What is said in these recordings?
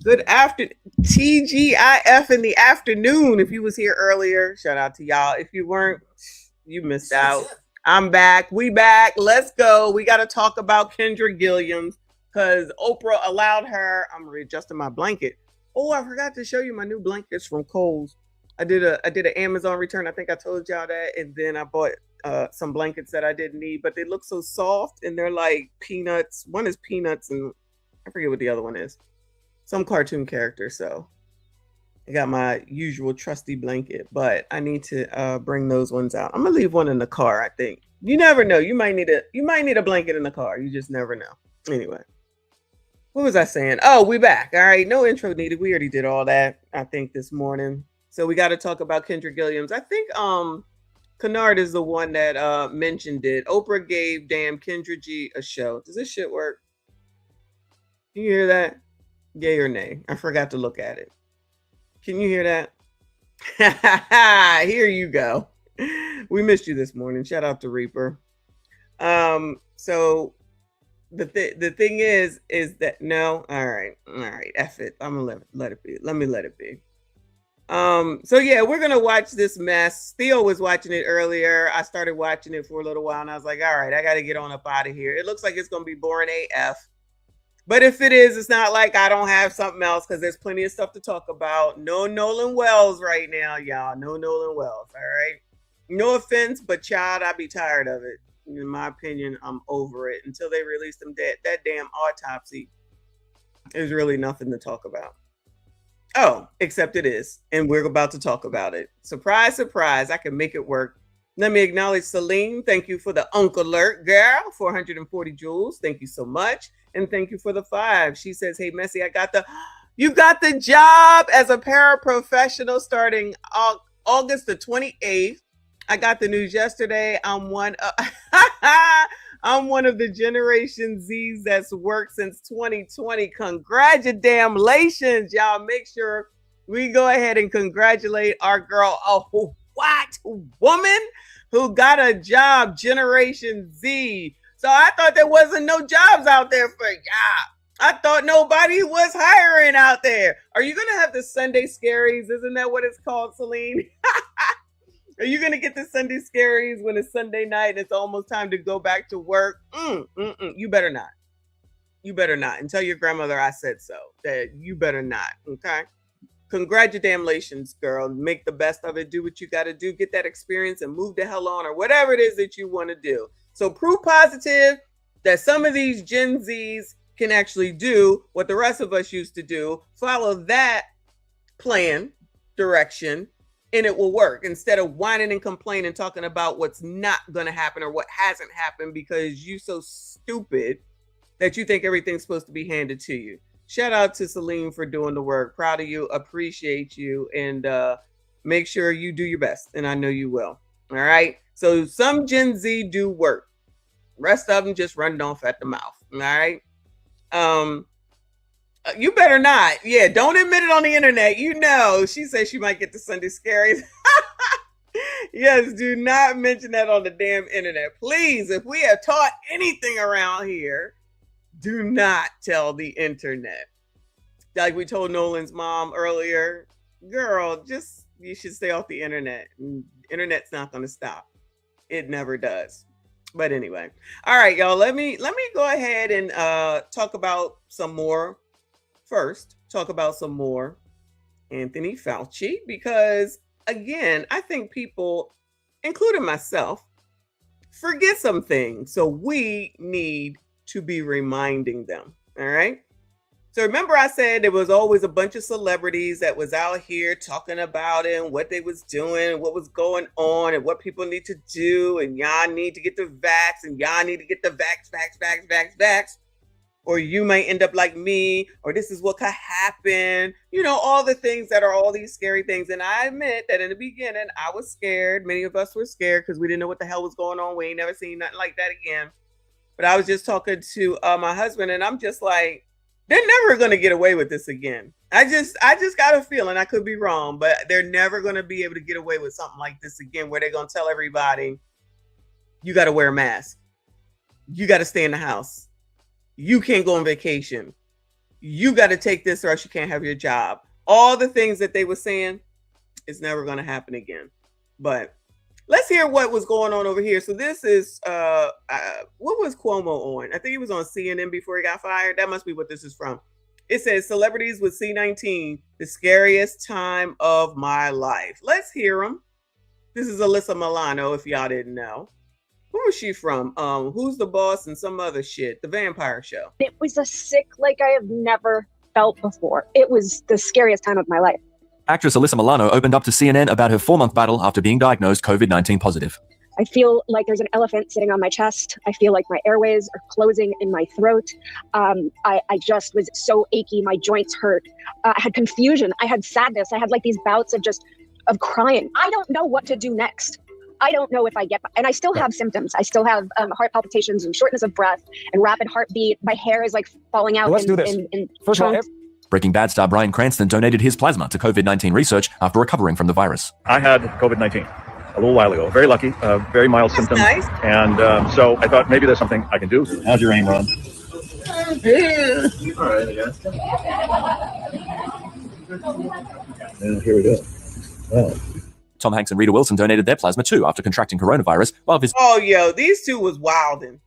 Good afternoon, TGIF in the afternoon. If you was here earlier, shout out to y'all. If you weren't, you missed out. I'm back. We back. Let's go. We got to talk about Kendra Gilliams because Oprah allowed her. I'm readjusting my blanket. Oh, I forgot to show you my new blankets from Kohl's. I did an Amazon return. I think I told y'all that, and then I bought some blankets that I didn't need, but they look so soft and they're like peanuts. One is peanuts, and I forget what the other one is. Some cartoon character. So I got my usual trusty blanket, but I need to bring those ones out. I'm gonna leave one in the car. I think you never know. You might need a blanket in the car. You just never know. Anyway, what was I saying? Oh, we back. All right, no intro needed. We already did all that, I think, this morning. So we got to talk about Kendra Gilliams. I think Kennard is the one that mentioned it. Oprah gave damn Kendra G a show. Does this shit work? Can you hear that? Yay or nay? I forgot to look at it. Can you hear that? Here you go. We missed you this morning. Shout out to Reaper. So the thing is that no. All right. F it. I'm gonna let it be. Let me let it be. So yeah, we're gonna watch this mess. Theo was watching it earlier. I started watching it for a little while, and I was like, all right, I gotta get on up out of here. It looks like it's gonna be boring AF. But if it is, it's not like I don't have something else because there's plenty of stuff to talk about. No Nolan Wells right now, y'all. No Nolan Wells, all right? No offense, but child, I'd be tired of it. In my opinion, I'm over it. Until they release them dead. That damn autopsy is really nothing to talk about. Oh, except it is. And we're about to talk about it. Surprise, surprise. I can make it work. Let me acknowledge Celine. Thank you for the Uncle Alert, girl. 440 jewels. Thank you so much. And thank you for the 5. She says, hey, Messy, you got the job as a paraprofessional starting August the 28th. I got the news yesterday. I'm one of the Generation Z's that's worked since 2020. Congratulations, y'all. Make sure we go ahead and congratulate our girl, white woman who got a job, Generation Z. So I thought there wasn't no jobs out there for y'all. I thought nobody was hiring out there. Are you going to have the Sunday scaries? Isn't that what it's called, Celine? Are you going to get the Sunday scaries when it's Sunday night and it's almost time to go back to work? You better not. You better not. And tell your grandmother I said so. That you better not. Okay? Congratulations, girl. Make the best of it. Do what you got to do. Get that experience and move the hell on or whatever it is that you want to do. So proof positive that some of these Gen Zs can actually do what the rest of us used to do. Follow that plan, direction, and it will work. Instead of whining and complaining, talking about what's not going to happen or what hasn't happened because you're so stupid that you think everything's supposed to be handed to you. Shout out to Celine for doing the work. Proud of you. Appreciate you. And make sure you do your best. And I know you will. All right. So some Gen Z do work. Rest of them just run off at the mouth. All right. You better not. Yeah, don't admit it on the internet. You know, she says she might get the Sunday scaries. Yes, do not mention that on the damn internet. Please, if we have taught anything around here, do not tell the internet. Like we told Nolan's mom earlier, girl, you should stay off the internet. Internet's not going to stop. It never does. But anyway, all right, y'all. Let me go ahead and talk about some more. First, talk about some more Anthony Fauci, because again, I think people, including myself, forget some things. So we need to be reminding them. All right. So remember I said there was always a bunch of celebrities that was out here talking about it and what they was doing, what was going on and what people need to do. And y'all need to get the vax and y'all need to get the vax. Or you might end up like me, or this is what could happen. You know, all the things that are all these scary things. And I admit that in the beginning, I was scared. Many of us were scared because we didn't know what the hell was going on. We ain't never seen nothing like that again. But I was just talking to my husband and I'm just like, they're never going to get away with this again. I just got a feeling, I could be wrong, but they're never going to be able to get away with something like this again, where they're going to tell everybody, you got to wear a mask. You got to stay in the house. You can't go on vacation. you got to take this or else you can't have your job. All the things that they were saying, it's never going to happen again. But let's hear what was going on over here. So this is, what was Cuomo on? I think he was on CNN before he got fired. That must be what this is from. It says, celebrities with C19, the scariest time of my life. Let's hear them. This is Alyssa Milano, if y'all didn't know. Who was she from? Who's the Boss and some other shit. The Vampire Show. It was a sick like I have never felt before. It was the scariest time of my life. Actress Alyssa Milano opened up to CNN about her 4-month battle after being diagnosed COVID-19 positive. I feel like there's an elephant sitting on my chest. I feel like my airways are closing in my throat. I just was so achy. My joints hurt. I had confusion. I had sadness. I had like these bouts of crying. I don't know what to do next. I don't know if I get, and I still have symptoms. I still have heart palpitations and shortness of breath and rapid heartbeat. My hair is like falling out. Well, let's do this. First of all, Breaking Bad star Bryan Cranston donated his plasma to COVID-19 research after recovering from the virus. I had COVID-19 a little while ago. Very lucky, very mild symptoms. Nice. And so I thought maybe there's something I can do. How's your aim, Ron? All right, yeah. And here we go. Wow. Tom Hanks and Rita Wilson donated their plasma too after contracting coronavirus while visiting. Oh, yo, these two was wilding.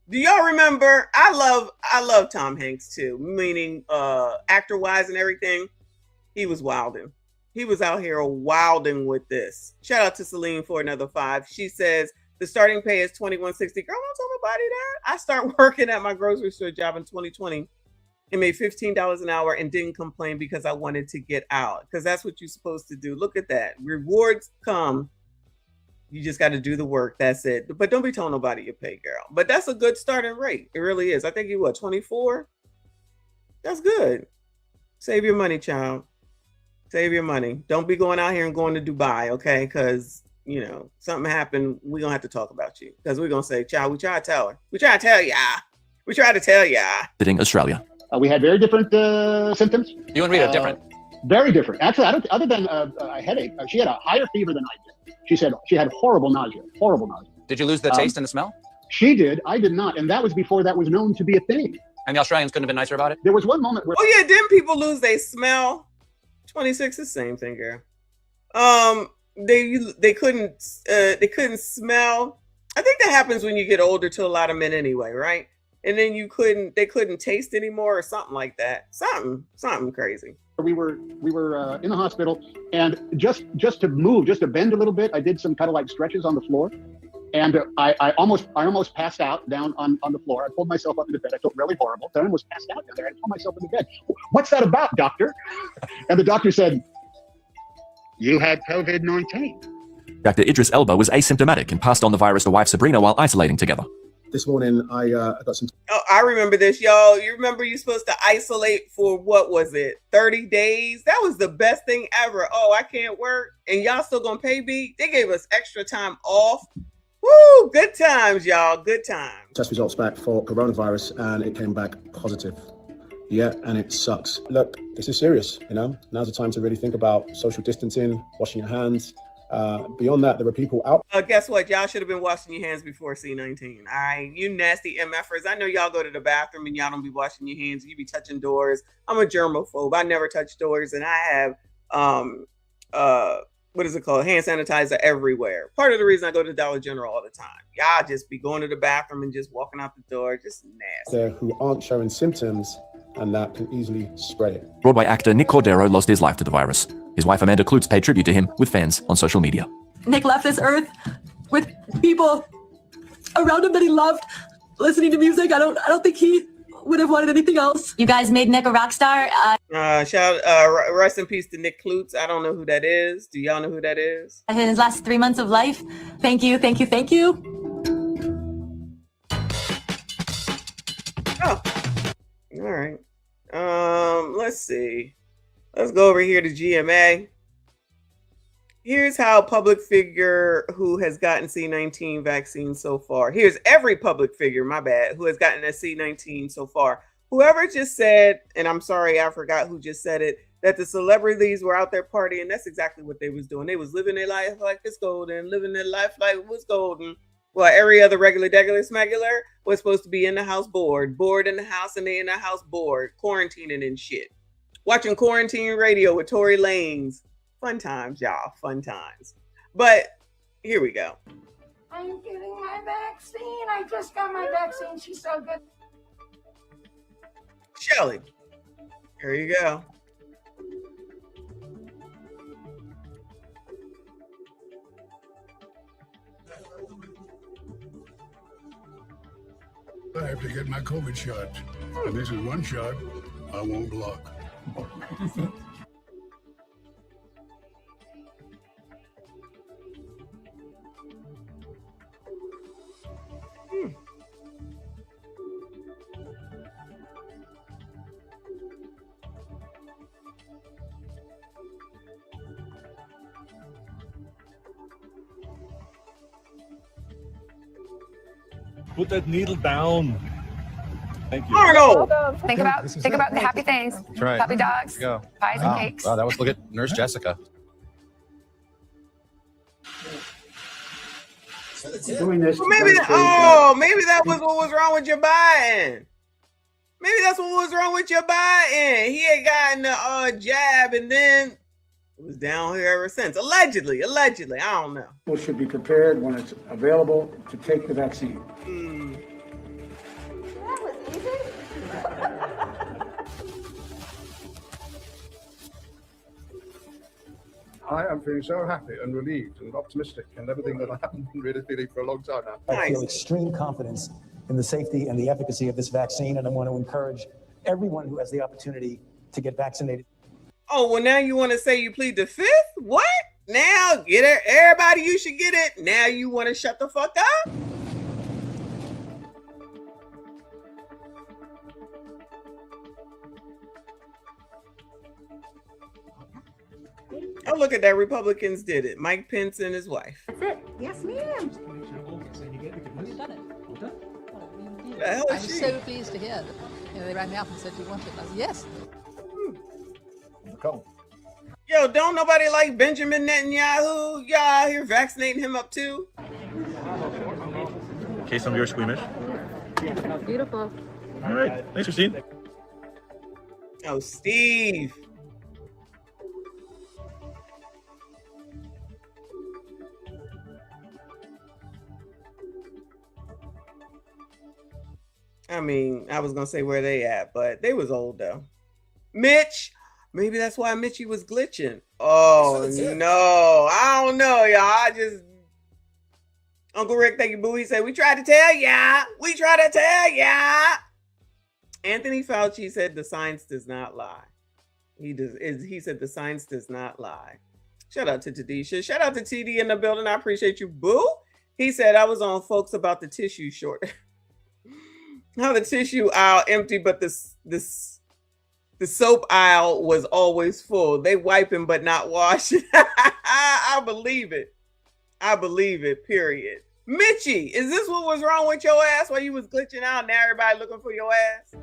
Do y'all remember? I love Tom Hanks too, meaning actor wise and everything. He was wilding. He was out here wilding with this. Shout out to Celine for another 5. She says the starting pay is $21.60. Girl, don't tell nobody that. I started working at my grocery store job in 2020 and made $15 an hour and didn't complain because I wanted to get out. Because that's what you're supposed to do. Look at that. Rewards come. You just got to do the work. That's it. But don't be telling nobody your pay, girl. But that's a good starting rate. It really is. I think you 24? That's good. Save your money, child. Save your money. Don't be going out here and going to Dubai, okay? Because, you know, something happened. We're going to have to talk about you. Because we're going to say, child, we try to tell her. We try to tell y'all. We try to tell y'all. Visiting Australia. We had very different symptoms. You and Rita different? Very different. Actually, other than a headache, she had a higher fever than I did. She said she had horrible nausea. Horrible nausea. Did you lose the taste and the smell? She did. I did not. And that was before that was known to be a thing. And the Australians couldn't have been nicer about it? There was one moment where... Oh, yeah. Didn't people lose their smell? 26 is the same thing, girl. They couldn't smell. I think that happens when you get older to a lot of men anyway, right? And then they couldn't taste anymore or something like that. Something crazy. We were in the hospital, and just to move, just to bend a little bit, I did some kind of like stretches on the floor, and I almost passed out down on the floor. I pulled myself up into bed. I felt really horrible. Then I almost passed out down there. I pulled myself into bed. What's that about, doctor? And the doctor said, "You had COVID-19." Dr. Idris Elba was asymptomatic and passed on the virus to wife Sabrina while isolating together. This morning, I got some... Oh, I remember this, y'all. You remember you're supposed to isolate for, what was it, 30 days? That was the best thing ever. Oh, I can't work, and y'all still gonna pay me? They gave us extra time off. Woo, good times, y'all, good times. Test results back for coronavirus, and it came back positive. Yeah, and it sucks. Look, this is serious, you know? Now's the time to really think about social distancing, washing your hands. Beyond that, there are people out. Guess what? Y'all should have been washing your hands before C19. All right, you nasty MFers. I know y'all go to the bathroom and y'all don't be washing your hands. You be touching doors. I'm a germaphobe. I never touch doors, and I have what is it called? Hand sanitizer everywhere. Part of the reason I go to Dollar General all the time. Y'all just be going to the bathroom and just walking out the door, just nasty. There who aren't showing symptoms, and that can easily spread it. Broadway actor Nick Cordero lost his life to the virus. His wife Amanda Klutz paid tribute to him with fans on social media. Nick left this earth with people around him that he loved, listening to music. I don't think he would have wanted anything else. You guys made Nick a rock star. Rest in peace to Nick Klutz. I don't know who that is. Do y'all know who that is? In his last 3 months of life. Thank you, thank you, thank you. Oh, all right. Let's see. Let's go over here to GMA. Here's how public figure who has gotten C19 vaccine so far. Here's every public figure, my bad, who has gotten a C19 so far. Whoever just said, and I'm sorry, I forgot who just said it, that the celebrities were out there partying. That's exactly what they was doing. They was living their life like it's golden, living their life like it was golden. Well, every other regular smegular was supposed to be in the house bored in the house, and they in the house bored, quarantining and shit. Watching quarantine radio with Tory Lanez. Fun times, y'all. Fun times. But here we go. I'm getting my vaccine. I just got my vaccine. She's so good. Shelly, here you go. I have to get my COVID shot. And this is one shot I won't block. Put that needle down. Thank you. Arnold! Think about the happy things. That's right. Puppy dogs, Go. pies and cakes. Wow, that was, look at Nurse Jessica. Doing this. Well, maybe that was what was wrong with your Biden. Maybe that's what was wrong with your Biden. He had gotten the jab and then it was down here ever since. Allegedly. I don't know. People should be prepared when it's available to take the vaccine. That was easy. I am feeling so happy and relieved and optimistic and everything that I haven't been really feeling for a long time now. I feel extreme confidence in the safety and the efficacy of this vaccine, and I want to encourage everyone who has the opportunity to get vaccinated. Oh, well, now you want to say you plead the fifth? What? Now get it. Everybody, you should get it. Now you want to shut the fuck up? Oh, look at that. Republicans did it. Mike Pence and his wife. That's it. Yes, ma'am. The hell I'm is she? so pleased to hear that. They rang me up and said, "Do you want it?" And I said, "Yes." Yo, don't nobody like Benjamin Netanyahu? Y'all out here vaccinating him up too? In case some of you are squeamish. Beautiful. All right. Thanks, Christine. Oh, Steve. I mean, I was going to say where they at, but they was old though. Mitch. Maybe that's why Mitchie was glitching. Oh, no. I don't know, y'all. Uncle Rick, thank you, boo. He said, we tried to tell ya. Anthony Fauci said the science does not lie. He said the science does not lie. Shout out to Tadisha. Shout out to TD in the building. I appreciate you, boo. He said, I was on folks about the tissue short. How the tissue aisle empty, but the soap aisle was always full. They wiping but not washing. I believe it. Period. Mitchie, is this what was wrong with your ass while you was glitching out? Now everybody looking for your ass.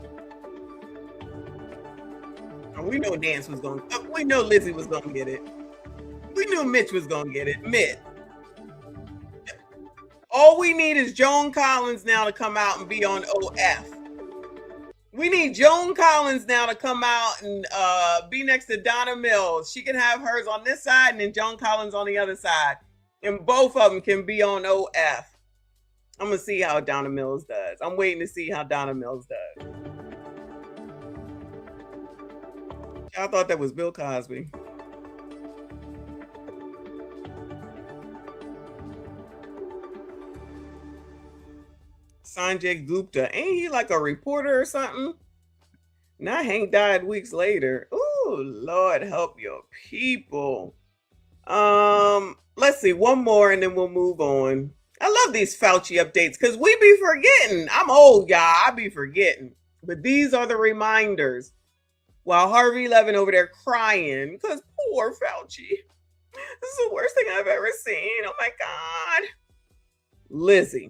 And we know Dance was going. We know Lizzie was going to get it. We knew Mitch was going to get it. Mitch. All we need is Joan Collins now to come out and be on OF. We need Joan Collins now to come out and be next to Donna Mills. She can have hers on this side and then Joan Collins on the other side. And both of them can be on OF. I'm going to see how Donna Mills does. I'm waiting to see how Donna Mills does. I thought that was Bill Cosby. Sanjay Gupta. Ain't he like a reporter or something? Now Hank died weeks later. Oh, Lord help your people. Let's see, one more and then we'll move on. I love these Fauci updates because we be forgetting. I'm old, y'all. I be forgetting. But these are the reminders. While Harvey Levin over there crying because poor Fauci. This is the worst thing I've ever seen. Oh my God. Lizzie.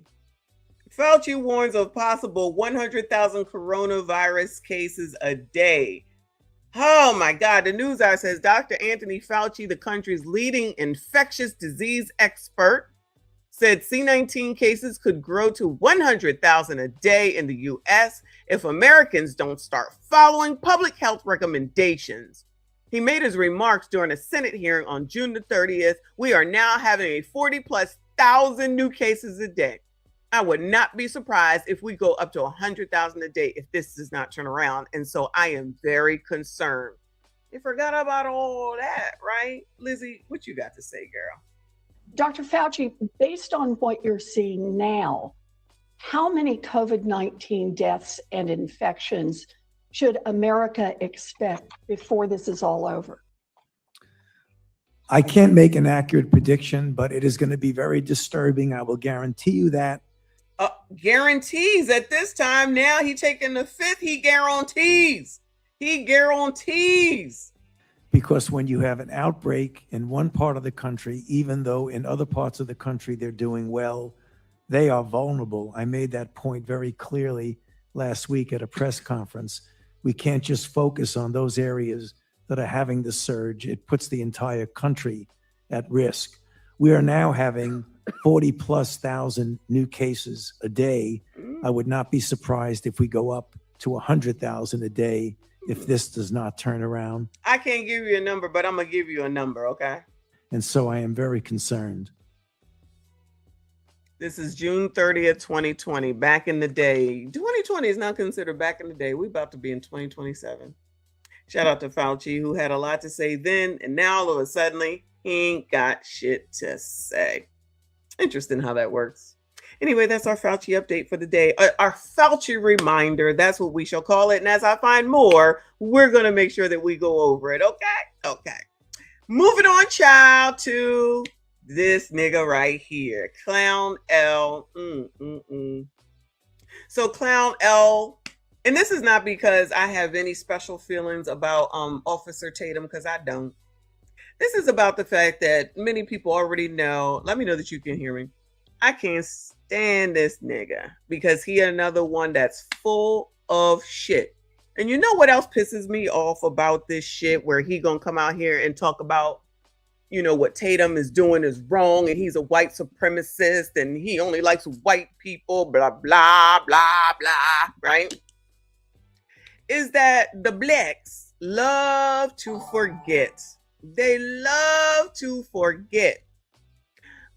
Fauci warns of possible 100,000 coronavirus cases a day. Oh my God. The news hour says Dr. Anthony Fauci, the country's leading infectious disease expert, said C19 cases could grow to 100,000 a day in the U.S. if Americans don't start following public health recommendations. He made his remarks during a Senate hearing on June the 30th. We are now having a 40,000+ new cases a day. I would not be surprised if we go up to 100,000 a day if this does not turn around. And so I am very concerned. You forgot about all that, right? Lizzie, what you got to say, girl? Dr. Fauci, based on what you're seeing now, how many COVID-19 deaths and infections should America expect before this is all over? I can't make an accurate prediction, but it is going to be very disturbing. I will guarantee you that. Guarantees at this time. Now he taking the fifth. He guarantees. He guarantees. Because when you have an outbreak in one part of the country, even though in other parts of the country they're doing well, they are vulnerable. I made that point very clearly last week at a press conference. We can't just focus on those areas that are having the surge. It puts the entire country at risk. We are now having 40,000+ new cases a day. I would not be surprised if we go up to 100,000 a day if this does not turn around. I can't give you a number, but I'm going to give you a number, okay? And so I am very concerned. This is June 30th, 2020. Back in the day. 2020 is not considered back in the day. We're about to be in 2027. Shout out to Fauci, who had a lot to say then, and now all of a sudden, he ain't got shit to say. Interesting how that works. Anyway, that's our Fauci update for the day. Our Fauci reminder, that's what we shall call it. And as I find more, we're going to make sure that we go over it. Okay? Okay. Moving on, child, to this nigga right here. Clown L. So Clown L, and this is not because I have any special feelings about Officer Tatum, because I don't. This is about the fact that many people already know. Let me know that you can hear me. I can't stand this nigga because he another one that's full of shit. And you know what else pisses me off about this shit, where he gonna come out here and talk about, you know, what Tatum is doing is wrong and he's a white supremacist and he only likes white people, blah, blah, blah, blah, right? Is that the blacks love to forget. They love to forget.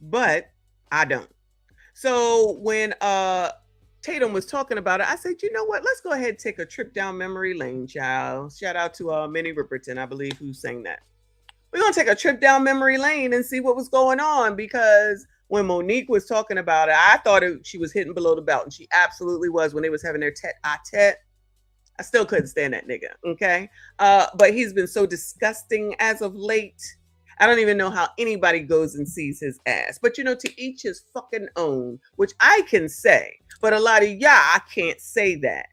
But I don't. So when Tatum was talking about it, I said, you know what? Let's go ahead and take a trip down memory lane, child. Shout out to Minnie Riperton, I believe, who sang that. We're going to take a trip down memory lane and see what was going on, because when Monique was talking about it, I thought she was hitting below the belt, and she absolutely was when they was having their tete-a-tete. I still couldn't stand that nigga, okay? But he's been so disgusting as of late. I don't even know how anybody goes and sees his ass. But, you know, to each his fucking own, which I can say. But a lot of y'all, I can't say that.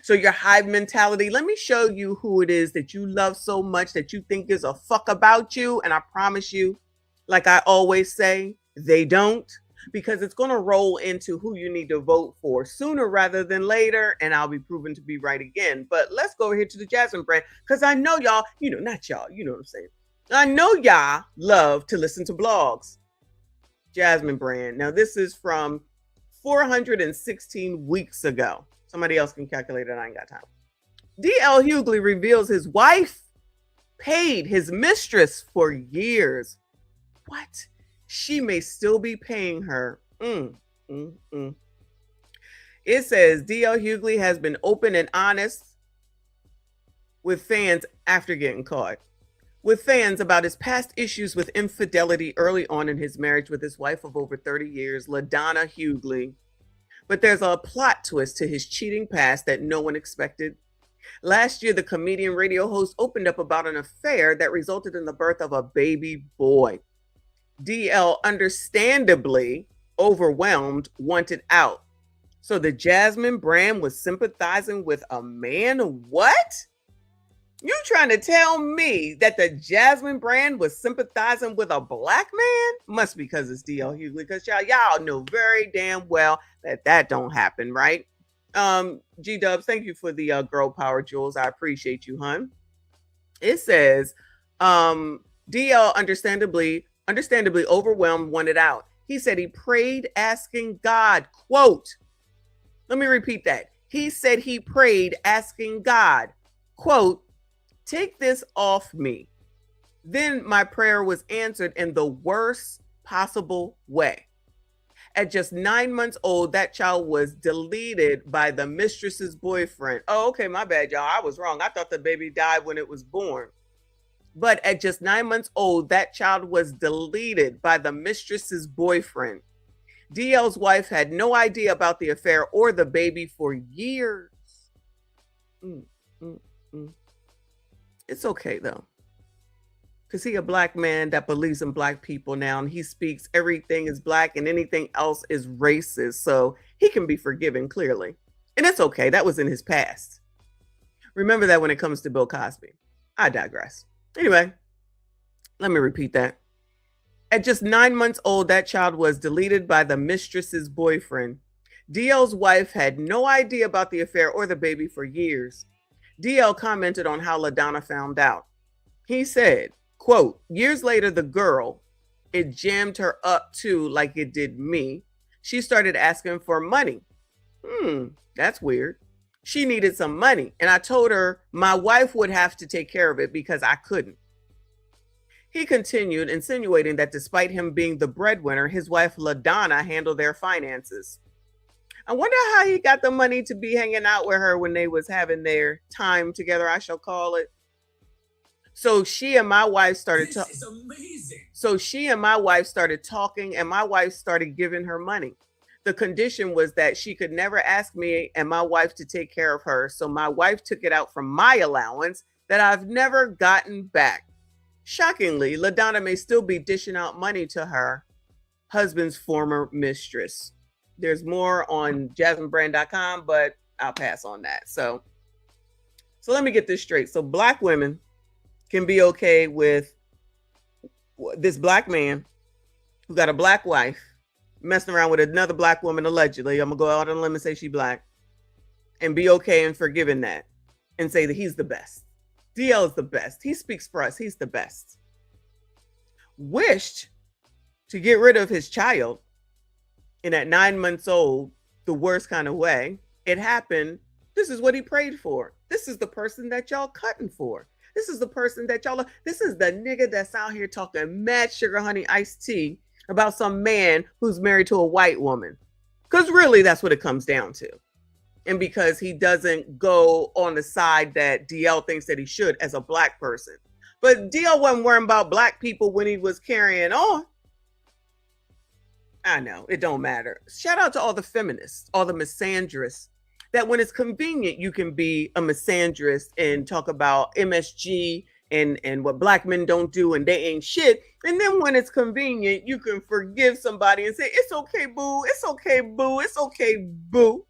So your hive mentality, let me show you who it is that you love so much that you think gives a fuck about you. And I promise you, like I always say, they don't. Because it's going to roll into who you need to vote for sooner rather than later. And I'll be proven to be right again. But let's go over here to the Jasmine brand. Because I know y'all, you know, not y'all, you know what I'm saying. I know y'all love to listen to blogs. Jasmine brand. Now, this is from 416 weeks ago. Somebody else can calculate it. I ain't got time. D.L. Hughley reveals his wife paid his mistress for years. What? She may still be paying her. It says D.L. Hughley has been open and honest with fans after getting caught. With fans about his past issues with infidelity early on in his marriage with his wife of over 30 years, LaDonna Hughley. But there's a plot twist to his cheating past that no one expected. Last year, the comedian radio host opened up about an affair that resulted in the birth of a baby boy. DL, understandably overwhelmed, wanted out. So the Jasmine brand was sympathizing with a man? What? You trying to tell me that the Jasmine brand was sympathizing with a black man? Must be because it's D.L. Hughley, because y'all know very damn well that don't happen, right? G-Dubs, thank you for the girl power jewels. I appreciate you, hun. It says, D.L. understandably overwhelmed, wanted out. He said he prayed asking God, quote, let me repeat that. He said he prayed asking God, quote, take this off me. Then my prayer was answered in the worst possible way. At just 9 months old, that child was deleted by the mistress's boyfriend. Oh, okay, my bad, y'all. I was wrong. I thought the baby died when it was born. But at just 9 months old, that child was deleted by the mistress's boyfriend. DL's wife had no idea about the affair or the baby for years. It's okay, though. Because he a black man that believes in black people now, and he speaks everything is black and anything else is racist. So he can be forgiven clearly. And it's okay. That was in his past. Remember that when it comes to Bill Cosby. I digress. Anyway, let me repeat that. At just 9 months old, that child was deleted by the mistress's boyfriend. DL's wife had no idea about the affair or the baby for years. DL commented on how LaDonna found out. He said, quote, years later, the girl, it jammed her up too, like it did me. She started asking for money. That's weird. She needed some money, and I told her my wife would have to take care of it because I couldn't. He continued, insinuating that despite him being the breadwinner, his wife LaDonna handled their finances. I wonder how he got the money to be hanging out with her when they was having their time together, I shall call it. So she and my wife started talking. This is amazing. So she and my wife started talking, and my wife started giving her money. The condition was that she could never ask me and my wife to take care of her. So my wife took it out from my allowance that I've never gotten back. Shockingly, LaDonna may still be dishing out money to her husband's former mistress. There's more on JasmineBrand.com, but I'll pass on that. So let me get this straight. So black women can be okay with this black man who got a black wife messing around with another black woman, allegedly. I'm gonna go out on a limb and say she black, and be okay and forgiving that and say that he's the best. DL is the best. He speaks for us. He's the best. Wished to get rid of his child, and at 9 months old, the worst kind of way, it happened. This is what he prayed for. This is the person that y'all cutting for. This is the person that y'all, this is the nigga that's out here talking mad sugar honey iced tea about some man who's married to a white woman. Because really, that's what it comes down to. And because he doesn't go on the side that DL thinks that he should as a black person. But DL wasn't worrying about black people when he was carrying on. I know, it don't matter. Shout out to all the feminists, all the misandrists, that when it's convenient, you can be a misandrist and talk about MSG and what black men don't do and they ain't shit. And then when it's convenient, you can forgive somebody and say, it's okay, boo. It's okay, boo. It's okay, boo.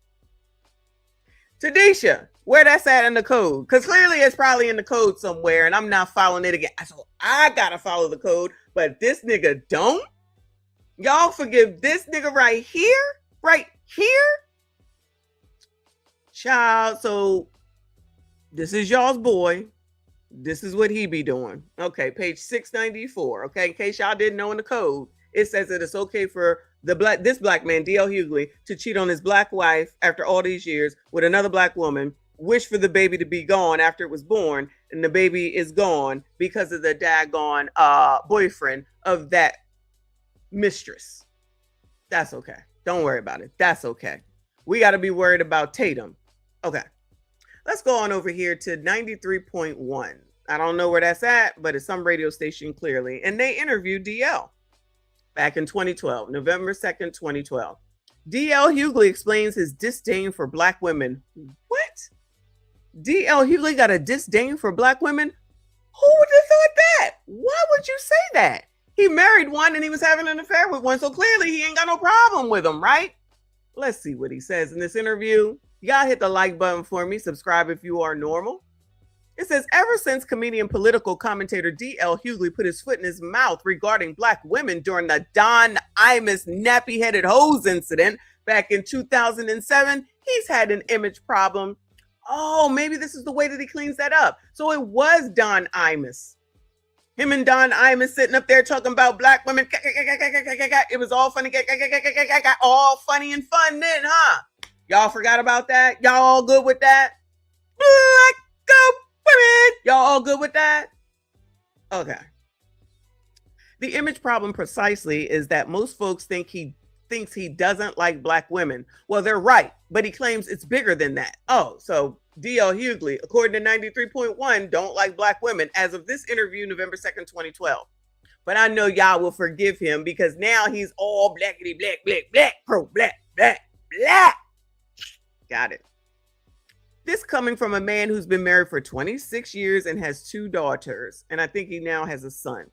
Tadisha, where that's at in the code? Because clearly it's probably in the code somewhere and I'm not following it again. So I gotta follow the code, but this nigga don't? Y'all forgive this nigga right here? Right here? Child, so this is y'all's boy. This is what he be doing. Okay, page 694. Okay, in case y'all didn't know in the code, it says that it's okay for this black man, D.L. Hughley, to cheat on his black wife after all these years with another black woman, wish for the baby to be gone after it was born, and the baby is gone because of the daggone boyfriend of that mistress. That's okay. Don't worry about it. That's okay. We got to be worried about Tatum. Okay. Let's go on over here to 93.1. I don't know where that's at, but it's some radio station clearly. And they interviewed DL back in 2012, November 2nd, 2012. DL Hughley explains his disdain for black women. What? DL Hughley got a disdain for black women? Who would have thought that? Why would you say that? He married one and he was having an affair with one, so clearly he ain't got no problem with them, right? Let's see what he says in this interview. Y'all hit the like button for me. Subscribe if you are normal. It says, ever since comedian political commentator D.L. Hughley put his foot in his mouth regarding black women during the Don Imus nappy-headed hose incident back in 2007, he's had an image problem. Oh, maybe this is the way that he cleans that up. So it was Don Imus. Him and Don Imus sitting up there talking about black women. It was all funny. All funny and fun then, huh? Y'all forgot about that? Y'all all good with that? Black women. Y'all all good with that? Okay. The image problem precisely is that most folks thinks he doesn't like black women. Well, they're right, but he claims it's bigger than that. Oh, so D.L. Hughley, according to 93.1, don't like black women as of this interview, November 2nd, 2012. But I know y'all will forgive him because now he's all blackity black, pro-black, black. Got it. This coming from a man who's been married for 26 years and has 2 daughters. And I think he now has a son.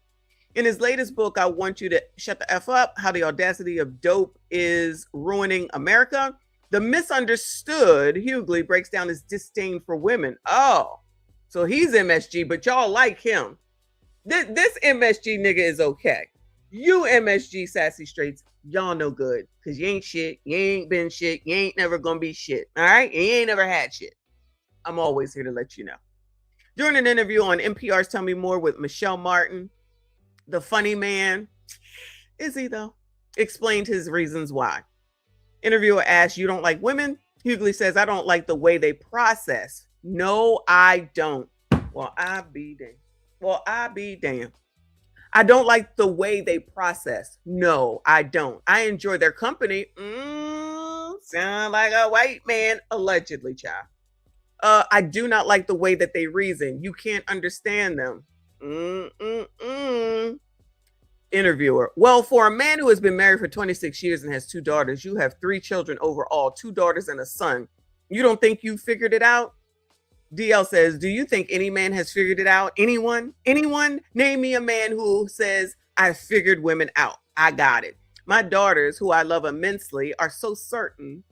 In his latest book, I Want You to Shut the F Up, How the Audacity of Dope is Ruining America, the misunderstood Hughley breaks down his disdain for women. Oh, so he's MSG, but y'all like him. This MSG nigga is okay. You MSG sassy straights, y'all no good. Because you ain't shit, you ain't been shit, you ain't never gonna be shit, all right? And you ain't never had shit. I'm always here to let you know. During an interview on NPR's Tell Me More with Michelle Martin, the funny man, is he though, explained his reasons why. Interviewer asked, you don't like women? Hughley says, I don't like the way they process. No, I don't. Well, I be damned. I don't like the way they process. No, I don't. I enjoy their company. Sound like a white man, allegedly, child. I do not like the way that they reason. You can't understand them. Interviewer, well, for a man who has been married for 26 years and has 2 daughters, you have 3 children overall, 2 daughters and a son. You don't think you figured it out? DL says, do you think any man has figured it out? Anyone? Name me a man who says, I figured women out. I got it. My daughters, who I love immensely, are so certain.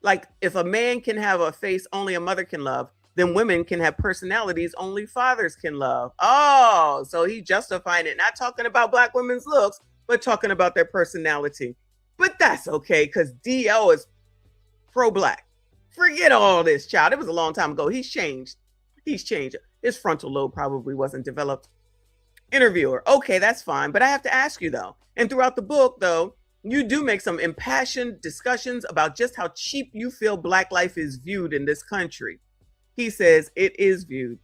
Like, if a man can have a face only a mother can love, then women can have personalities only fathers can love. Oh, so he justifying it, not talking about black women's looks, but talking about their personality. But that's okay, because DL is pro-black. Forget all this, child. It was a long time ago. He's changed. His frontal lobe probably wasn't developed. Interviewer, okay, that's fine. But I have to ask you, though. And throughout the book, though, you do make some impassioned discussions about just how cheap you feel black life is viewed in this country. He says it is viewed.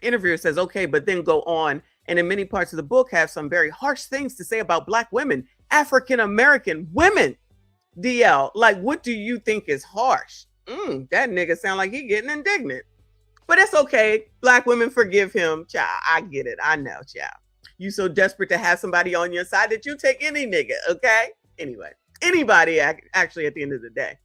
Interviewer says, okay, but then go on. And in many parts of the book have some very harsh things to say about black women, African-American women. DL, like, what do you think is harsh? That nigga sound like he getting indignant. But it's okay. Black women forgive him. Child, I get it. I know, child. You so desperate to have somebody on your side that you take any nigga, okay? Anyway, anybody actually at the end of the day.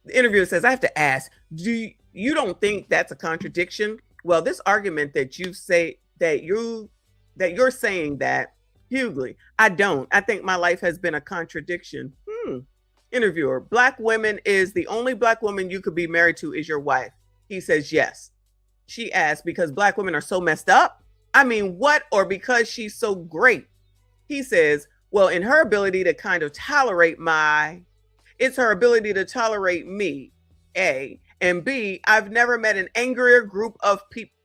The interviewer says, I have to ask, you don't think that's a contradiction? Well, this argument that you say that you're saying that, Hughley, I don't. I think my life has been a contradiction. Interviewer, black women is the only black woman you could be married to is your wife. He says, yes. She asked, because black women are so messed up? I mean, what? Or because she's so great? He says, well, in her ability to kind of tolerate it's her ability to tolerate me, A. And B, I've never met an angrier group of people.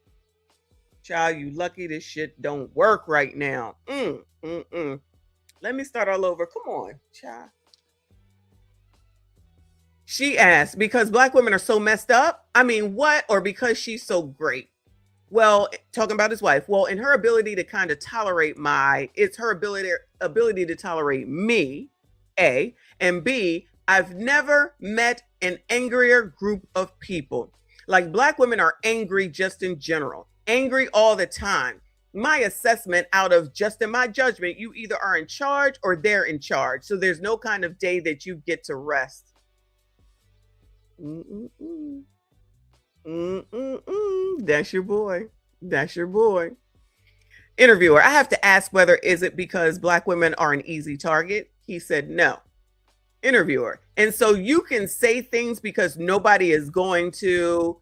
Child, you lucky this shit don't work right now. Let me start all over. Come on, child. She asked, because black women are so messed up? I mean, what? Or because she's so great? Well, talking about his wife. Well, in her ability to kind of tolerate it's her ability to tolerate me, A. And B, I've never met an angrier group of people. Like, black women are angry just in general. Angry all the time. My assessment out of just in my judgment, you either are in charge or they're in charge. So there's no kind of day that you get to rest. That's your boy. That's your boy. Interviewer, I have to ask whether is it because black women are an easy target? He said no. Interviewer, and so you can say things because nobody is going to.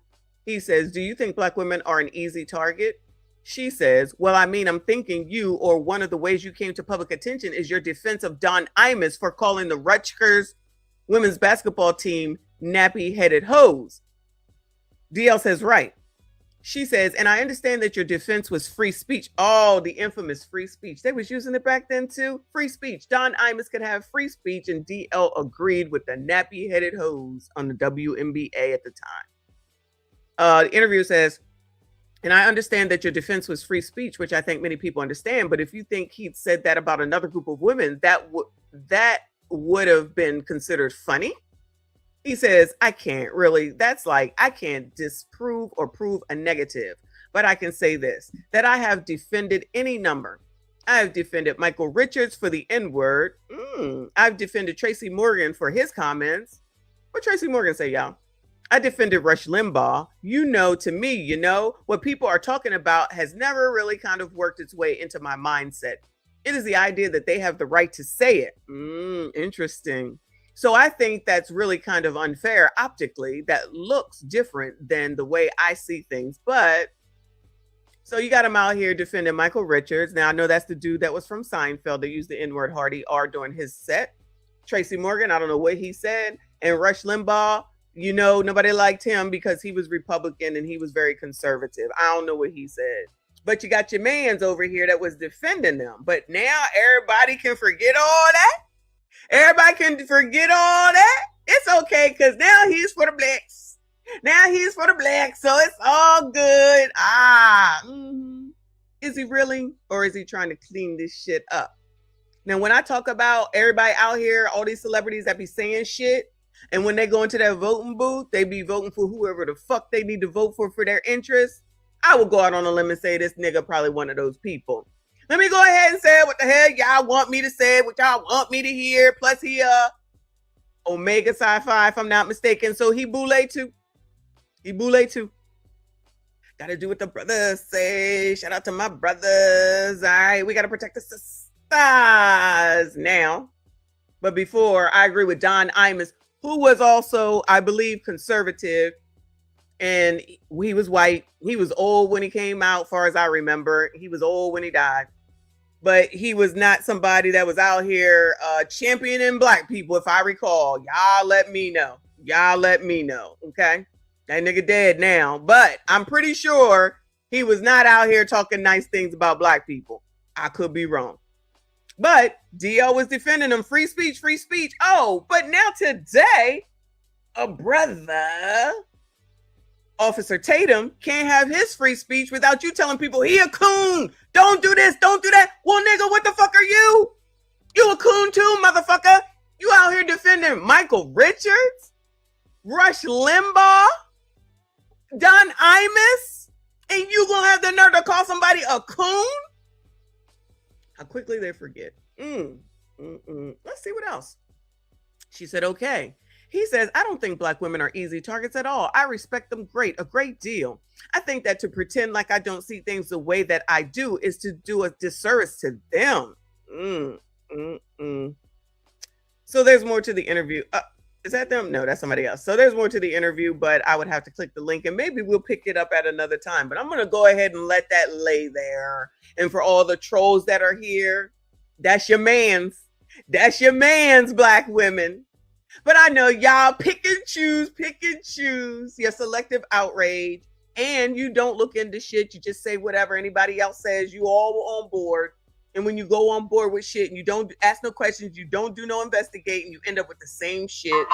He says, do you think black women are an easy target? She says, well, I mean, I'm thinking you, or one of the ways you came to public attention is your defense of Don Imus for calling the Rutgers women's basketball team nappy-headed hoes. DL says, right. She says, and I understand that your defense was free speech. Oh, the infamous free speech. They was using it back then too. Free speech. Don Imus could have free speech, and DL agreed with the nappy-headed hose on the WNBA at the time. The interview says, and I understand that your defense was free speech, which I think many people understand. But if you think he'd said that about another group of women, that would have been considered funny. He says, I can't really, that's like, I can't disprove or prove a negative, but I can say this, that I have defended any number. I have defended Michael Richards for the N-word. I've defended Tracy Morgan for his comments. What Tracy Morgan say, y'all? I defended Rush Limbaugh. You know, to me, you know, what people are talking about has never really kind of worked its way into my mindset. It is the idea that they have the right to say it. Interesting. So I think that's really kind of unfair optically. That looks different than the way I see things. But so you got him out here defending Michael Richards. Now I know that's the dude that was from Seinfeld that used the N-word Hardy R during his set. Tracy Morgan, I don't know what he said. And Rush Limbaugh, you know, nobody liked him because he was Republican and he was very conservative. I don't know what he said. But you got your mans over here that was defending them. But now everybody can forget all that. Everybody can forget all that. It's okay, because now he's for the blacks. Now he's for the blacks, so it's all good. Is he really? Or is he trying to clean this shit up? Now, when I talk about everybody out here, all these celebrities that be saying shit, and when they go into that voting booth, they be voting for whoever the fuck they need to vote for their interests, I will go out on a limb and say this nigga probably one of those people. Let me go ahead and say what the hell y'all want me to say, what y'all want me to hear. Plus he Omega Sci-Fi, if I'm not mistaken. So he boule too. He boule too. Gotta do what the brothers say. Shout out to my brothers. All right, we gotta protect the sisters now. But before, I agree with Don Imus, who was also, I believe, conservative. And he was white. He was old when he came out, far as I remember. He was old when he died. But he was not somebody that was out here championing black people, if I recall. Y'all let me know. Y'all let me know, okay? That nigga dead now. But I'm pretty sure he was not out here talking nice things about black people. I could be wrong. But DL was defending him. Free speech, free speech. Oh, but now today, a brother, Officer Tatum, can't have his free speech without you telling people he a coon. Don't do this, don't do that. Well, nigga, what the fuck are you? You a coon too, motherfucker. You out here defending Michael Richards, Rush Limbaugh, Don Imus, and you gonna have the nerve to call somebody a coon? How quickly they forget. Let's see what else. She said, okay. He says, I don't think black women are easy targets at all. I respect them a great deal. I think that to pretend like I don't see things the way that I do is to do a disservice to them. So there's more to the interview. Is that them? No, that's somebody else. So there's more to the interview, but I would have to click the link and maybe we'll pick it up at another time. But I'm going to go ahead and let that lay there. And for all the trolls that are here, that's your man's. That's your man's, black women. But I know y'all pick and choose your selective outrage, and you don't look into shit. You just say whatever anybody else says. You all on board. And when you go on board with shit and you don't ask no questions, you don't do no investigating, you end up with the same shit.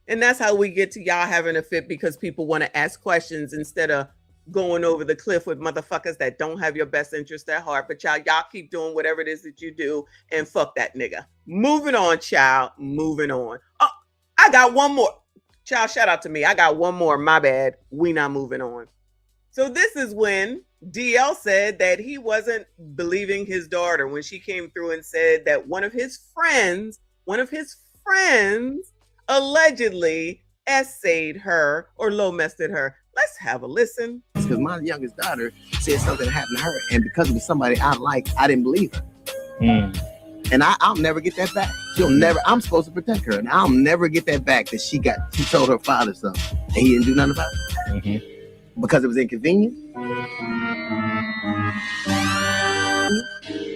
And that's how we get to y'all having a fit, because people want to ask questions instead of going over the cliff with motherfuckers that don't have your best interest at heart. But y'all keep doing whatever it is that you do, and fuck that nigga. Moving on, child. Moving on. Oh, I got one more. Child, shout out to me. I got one more. My bad. We not moving on. So this is when DL said that he wasn't believing his daughter when she came through and said that one of his friends allegedly essayed her or low-mested her. Let's have a listen. Because my youngest daughter said something happened to her, and because it was somebody I like, I didn't believe her. And I'll never get that back. She'll never. I'm supposed to protect her, and I'll never get that back. That she told her father something, and he didn't do nothing about it because it was inconvenient.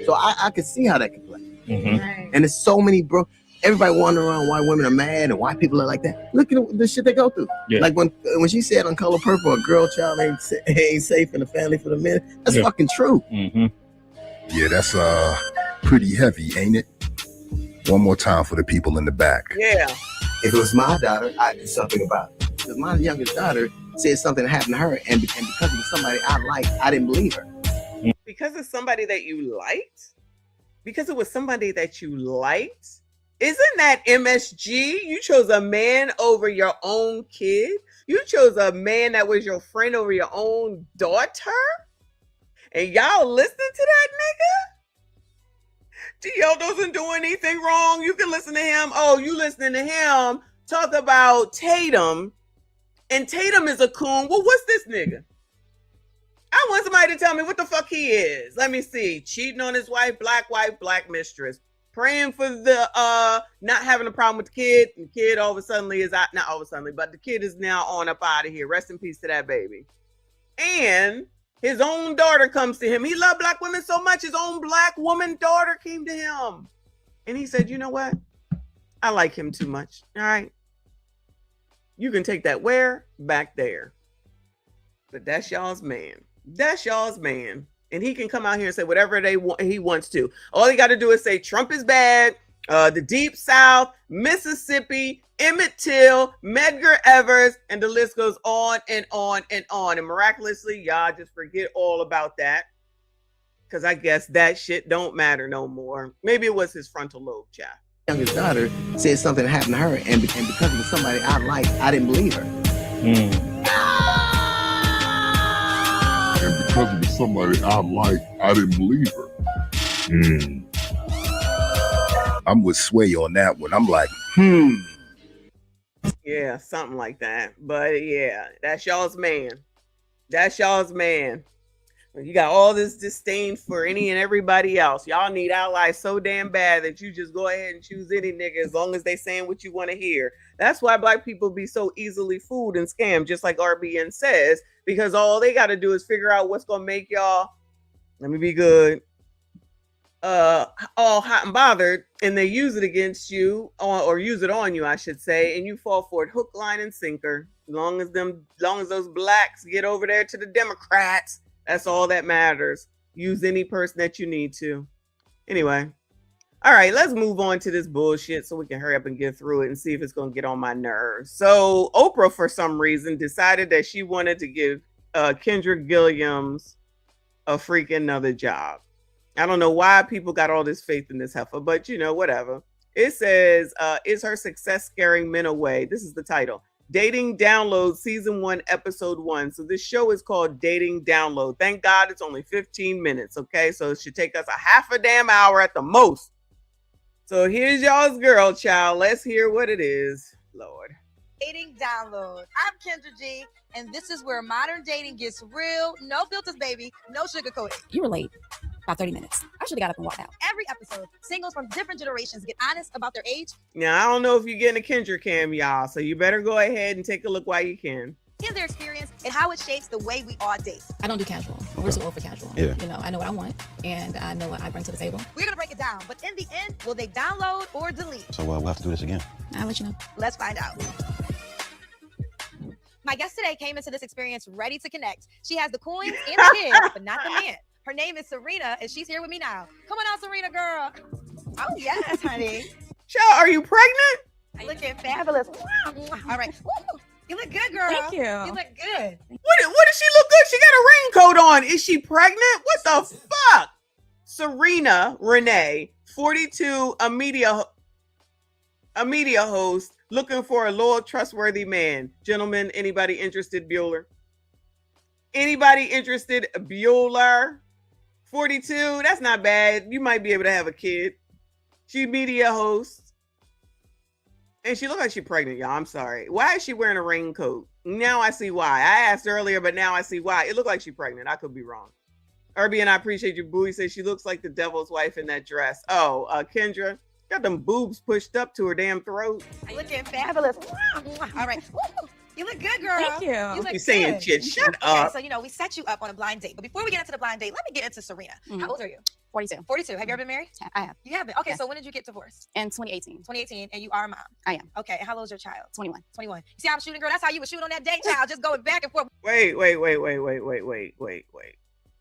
So I could see how that could play. And there's so many Everybody wandering around why women are mad and why people are like that. Look at the shit they go through. Yeah. Like when she said on Color Purple, a girl child ain't safe in the family for the men. That's fucking true. Mm-hmm. Yeah, that's pretty heavy, ain't it? One more time for the people in the back. Yeah. If it was my daughter, I'd do something about it. Because my youngest daughter said something happened to her, and because it was somebody I liked, I didn't believe her. Because it's somebody that you liked? Because it was somebody that you liked? Isn't that MSG? You chose a man over your own kid? You chose a man that was your friend over your own daughter? And y'all listening to that nigga? DL doesn't do anything wrong. You can listen to him. Oh, you listening to him talk about Tatum, and Tatum is a coon. Well, what's this nigga? I want somebody to tell me what the fuck he is. Let me see. Cheating on his wife, black mistress. Praying for the not having a problem with the kid. And the kid all of a sudden is out, not all of a sudden, but the kid is now on up out of here. Rest in peace to that baby. And his own daughter comes to him. He loved black women so much, his own black woman daughter came to him. And he said, you know what? I like him too much. All right. You can take that where? Back there. But that's y'all's man. That's y'all's man. And he can come out here and say whatever he wants to. All he got to do is say Trump is bad, the Deep South, Mississippi, Emmett Till, Medgar Evers, and the list goes on and on and on. And miraculously, y'all just forget all about that. Because I guess that shit don't matter no more. Maybe it was his frontal lobe, child. Youngest daughter said something happened to her, and because it was somebody I liked, I didn't believe her. And because it was somebody I liked, I didn't believe her. I'm with Sway on that one. I'm like, Yeah, something like that. But yeah, that's y'all's man. That's y'all's man. You got all this disdain for any and everybody else. Y'all need allies so damn bad that you just go ahead and choose any nigga as long as they saying what you want to hear. That's why black people be so easily fooled and scammed, just like RBN says, because all they got to do is figure out what's going to make y'all, let me be good, all hot and bothered, and they use it against you, or use it on you, I should say, and you fall for it hook, line, and sinker. As long as those blacks get over there to the Democrats, that's all that matters. Use any person that you need to. Anyway. All right, let's move on to this bullshit so we can hurry up and get through it and see if it's going to get on my nerves. So Oprah, for some reason, decided that she wanted to give Kendra Gilliams a freaking another job. I don't know why people got all this faith in this heifer, but you know, whatever. It says, is her success scaring men away? This is the title. Dating Download Season 1, Episode 1. So this show is called Dating Download. Thank God it's only 15 minutes, okay? So it should take us a half a damn hour at the most. So here's y'all's girl child. Let's hear what it is. Lord. Dating Download. I'm Kendra G, and this is where modern dating gets real. No filters, baby. No sugarcoating. You were late. About 30 minutes. I should have got up and walked out. Every episode, singles from different generations get honest about their age. Now, I don't know if you're getting a Kendra cam, y'all, so you better go ahead and take a look while you can. In their experience and how it shapes the way we all date. I don't do casual. We're too old for casual. Yeah. You know, I know what I want, and I know what I bring to the table. We're going to break it down, but in the end, will they download or delete? So we'll have to do this again. I'll let you know. Let's find out. My guest today came into this experience ready to connect. She has the coins and the kids, but not the man. Her name is Serena, and she's here with me now. Come on out, Serena, girl. Oh, yes, honey. Child, are you pregnant? Looking fabulous. All right. Woo. You look good, girl. Thank you. You look good. What does she look good? She got a raincoat on. Is she pregnant? What the fuck? Serena Renee, 42, a media host, looking for a loyal, trustworthy man. Gentlemen, anybody interested, Bueller? Anybody interested, Bueller? 42, that's not bad. You might be able to have a kid. She media host. And she looked like she's pregnant, y'all. I'm sorry. Why is she wearing a raincoat? Now I see why. I asked earlier, but now I see why. It looked like she's pregnant. I could be wrong. Irby, and I appreciate you, boo. He says she looks like the devil's wife in that dress. Oh, Kendra, got them boobs pushed up to her damn throat. Looking fabulous. All right. Woo. You look good, girl. Thank you. You look You're saying good. shit. Shut Okay, up. so we set you up on a blind date. But before we get into the blind date, let me get into Serena. How old are you? 42. 42. Have you ever been married? I have. You haven't. Okay, Yes. so when did you get divorced? In 2018. 2018, and you are a mom. I am. Okay, and how old is your child? 21. 21. You see how I'm shooting, girl? That's how you would shoot on that date, child. Just going back and forth. Wait.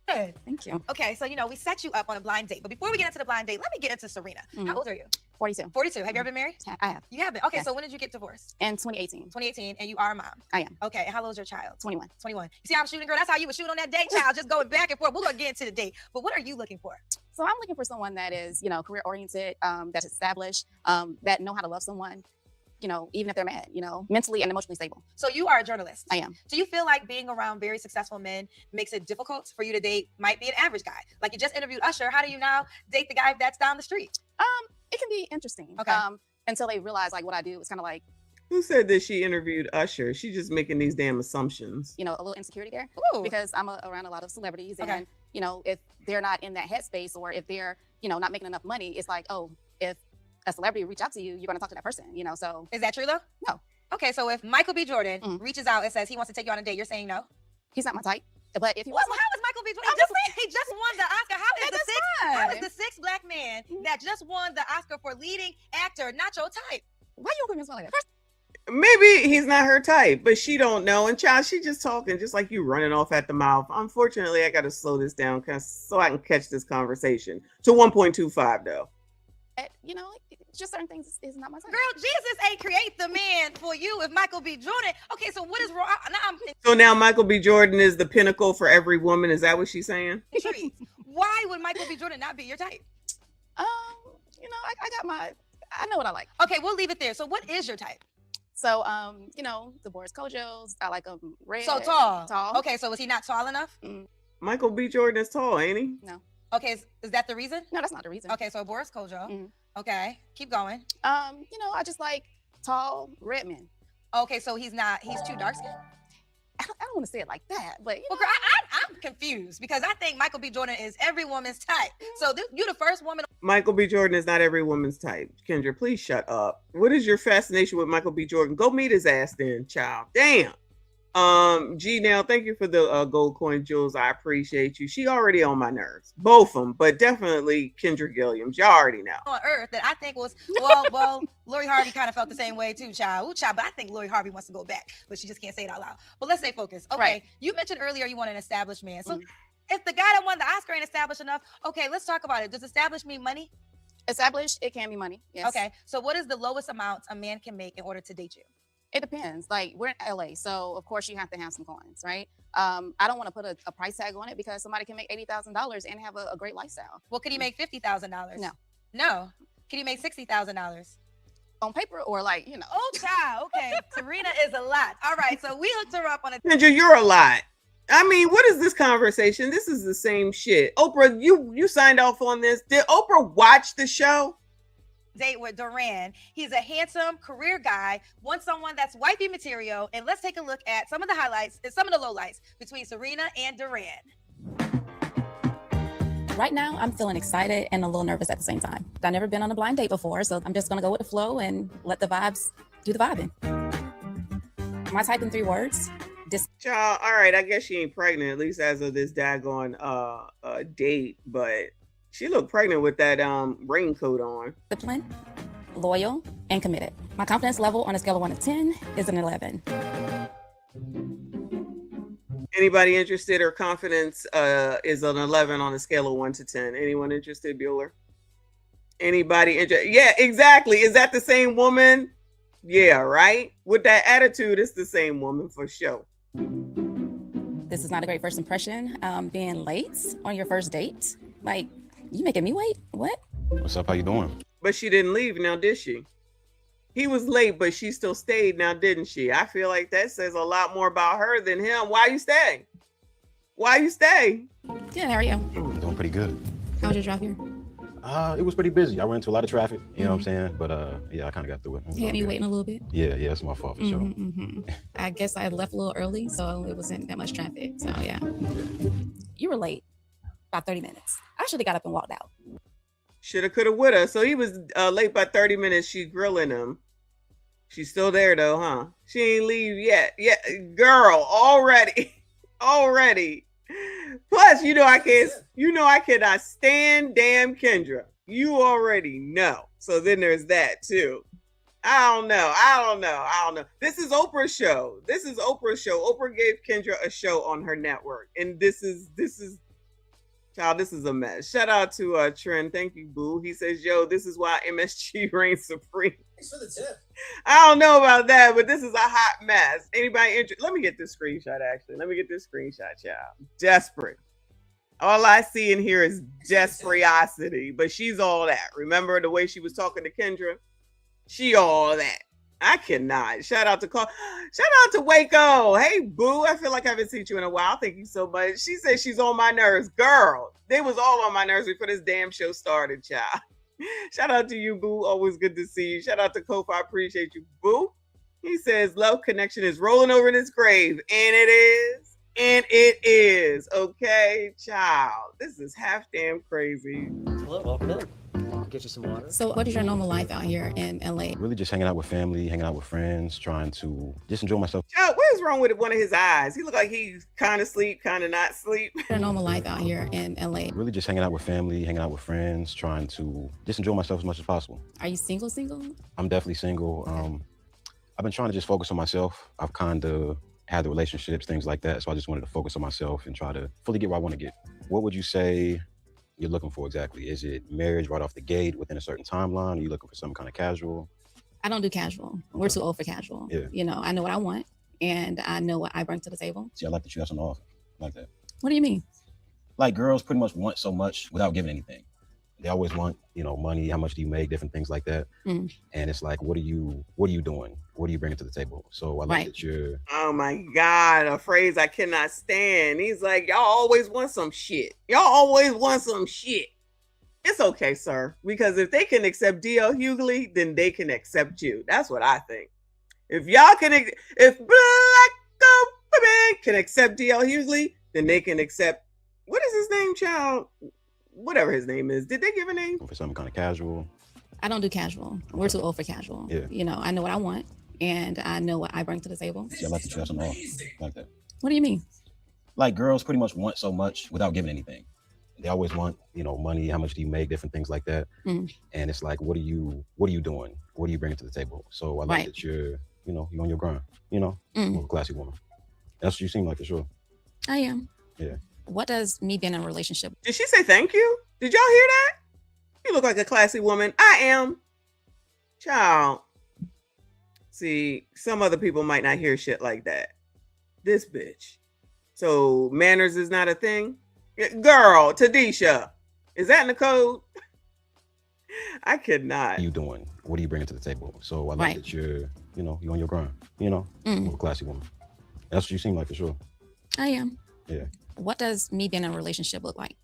Good. Thank you. Okay, so we set you up on a blind date. But before we get into the blind date, let me get into Serena. How old are you? 42. 42. Have you ever been married? I have. You haven't. Okay, Yes. so when did you get divorced? In 2018. 2018, and you are a mom. I am. Okay, and how old is your child? 21. 21. You see how I'm shooting, girl? That's how you would shoot on that date, child. Just going back and forth. We're gonna get into the date. But what are you looking for? So I'm looking for someone that is, career oriented, that's established, that know how to love someone, even if they're mad, mentally and emotionally stable. So you are a journalist. I am. Do you feel like being around very successful men makes it difficult for you to date might be an average guy? Like you just interviewed Usher. How do you now date the guy that's down the street? It can be interesting. Okay. Until they realize like what I do is kind of like, Who said that she interviewed Usher? She just making these damn assumptions. a little insecurity there. Ooh. Because I'm around a lot of celebrities Okay. and, if they're not in that headspace or if they're, not making enough money, it's like, oh, if a celebrity reach out to you, you're going to talk to that person, so. Is that true though? No. Okay, so if Michael B. Jordan reaches out and says he wants to take you on a date, you're saying no? He's not my type. But if he Well, was, how is Michael B. Jordan? He just won the Oscar. How is the sixth black man that just won the Oscar for leading actor not your type? why you gonna put me on like that? Maybe he's not her type, but she don't know. And child, she just talking, just like you running off at the mouth. Unfortunately, I got to slow this down so I can catch this conversation to 1.25 though. Just certain things is not my type. Girl, Jesus ain't create the man for you if Michael B. Jordan. Okay, so what is wrong? Now I'm So now Michael B. Jordan is the pinnacle for every woman. Is that what she's saying? intrigued. Why would Michael B. Jordan not be your type? I know what I like. Okay, we'll leave it there. So what is your type? So, the Boris Kojos, I like them red. So tall. Tall. Okay, so is he not tall enough? Michael B. Jordan is tall, ain't he? No. Okay, is that the reason? No, that's not the reason. Okay, so Boris Kojo. Okay, keep going. I just like tall red men. Okay, so he's too dark skinned? I don't want to say it like that, but Well, girl, I'm confused because I think Michael B. Jordan is every woman's type. So you're the first woman. Michael B. Jordan is not every woman's type. Kendra, please shut up. What is your fascination with Michael B. Jordan? Go meet his ass then, child. Damn. G now, thank you for the gold coin, Jules. I appreciate you. She already on my nerves, both of them, but definitely Kendra Gilliams. Y'all already know. On earth that I think was well, Lori Harvey kind of felt the same way too, child. Ooh, child, but I think Lori Harvey wants to go back, but she just can't say it out loud. But let's stay focused. Okay, Right. You mentioned earlier you want an established man. So if the guy that won the Oscar ain't established enough, okay, let's talk about it. Does established mean money? established, it can be money. Yes. Okay, so what is the lowest amount a man can make in order to date you? It depends. Like we're in LA, so of course you have to have some coins, right? I don't want to put a price tag on it because somebody can make $80,000 and have a great lifestyle. Well, could he make $50,000? No. No. Could he make $60,000? On paper or like, Oh, child. Okay. Serena is a lot. All right. So we hooked her up on a Kendra, you're a lot. I mean, what is this conversation? This is the same shit. Oprah, you signed off on this. Did Oprah watch the show? date with Duran. He's a handsome career guy, wants someone that's wifey material. And let's take a look at some of the highlights and some of the lowlights between Serena and Duran. Right now, I'm feeling excited and a little nervous at the same time. I've never been on a blind date before, so I'm just gonna go with the flow and let the vibes do the vibing. My type in 3 words. Child, all right, I guess she ain't pregnant, at least as of this daggone date, but she looked pregnant with that raincoat on. Disciplined, loyal, and committed. My confidence level on a scale of 1 to 10 is an 11. Anybody interested? Her confidence is an 11 on a scale of 1 to 10. Anyone interested, Bueller? Anybody interested? Yeah, exactly. Is that the same woman? Yeah, right? With that attitude, it's the same woman for sure. This is not a great first impression. Being late on your first date. Like, you making me wait? What? What's up? How you doing? But she didn't leave now, did she? He was late, but she still stayed now, didn't she? I feel like that says a lot more about her than him. Why you stay? Why you stay? Good, how are you? I'm doing pretty good. How was your drive here? It was pretty busy. I ran into a lot of traffic, you know what I'm saying? But yeah, I kind of got through it. You had me waiting a little bit? Yeah, it's my fault for sure. I guess I left a little early, so it wasn't that much traffic. So yeah. You were late, about 30 minutes. I should have got up and walked out. Shoulda, coulda, woulda. So he was late by 30 minutes. She grilling him. She's still there though, huh? She ain't leave yet. Yeah, girl, already. Plus, I cannot stand damn Kendra. You already know. So then there's that too. I don't know. This is Oprah's show. Oprah gave Kendra a show on her network. And this is child, this is a mess. Shout out to Trent. Thank you, boo. He says, yo, this is why MSG reigns supreme. Thanks for the tip. I don't know about that, but this is a hot mess. Anybody interested? Let me get this screenshot, child. Desperate. All I see in here is desperosity, but she's all that. Remember the way she was talking to Kendra? She all that. I cannot. Shout out to Waco. Hey, boo. I feel like I haven't seen you in a while. Thank you so much. She says she's on my nerves. Girl, they was all on my nerves before this damn show started, child. Shout out to you, boo. Always good to see you. Shout out to Kofi. I appreciate you, boo. He says Love Connection is rolling over in his grave. And it is. Okay, child. This is half damn crazy. Hello, welcome in. I'll get you some water. So what is your normal life out here in LA? Really just hanging out with family, hanging out with friends, trying to just enjoy myself. Child, what is wrong with one of his eyes? He look like he's kind of sleep, kind of not sleep. Your normal life out here in LA? Really just hanging out with family, hanging out with friends, trying to just enjoy myself as much as possible. Are you single? I'm definitely single. I've been trying to just focus on myself. I've kind of had the relationships, things like that. So I just wanted to focus on myself and try to fully get where I want to get. What would you say you're looking for exactly? Is it marriage right off the gate within a certain timeline? Are you looking for some kind of casual? I don't do casual. We're too old for casual. Yeah. You know, I know what I want and I know what I bring to the table. See, I like that you have something off like that. What do you mean? Like girls pretty much want so much without giving anything. They always want, money, how much do you make, different things like that. Mm. And it's like, what are you doing? What are you bringing to the table? So I like that you're... Oh my God, a phrase I cannot stand. He's like, y'all always want some shit. It's okay, sir. Because if they can accept D.L. Hughley, then they can accept you. That's what I think. If Black women can accept D.L. Hughley, then they can accept, what is his name, child? Whatever his name is. Did they give a name? For something kind of casual. I don't do casual. We're too old for casual. Yeah. You know, I know what I want and I know what I bring to the table. See, I like that you have something off like that. What do you mean? Like girls pretty much want so much without giving anything. They always want, money, how much do you make, different things like that. Mm. And it's like, what are you doing? What are you bringing to the table? So I like that you're, you're on your grind, you're a classy woman. That's what you seem like for sure. I am. Yeah. What does me being in a relationship? Did she say thank you? Did y'all hear that? You look like a classy woman. I am. Child. See, some other people might not hear shit like that. This bitch. So manners is not a thing? Girl, Tadisha. Is that in the code? I could not. What are you doing? What are you bringing to the table? So I like that you're, you're on your grind, a classy woman. That's what you seem like for sure. I am. Yeah. What does me being in a relationship look like?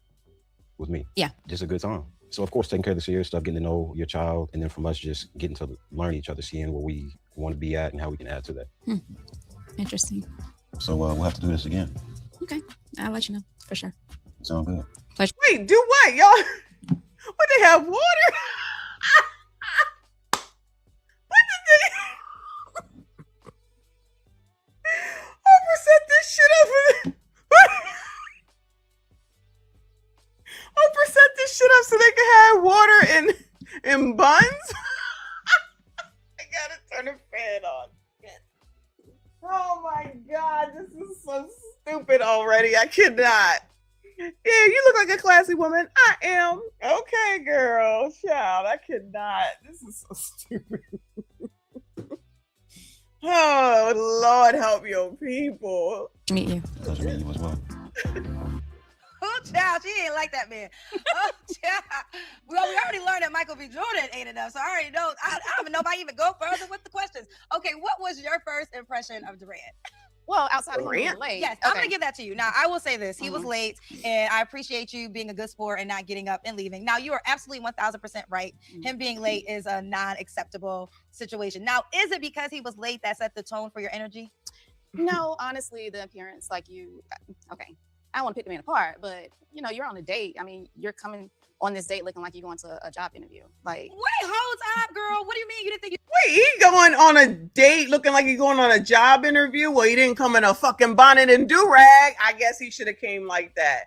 With me? Yeah. Just a good time. So of course, taking care of the serious stuff, getting to know your child, and then from us just getting to learn each other, seeing where we want to be at and how we can add to that. Interesting. So we'll have to do this again. Okay. I'll let you know for sure. Sound good. Pleasure. Wait, do what, y'all? What, they have water? Oprah set this shit up. Oprah set this shit up so they can have water in buns. I gotta turn the fan on. Oh my God, this is so stupid already. I cannot. Yeah, you look like a classy woman. I am. Okay, girl. Child, I cannot. This is so stupid. Oh, Lord, help your people. Meet you. Pleasure meeting you as well. Oh, child, she ain't like that man. Oh, child. Well, we already learned that Michael B. Jordan ain't enough, so I already know. I don't even know if I even go further with the questions. Okay, what was your first impression of Durant? Well, outside of him being late. Yes, I'm going to give that to you. Now, I will say this. He was late, and I appreciate you being a good sport and not getting up and leaving. Now, you are absolutely 1,000% right. Him being late is a non-acceptable situation. Now, is it because he was late that set the tone for your energy? No, honestly, the appearance, okay. I don't want to pick the man apart, but you're on a date. I mean, you're coming on this date looking like you're going to a job interview. Like, wait, hold up, girl. What do you mean you didn't think? Wait, he going on a date looking like he's going on a job interview? Well, he didn't come in a fucking bonnet and do-rag. I guess he should have came like that.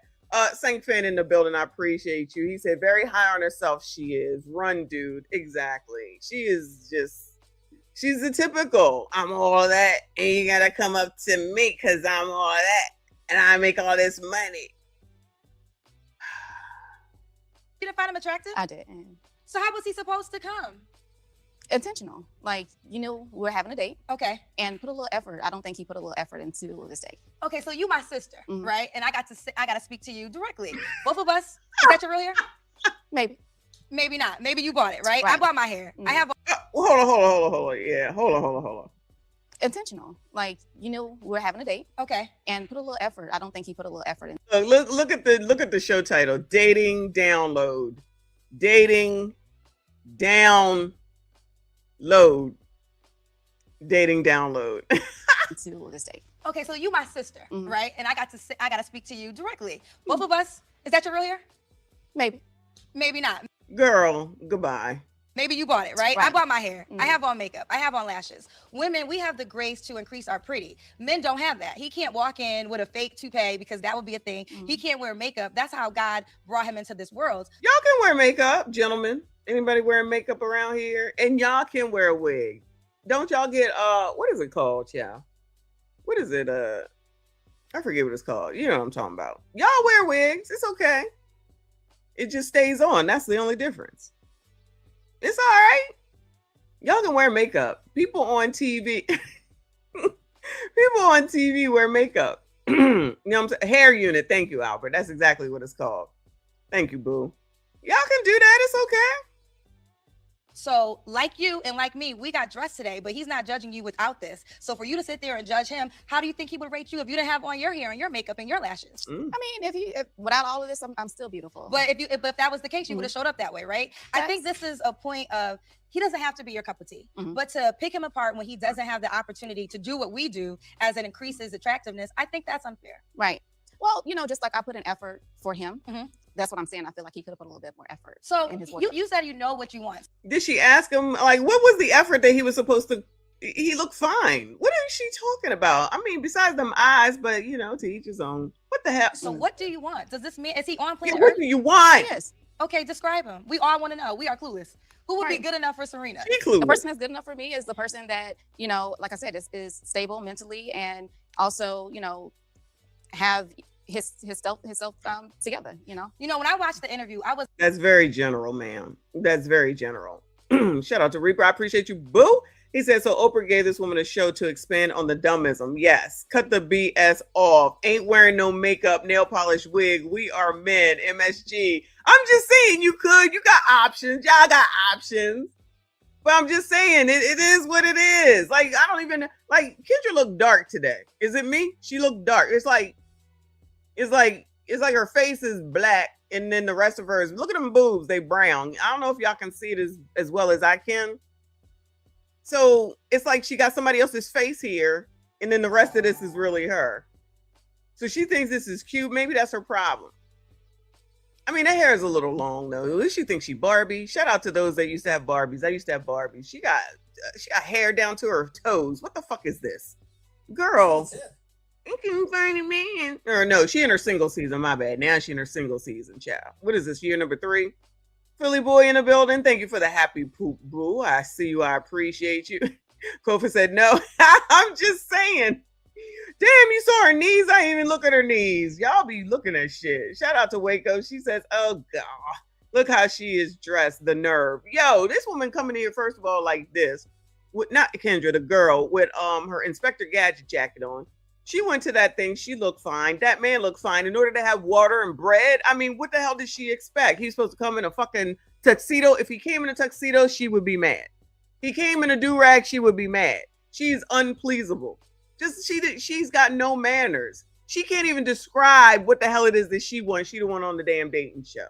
Saint Fan in the building. I appreciate you. He said, very high on herself. She is. Run, dude. Exactly. She is just, she's the typical, I'm all that, and you gotta come up to me because I'm all that, and I make all this money. You didn't find him attractive? I did. So how was he supposed to come? Intentional. Like, we're having a date. Okay. And put a little effort. I don't think he put a little effort into this date. Okay, so you my sister, Mhm. right? And I got to speak to you directly. Both of us. Is that your real hair? Maybe. Maybe not. Maybe you bought it, right? I Right. bought my hair. I have. Hold on. Yeah, hold on. Intentional. Like, we're having a date. Okay. And put a little effort. I don't think he put a little effort in. Look at the show title. Dating download. Dating download. Dating download. To this date. Okay, so you my sister, Mhm. right? And I got to speak to you directly. Both of us. Is that your real hair? Maybe. Maybe not. Girl, goodbye. Maybe you bought it, right? I Right. bought my hair. Mhm. I have on makeup. I have on lashes. Women, we have the grace to increase our pretty. Men don't have that. He can't walk in with a fake toupee because that would be a thing. He can't wear makeup. That's how God brought him into this world. Y'all can wear makeup, gentlemen. Anybody wearing makeup around here? And y'all can wear a wig. Don't y'all get what is it called, y'all? What is it? I forget what it's called. You know what I'm talking about. Y'all wear wigs. It's okay. It just stays on. That's the only difference. It's all right. Y'all can wear makeup. People on TV wear makeup. You know what I'm saying? Hair unit. Thank you, Albert. That's exactly what it's called. Thank you, boo. Y'all can do that. It's okay. So, like you and like me, we got dressed today, but he's not judging you without this. So, for you to sit there and judge him, how do you think he would rate you if you didn't have on your hair and your makeup and your lashes? I mean, if without all of this, I'm still beautiful. But if that was the case, you would have showed up that way, right? I think this is a point of he doesn't have to be your cup of tea, but to pick him apart when he doesn't have the opportunity to do what we do as it increases attractiveness, I think that's unfair. Right. Well, just like I put an effort for him. That's what I'm saying. I feel like he could have put a little bit more effort. So in his you said you know what you want. Did she ask him, like, what was the effort that he was supposed to? He looked fine. What is she talking about? I mean, besides them eyes, but to each his own. What the hell? So what do you want? Does this mean, is he on planet What Earth? do you want? Yes. Okay, describe him. We all want to know. We are clueless. Who would be good enough for Serena? The person that's good enough for me is the person that, like I said, is stable mentally and also, have his self together, when I watched the interview, That's very general, ma'am. That's very general. Shout out to Reaper. I appreciate you, boo. He said, so Oprah gave this woman a show to expand on the dummism. Yes. Cut the BS off. Ain't wearing no makeup, nail polish, wig. We are men. MSG. I'm just saying you could. You got options. Y'all got options. But I'm just saying it is what it is. Like, I don't even, like, Kendra looked dark today. Is it me? She looked dark. It's like her face is black and then the rest of her is, look at them boobs, they brown. I don't know if y'all can see it as well as I can. So it's like she got somebody else's face here and then the rest of this is really her. So she thinks this is cute. Maybe that's her problem. I mean, that hair is a little long though. At least she thinks she Barbie. Shout out to those that used to have Barbies. I used to have Barbies. She got hair down to her toes. What the fuck is this? Girl. Or no, she in her single season. My bad. Now she in her single season, child. What is this? Year number 3? Philly boy in the building. Thank you for the happy poop, boo. I see you. I appreciate you. Kofi said no. I'm just saying. Damn, you saw her knees. I didn't even look at her knees. Y'all be looking at shit. Shout out to Waco. She says, oh God, look how she is dressed. The nerve. Yo, this woman coming here, first of all, like this. With not Kendra, the girl, with her Inspector Gadget jacket on. She went to that thing. She looked fine. That man looked fine. In order to have water and bread, I mean, what the hell did she expect? He's supposed to come in a fucking tuxedo. If he came in a tuxedo, she would be mad. He came in a do-rag, she would be mad. She's unpleasable. She's got no manners. She can't even describe what the hell it is that she wants. She the one on the damn dating show.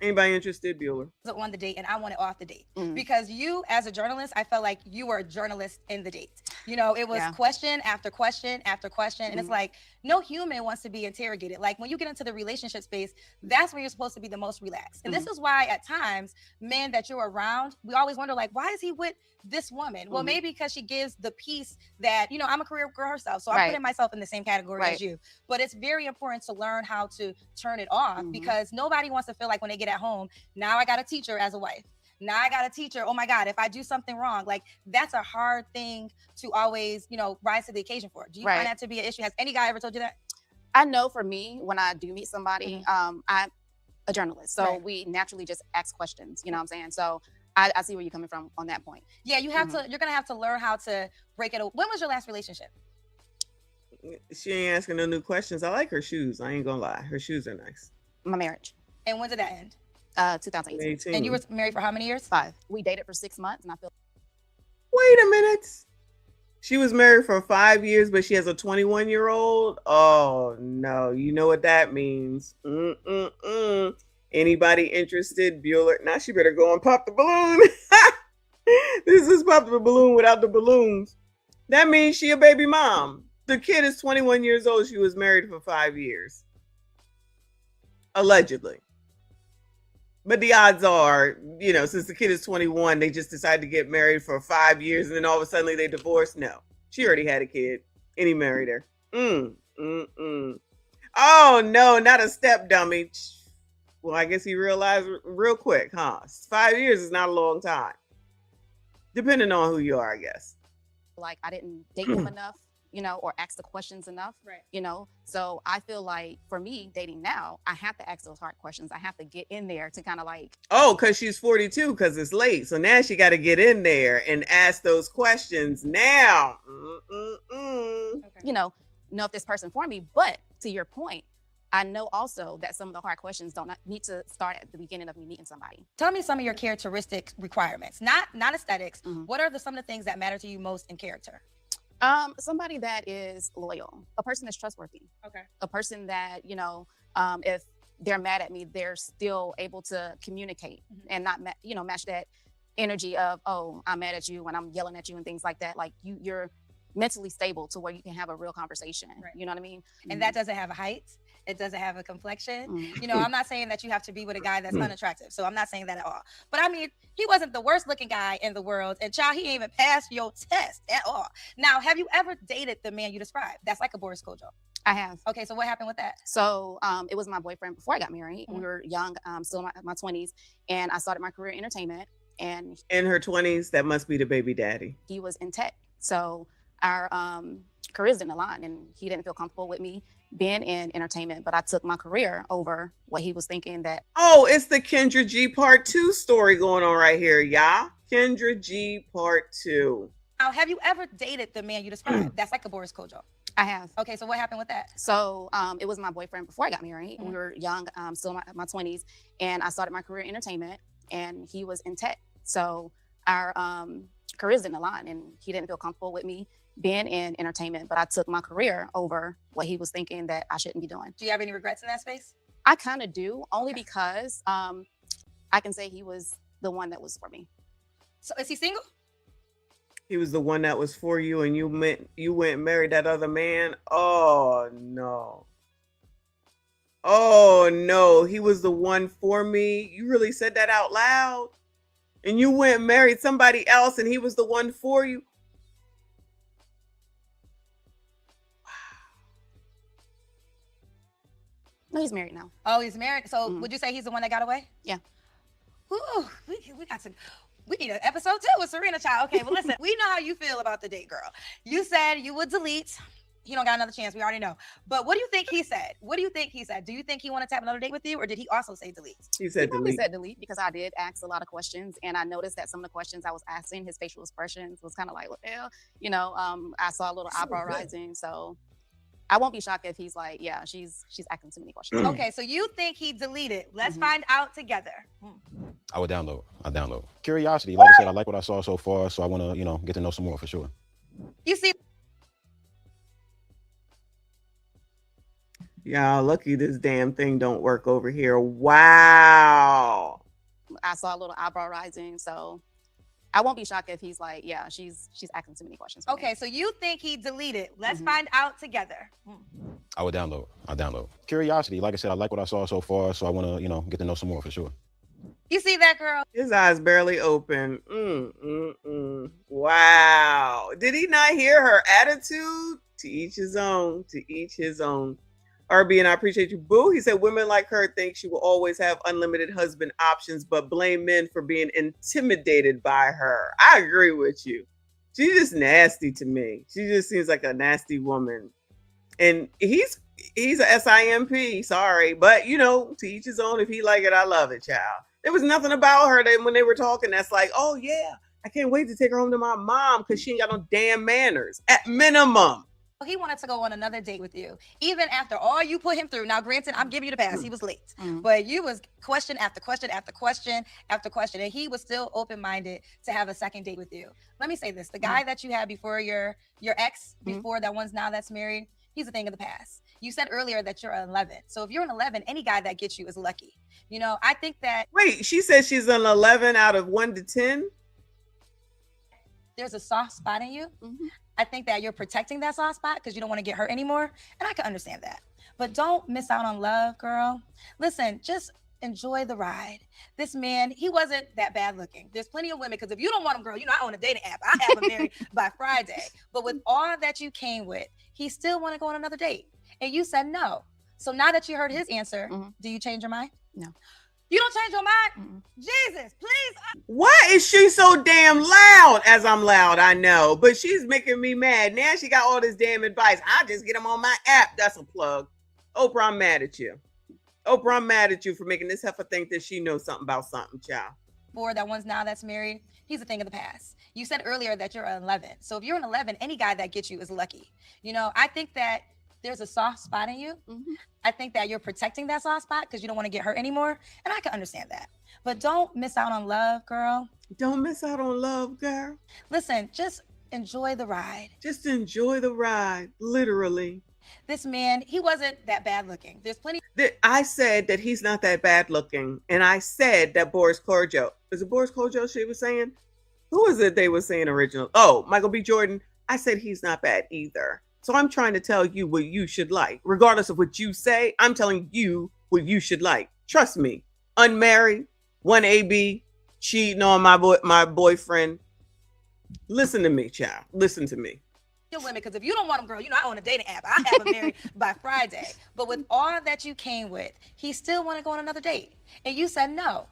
Anybody interested, Bueller? On the date and I want it off the date Mm. because you as a journalist, I felt like you were a journalist in the date. You know, it was Yeah. question after question after question. And it's Mhm. like no human wants to be interrogated. Like when you get into the relationship space, that's when you're supposed to be the most relaxed. And this is why at times men that you're around, we always wonder like, why is he with this woman? Well, Mhm. maybe because she gives the piece that, you know, I'm a career girl herself. So I'm Right. putting myself in the same category Right. as you. But it's very important to learn how to turn it off Mhm. because nobody wants to feel like when they get at home, now I got to teach her as a wife. Now I got to teach her, oh my God, if I do something wrong, like that's a hard thing to always, you know, rise to the occasion for. Do you Right. find that to be an issue? Has any guy ever told you that? I know for me, when I do meet somebody, I'm a journalist. So Right. we naturally just ask questions, you know what I'm saying? So I see where you're coming from on that point. Yeah, you have to, you're going to have to learn how to break it. When was your last relationship? She ain't asking no new questions. I like her shoes. I ain't gonna lie. Her shoes are nice. My marriage, And when did that end? 2018. 18. And you were married for how many years? 5. We dated for 6 months and I feel Wait a minute. She was married for 5 years, but she has a 21-year-old. Oh no, you know what that means. Anybody interested? Bueller. Now she better go and pop the balloon. This is pop the balloon without the balloons. That means she a baby mom. The kid is 21 years old. She was married for 5 years. Allegedly. But the odds are, you know, since the kid is 21, they just decided to get married for 5 years and then all of a sudden they divorced. No, she already had a kid and he married her. Oh no, not a step dummy. Well, I guess he realized real quick, huh? 5 years is not a long time. Depending on who you are, I guess. like I didn't date him enough, you know, or ask the questions enough, Right. you know? So I feel like for me dating now, I have to ask those hard questions. I have to get in there to kind of like, Oh, because she's 42 because it's late. So now she got to get in there and ask those questions now. you know if this person for me. But to your point, I know also that some of the hard questions don't need to start at the beginning of me meeting somebody. Tell me some of your characteristic requirements, not aesthetics. What are some of the things that matter to you most in character? Somebody that is loyal, a person that's trustworthy. Okay. A person that, you know, if they're mad at me, they're still able to communicate and not, match that energy of, oh, I'm mad at you when I'm yelling at you and things like that. Like you're mentally stable to where you can have a real conversation. Right. You know what I mean? And that doesn't have a height. It doesn't have a complexion. You know, I'm not saying that you have to be with a guy that's unattractive. So I'm not saying that at all. But I mean, he wasn't the worst looking guy in the world. And child, he ain't even passed your test at all. Now, have you ever dated the man you described? That's like a Boris Kojo. I have. Okay, so what happened with that? So it was my boyfriend before I got married. We were young, still in my 20s. And I started my career in entertainment. And In her 20s, that must be the baby daddy. he was in tech. So our careers didn't align and he didn't feel comfortable with me being in entertainment, but I took my career over what he was thinking that. Oh, it's the Kendra G Part 2 story going on right here, y'all. Kendra G Part 2. Now, have you ever dated the man you described? That's like a Boris Kojo. I have. Okay, so what happened with that? So it was my boyfriend before I got married. We were young, still in my 20s. And I started my career in entertainment and he was in tech. So our careers didn't align and he didn't feel comfortable with me being in entertainment, but I took my career over what he was thinking that I shouldn't be doing. Do you have any regrets in that space? I kind of do, only because I can say he was the one that was for me. So is he single? He was the one that was for you and you went and married that other man. Oh no. Oh no, he was the one for me. You really said that out loud? And you went and married somebody else and he was the one for you? No, he's married now. Oh, he's married. So would you say he's the one that got away? Yeah. Ooh, we need an episode 2 with Serena Child. Okay, well listen, we know how you feel about the date, girl. You said you would delete. He don't got another chance. We already know. But what do you think he said? Do you think he wanted to have another date with you, or did he also say delete? He said probably delete. said delete because I did ask a lot of questions, and I noticed that some of the questions I was asking, his facial expressions was kind of like, what the hell? You know, I saw a little eyebrow rising. So I won't be shocked if he's like, yeah, she's asking too many questions. Okay, so you think he deleted. Let's find out together. I would download. I download. Curiosity. Like I said, I like what I saw so far, so I want to, get to know some more for sure. You see, Y'all, lucky this damn thing don't work over here. Wow. I saw a little eyebrow rising, so I won't be shocked if he's like, yeah, she's asking too many questions. for me. Okay, so you think he deleted. Let's find out together. I would download. I'll download. Curiosity, like I said, I like what I saw so far, so I want to, get to know some more for sure. You see that, girl? His eyes barely open. Wow. Did he not hear her attitude? To each his own. To each his own. RB, and I appreciate you, boo. He said women like her think she will always have unlimited husband options, but blame men for being intimidated by her. I agree with you. She's just nasty to me. She just seems like a nasty woman. And he's a SIMP, sorry. But, to each his own. If he like it, I love it, child. There was nothing about her that when they were talking that's like, oh, yeah, I can't wait to take her home to my mom because she ain't got no damn manners. At minimum. He wanted to go on another date with you, even after all you put him through. Now, granted, I'm giving you the pass. He was late, but you was question after question after question after question, and he was still open-minded to have a second date with you. Let me say this: the guy that you had before your ex, before that one's now that's married, he's a thing of the past. You said earlier that you're an 11, so if you're an 11, any guy that gets you is lucky. I think that. Wait, she said she's an 11 out of 1 to 10. There's a soft spot in you. I think that you're protecting that soft spot because you don't want to get hurt anymore. And I can understand that. But don't miss out on love, girl. Listen, just enjoy the ride. This man, he wasn't that bad looking. There's plenty of women, because if you don't want him, girl, I own a dating app. I have him married by Friday. But with all that you came with, he still want to go on another date. And you said no. So now that you heard his answer, do you change your mind? No. You don't change your mind? Jesus, please. Why is she so damn loud? As I'm loud, I know, but she's making me mad. Now she got all this damn advice. I'll just get them on my app. That's a plug. Oprah, I'm mad at you. Oprah, I'm mad at you for making this heifer think that she knows something about something, child. For that one's now that's married, he's a thing of the past. You said earlier that you're an 11. So if you're an 11, any guy that gets you is lucky. I think that there's a soft spot in you. I think that you're protecting that soft spot because you don't want to get hurt anymore. And I can understand that. But don't miss out on love, girl. Don't miss out on love, girl. Listen, just enjoy the ride. Just enjoy the ride, literally. This man, he wasn't that bad looking. There's plenty. I said that he's not that bad looking. And I said that Boris Korjo, is it Boris Korjo she was saying? Who was it they were saying original? Oh, Michael B. Jordan. I said he's not bad either. So I'm trying to tell you what you should like. Regardless of what you say, I'm telling you what you should like. Trust me. Unmarried, 1AB, cheating on my boyfriend. Listen to me, child. Listen to me. Women, because if you don't want him, girl, I own a dating app. I have him married by Friday. But with all that you came with, he still want to go on another date. And you said no.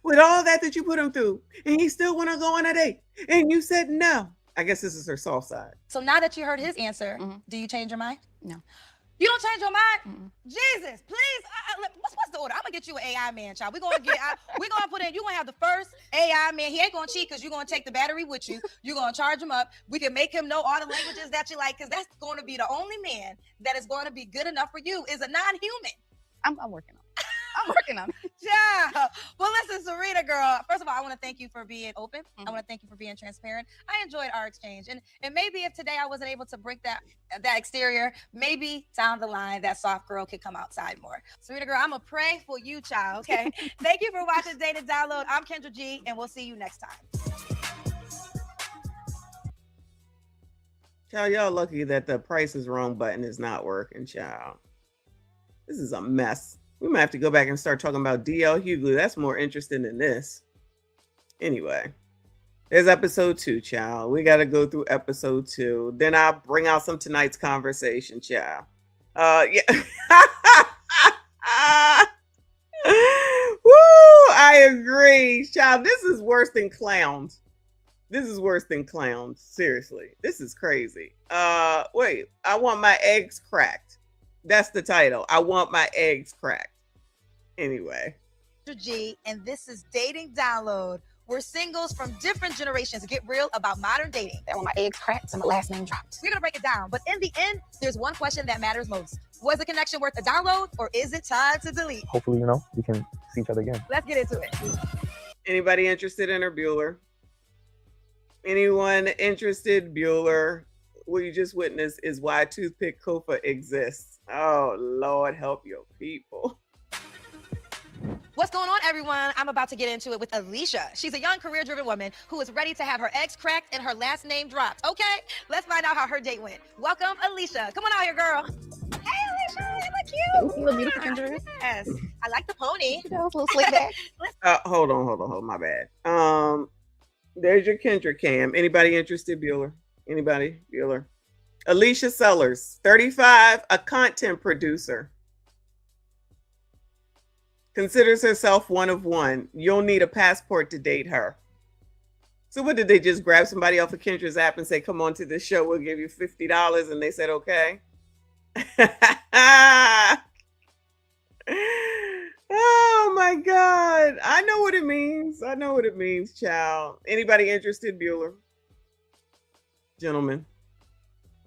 With all that you put him through, and he still want to go on a date. And you said no. I guess this is her soft side. So now that you heard his answer, do you change your mind? No. You don't change your mind? Jesus, please. What's the order? I'm going to get you an AI man, child. We're going to put in, you're going to have the first AI man. He ain't going to cheat because you're going to take the battery with you. You're going to charge him up. We can make him know all the languages that you like, because that's going to be the only man that is going to be good enough for you is a non-human. I'm working on it. I'm working on it. Yeah. Well, listen, Serena, girl. First of all, I want to thank you for being open. I want to thank you for being transparent. I enjoyed our exchange, and maybe if today I wasn't able to break that exterior, maybe down the line that soft girl could come outside more. Serena, girl, I'm gonna pray for you, child. Okay. Thank you for watching Dated Download. I'm Kendra G, and we'll see you next time. Child, y'all lucky that the price is wrong button is not working, child. This is a mess. We might have to go back and start talking about DL Hughley. That's more interesting than this. Anyway, there's episode 2, child. We got to go through episode 2. Then I'll bring out some tonight's conversation, child. Yeah. Woo! I agree, child. This is worse than clowns. This is worse than clowns. Seriously. This is crazy. Wait. I want my eggs cracked. That's the title. I want my eggs cracked. Anyway. G, and this is Dating Download, where singles from different generations get real about modern dating. I want my eggs cracked and my last name dropped. We're going to break it down, but in the end, there's one question that matters most. Was the connection worth a download, or is it time to delete? Hopefully, we can see each other again. Let's get into it. Anybody interested in her, Bueller? Anyone interested, Bueller? what you just witnessed is why Toothpick Kofa exists. Oh, Lord, help your people. What's going on, everyone? I'm about to get into it with Alicia. She's a young, career-driven woman who is ready to have her ex cracked and her last name dropped. Okay, let's find out how her date went. Welcome, Alicia. Come on out here, girl. Hey, Alicia, you look cute. You look beautiful, Kendra. Yes, I like the pony. You know, it's a little slick back. Hold on, my bad. There's your Kendra cam. Anybody interested, Bueller? Anybody? Bueller. Alicia Sellers, 35, a content producer. Considers herself one of one. You'll need a passport to date her. So what did they just grab somebody off of Kendra's app and say, come on to this show, we'll give you $50, and they said, okay. Oh my God. I know what it means. I know what it means, child. Anybody interested, Bueller? Gentlemen.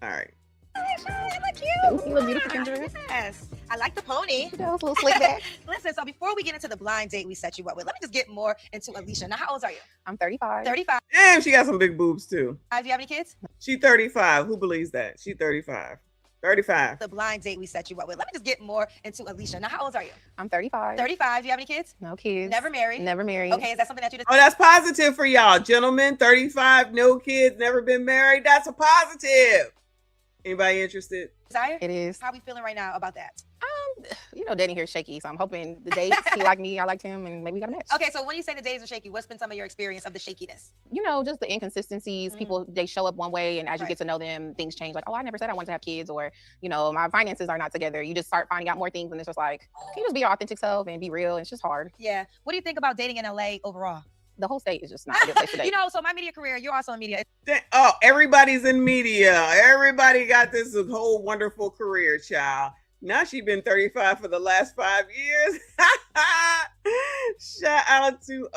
All right. You look cute. You look beautiful, Kendra. Yes, I like the pony. You know, it's a little slick back. Listen, so before we get into the blind date we set you up with, let me just get more into Alicia. Now, how old are you? I'm 35. 35. Damn, she got some big boobs too. Do you have any kids? She 35. Who believes that? She 35. 35. The blind date we set you up with. Let me just get more into Alicia. Now, how old are you? I'm 35. 35. Do you have any kids? No kids. Never married? Never married. Okay, is that something that you just... Oh, that's positive for y'all. Gentlemen, 35, no kids, never been married. That's a positive. Anybody interested? Desire? It is. How are we feeling right now about that? You know, dating here is shaky, so I'm hoping the dates, he liked me, I liked him, and maybe we got a match. Okay, so when you say the days are shaky, what's been some of your experience of the shakiness? You know, just the inconsistencies. People, they show up one way, and as you get to know them, things change. Like, oh, I never said I wanted to have kids, or, you know, my finances are not together. You just start finding out more things, and it's just like, can you just be your authentic self and be real? It's just hard. Yeah. What do you think about dating in LA overall? The whole state is just not a good place to date. You know, so my media career, you're also in media. Oh, everybody's in media. Everybody got this whole wonderful career, child. Now she been 35 for the last 5 years. Shout out to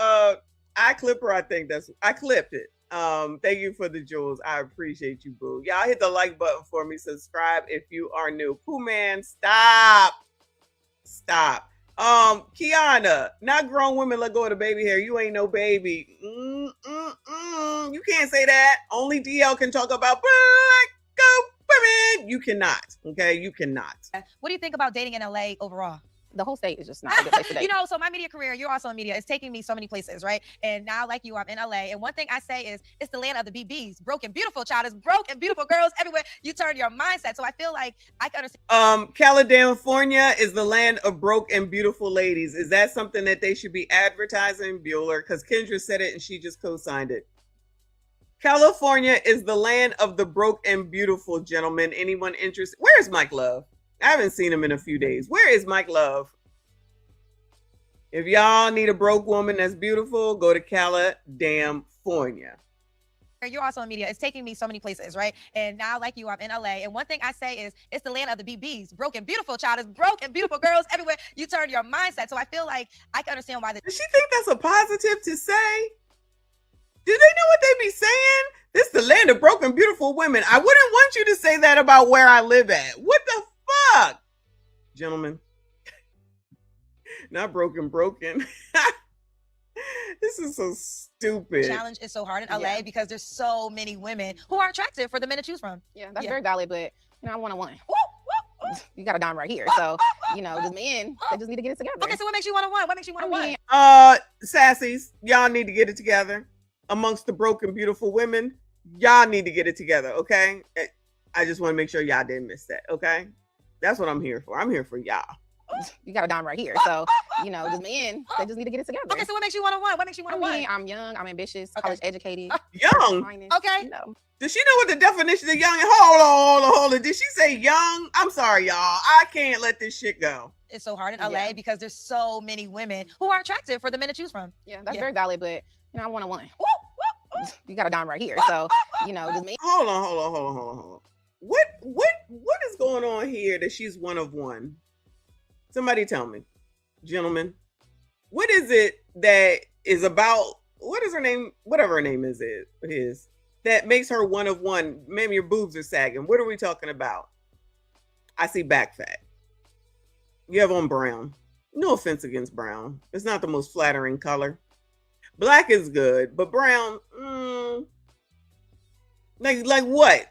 I Clipper. I think I clipped it. Thank you for the jewels. I appreciate you, boo. Y'all hit the like button for me. Subscribe if you are new. Pooh man, stop. Kiana, not grown women let go of the baby hair. You ain't no baby. You can't say that. Only DL can talk about women. You cannot. Okay, you cannot. What do you think about dating in LA overall? The whole state is just not a good place to date. You know, so my media career, you're also in media. It's taking me so many places, right? And now, like you, I'm in LA. And one thing I say is, it's the land of the BBs. Broke and beautiful, child. It's broke and beautiful girls everywhere. You turn your mindset. So I feel like I can understand. California is the land of broke and beautiful ladies. Is that something that they should be advertising, Bueller? Because Kendra said it and she just co-signed it. California is the land of the broke and beautiful, gentlemen. Anyone interested? Where's Mike Love? I haven't seen him in a few days. Where is Mike Love? If y'all need a broke woman that's beautiful, go to California. You're also in media. It's taking me so many places, right? And now, like you, I'm in LA. And one thing I say is, it's the land of the BBs. Broke and beautiful, child. It's broke and beautiful girls everywhere. You turn your mindset. So I feel like I can understand why. Does she think that's a positive to say? Do they know what they be saying? This is the land of broken, beautiful women. I wouldn't want you to say that about where I live at. What the fuck? Gentlemen. Not broken. This is so stupid. Challenge is so hard in LA because there's so many women who are attractive for the men to choose from. Yeah, that's very valid, but, you know, I'm one-on-one. You got a dime right here. So, you know, the men, they just need to get it together. Okay, so what makes you one-on-one? What makes you one-on-one? Sassies, y'all need to get it together. Amongst the broken, beautiful women, y'all need to get it together, okay? I just want to make sure y'all didn't miss that, okay? That's what I'm here for. I'm here for y'all. You got a dime right here. So, you know, the men, they just need to get it together. Okay, so what makes you one-on-one? What makes you one-on-one? I mean, I'm young, I'm ambitious, college educated. Young? Okay. You know. Does she know what the definition of young is? Hold on. Did she say young? I'm sorry, y'all. I can't let this shit go. It's so hard in LA because there's so many women who are attractive for the men to choose from. Yeah, that's very valid, but, you know, I'm one-on-one. You got a dime right here. So, you know, the men. Hold on. What is going on here that she's one of one? Somebody tell me, gentlemen, what is it that is about, what is her name? Whatever her name is that makes her one of one. Maybe your boobs are sagging. What are we talking about? I see back fat. You have on brown. No offense against brown. It's not the most flattering color. Black is good, but brown, like what?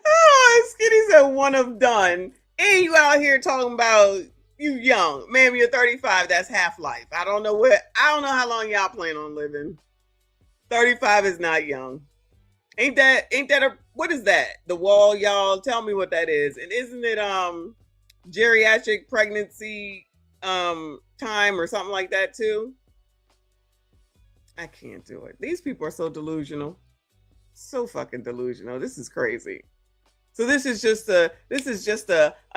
Oh, Skinny said one of done. And you out here talking about you young. Ma'am, you're 35. That's half life. I don't know how long y'all plan on living. 35 is not young. Ain't that what is that? The wall, y'all? Tell me what that is. And isn't it geriatric pregnancy time or something like that too? I can't do it. These people are so delusional. So fucking delusional. This is crazy. So this is just a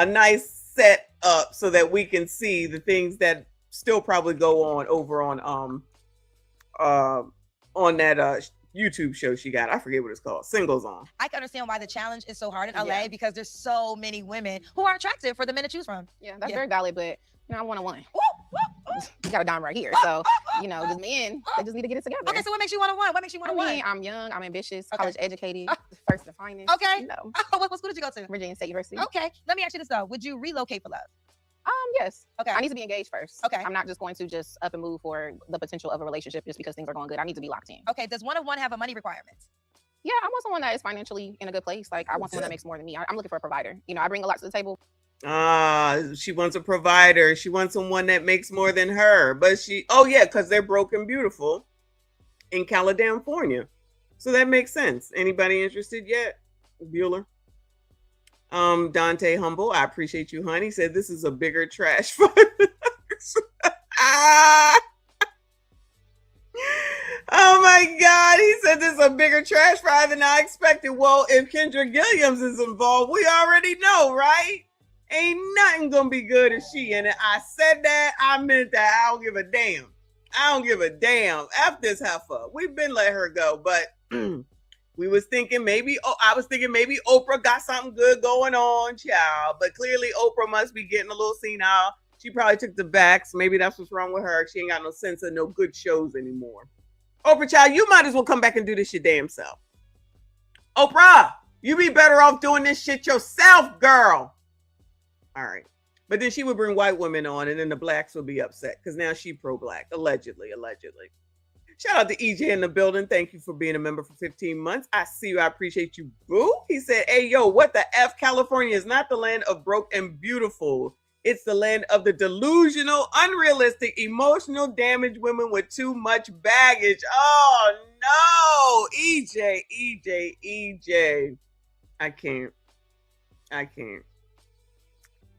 nice set up so that we can see the things that still probably go on over on that YouTube show she got. I forget what it's called. Singles On. I can understand why the challenge is so hard in LA Yeah. because there's so many women who are attractive for the men to choose from. Yeah, that's very valid, but I want a one. You got a dime right here. So, the men, they just need to get it together. Okay, so what makes you want to one? What makes you want to one? I'm young, I'm ambitious, college educated, first and finest. Okay. What school did you go to? Virginia State University. Okay. Let me ask you this though. Would you relocate for love? Yes. Okay. I need to be engaged first. Okay. I'm not just going to just up and move for the potential of a relationship just because things are going good. I need to be locked in. Okay. Does one of one have a money requirement? Yeah, I want someone that is financially in a good place. Like I want someone that makes more than me. I'm looking for a provider. I bring a lot to the table. She wants a provider. She wants someone that makes more than her. But because they're broke and beautiful in California. So that makes sense. Anybody interested yet? Bueller. Dante Humble, I appreciate you, honey. Said this is a bigger trash fire. Oh my God. He said this is a bigger trash fire than I expected. Well, if Kendra Gilliams is involved, we already know, right? Ain't nothing gonna be good if she in it. I said that. I meant that. I don't give a damn. I don't give a damn. F this heifer. We've been let her go, but I was thinking maybe Oprah got something good going on, child. But clearly Oprah must be getting a little senile. She probably took the backs. Maybe that's what's wrong with her. She ain't got no sense of no good shows anymore. Oprah, child, you might as well come back and do this your damn self. Oprah, you be better off doing this shit yourself, girl. All right. But then she would bring white women on and then the blacks would be upset because now she pro-black, allegedly. Shout out to EJ in the building. Thank you for being a member for 15 months. I see you. I appreciate you, boo. He said, hey, yo, what the F? California is not the land of broke and beautiful. It's the land of the delusional, unrealistic, emotional, damaged women with too much baggage. Oh, no. EJ. I can't.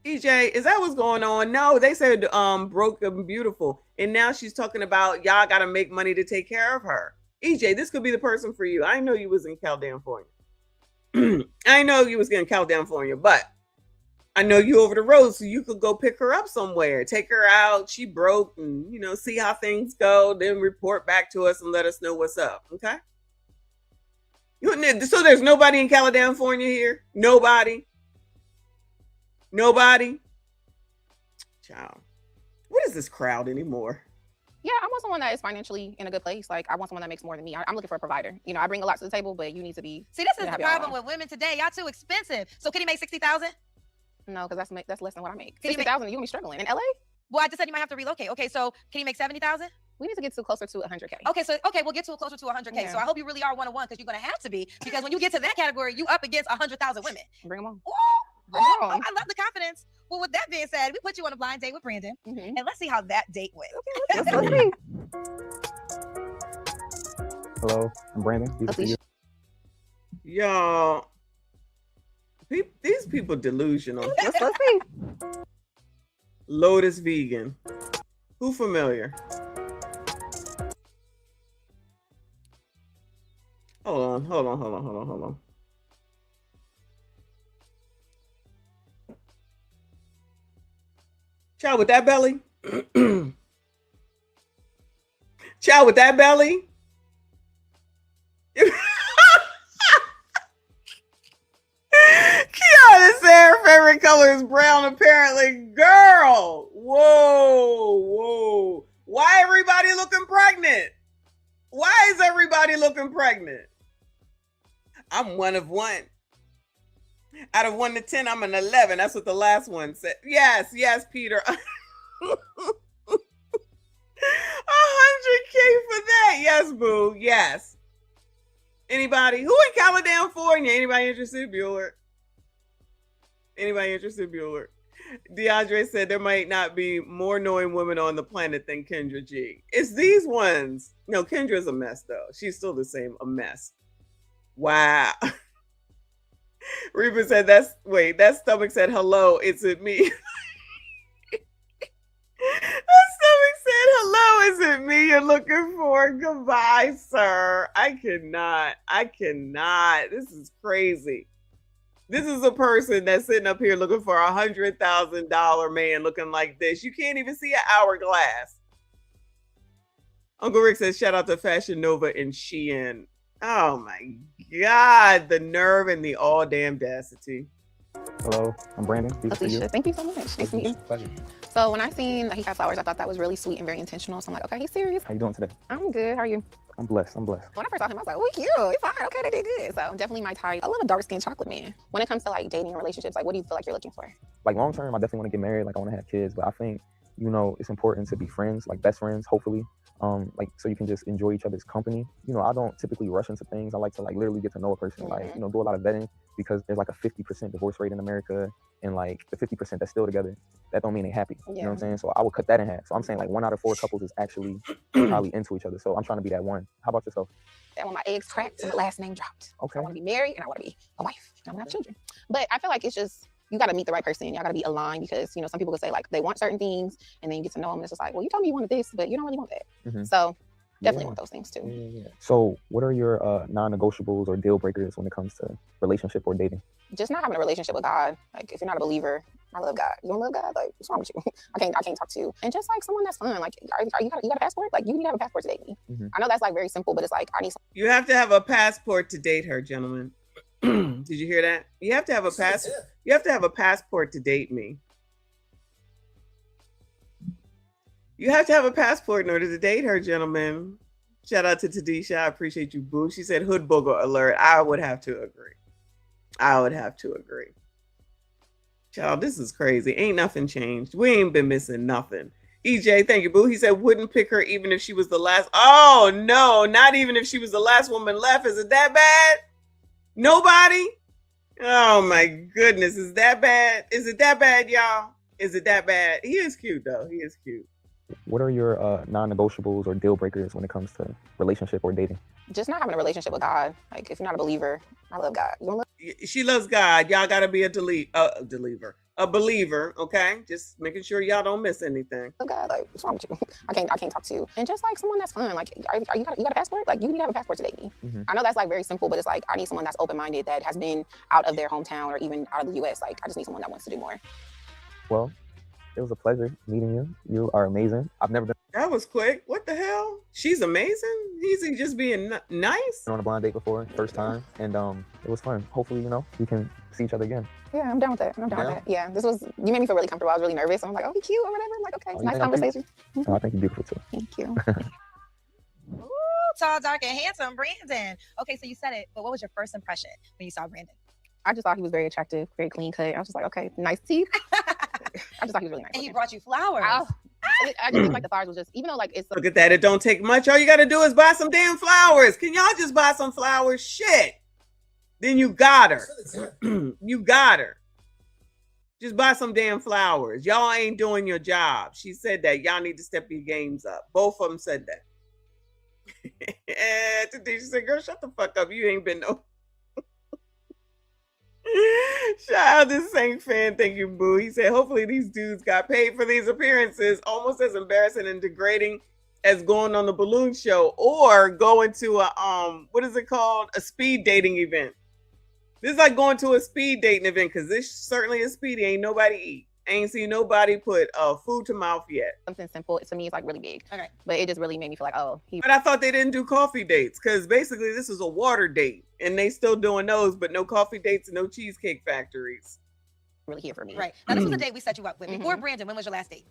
EJ, is that what's going on? No, they said broke and beautiful. And now she's talking about y'all got to make money to take care of her. EJ, this could be the person for you. I know you was in California. I know you was in California, but I know you over the road, so you could go pick her up somewhere, take her out. She broke and, see how things go, then report back to us and let us know what's up. Okay. So there's nobody in California here? Nobody? Child. What is this crowd anymore? Yeah, I want someone that is financially in a good place. Like I want someone that makes more than me. I'm looking for a provider. I bring a lot to the table, but you need to be. See, this is the problem with women today. Y'all too expensive. So can he make 60,000? No, because that's less than what I make. 60,000, you gonna be struggling in LA. Well, I just said you might have to relocate. Okay, so can you make 70,000? We need to get closer to 100K. Okay, we'll get to closer to 100K. Yeah. So I hope you really are one-on-one because you're gonna have to be because when you get to that category, you up against 100,000 women. Bring them on. I love the confidence. Well, with that being said, we put you on a blind date with Brandon, and let's see how that date went. Okay, let's see. Hello, I'm Brandon. These are you. Y'all, these people delusional. Let's see. Lotus Vegan. Who familiar? Hold on. Child with that belly? Child with that belly? Kiana said her favorite color is brown, apparently. Girl! Whoa. Why everybody looking pregnant? Why is everybody looking pregnant? I'm one of one. Out of 1 to 10, I'm an 11. That's what the last one said. Yes, Peter. 100K for that. Yes, boo. Yes. Anybody? Who in California? Anybody interested, Bueller? Anybody interested, Bueller? DeAndre said there might not be more knowing women on the planet than Kendra G. It's these ones. No, Kendra's a mess, though. She's still the same, a mess. Wow. Reba said, that stomach said, hello, it's it me. That stomach said, hello, is it me you're looking for? Goodbye, sir. I cannot. This is crazy. This is a person that's sitting up here looking for $100,000 man looking like this. You can't even see an hourglass. Uncle Rick says, shout out to Fashion Nova and Shein. Oh my God, the nerve and the all damn audacity. Hello, I'm Brandon. Alicia, thank you so much. Nice to meet you. Pleasure. So when I seen that he had flowers, I thought that was really sweet and very intentional. So I'm like, okay, he's serious. How you doing today? I'm good. How are you? I'm blessed. I'm blessed. When I first saw him, I was like, oh, cute. He's fine. Okay, they did good. So definitely my type. I love a dark-skinned chocolate man. When it comes to like dating and relationships, like what do you feel like you're looking for? Like long term, I definitely want to get married. Like I want to have kids, but I think, you know, it's important to be friends, like best friends, hopefully. Like so you can just enjoy each other's company. You know, I don't typically rush into things. I like to like literally get to know a person, like, you know, do a lot of vetting, because there's like a 50% divorce rate in America, and like the 50% that's still together, that don't mean they happy. You know what I'm saying? So I would cut that in half. So I'm saying like 1 out of 4 couples is actually probably into each other. So I'm trying to be that one. How about yourself? That when my eggs cracked and the last name dropped. Okay. I want to be married and I want to be a wife and I want to have children. But I feel like it's just, you got to meet the right person. Y'all got to be aligned, because, you know, some people could say like they want certain things and then you get to know them and it's just like, well, you told me you wanted this, but you don't really want that. So definitely want those things too. So what are your non-negotiables or deal breakers when it comes to relationship or dating? Just not having a relationship with God. Like if you're not a believer, I love God. You don't love God? Like what's wrong with you? I can't talk to you. And just like someone that's fun. Like you got a passport? Like you need to have a passport to date me. I know that's like very simple, but it's like I need. You have to have a passport to date her, gentlemen. Did you hear that? You have to have a You have to have a passport to date me. You have to have a passport in order to date her, gentlemen. Shout out to Tadisha. I appreciate you, boo. She said hood booger alert. I would have to agree. Child, this is crazy. Ain't nothing changed. We ain't been missing nothing. EJ, thank you, boo. He said wouldn't pick her even if she was the last. Oh, no, not even if she was the last woman left. Is it that bad? Nobody? Oh, my goodness. Is that bad? Is it that bad, y'all? Is it that bad? He is cute, though. He is cute. What are your non-negotiables or deal breakers when it comes to relationship or dating? Just not having a relationship with God. Like if you're not a believer, I love God. You don't love. She loves God. Y'all gotta be a believer. Okay, just making sure y'all don't miss anything. Oh God, like what's wrong with you? I can't talk to you. And just like someone that's fun. Like you got a passport? Like you need to have a passport to date me. I know that's like very simple, but it's like I need someone that's open-minded, that has been out of their hometown or even out of the U.S. Like I just need someone that wants to do more. Well, it was a pleasure meeting you. You are amazing. I've never been. That was quick. What the hell? She's amazing. He's just being nice. On a blind date before, first time, and it was fun. Hopefully, you know, we can see each other again. Yeah, I'm down with that. I'm down with that. Yeah, you made me feel really comfortable. I was really nervous. I'm like, oh, he cute or whatever. I'm like, okay, nice conversation. I think you're beautiful too. Thank you. Ooh, tall, dark, and handsome Brandon. Okay, so you said it, but what was your first impression when you saw Brandon? I just thought he was very attractive, very clean cut. I was just like, okay, nice teeth. I just thought he was really nice. And he brought you flowers. I just think like the flowers was just, even though like it's. Look at that. It don't take much. All you got to do is buy some damn flowers. Can y'all just buy some flowers? Shit. Then you got her. You got her. Just buy some damn flowers. Y'all ain't doing your job. She said that. Y'all need to step your games up. Both of them said that. She said, girl, shut the fuck up. You ain't been no. Shout out to Saint Fan. Thank you, boo. He said, hopefully these dudes got paid for these appearances. Almost as embarrassing and degrading as going on the balloon show or going to a, what is it called? A speed dating event. This is like going to a speed dating event, because this certainly is speedy. Ain't nobody eat. Ain't seen nobody put food to mouth yet. Something simple to me is like really big. Okay. But it just really made me feel like, oh. But I thought they didn't do coffee dates, because basically this is a water date and they still doing those, but no coffee dates and no cheesecake factories. Really here for me. Right. Now this was the date we set you up with. Before Brandon, when was your last date?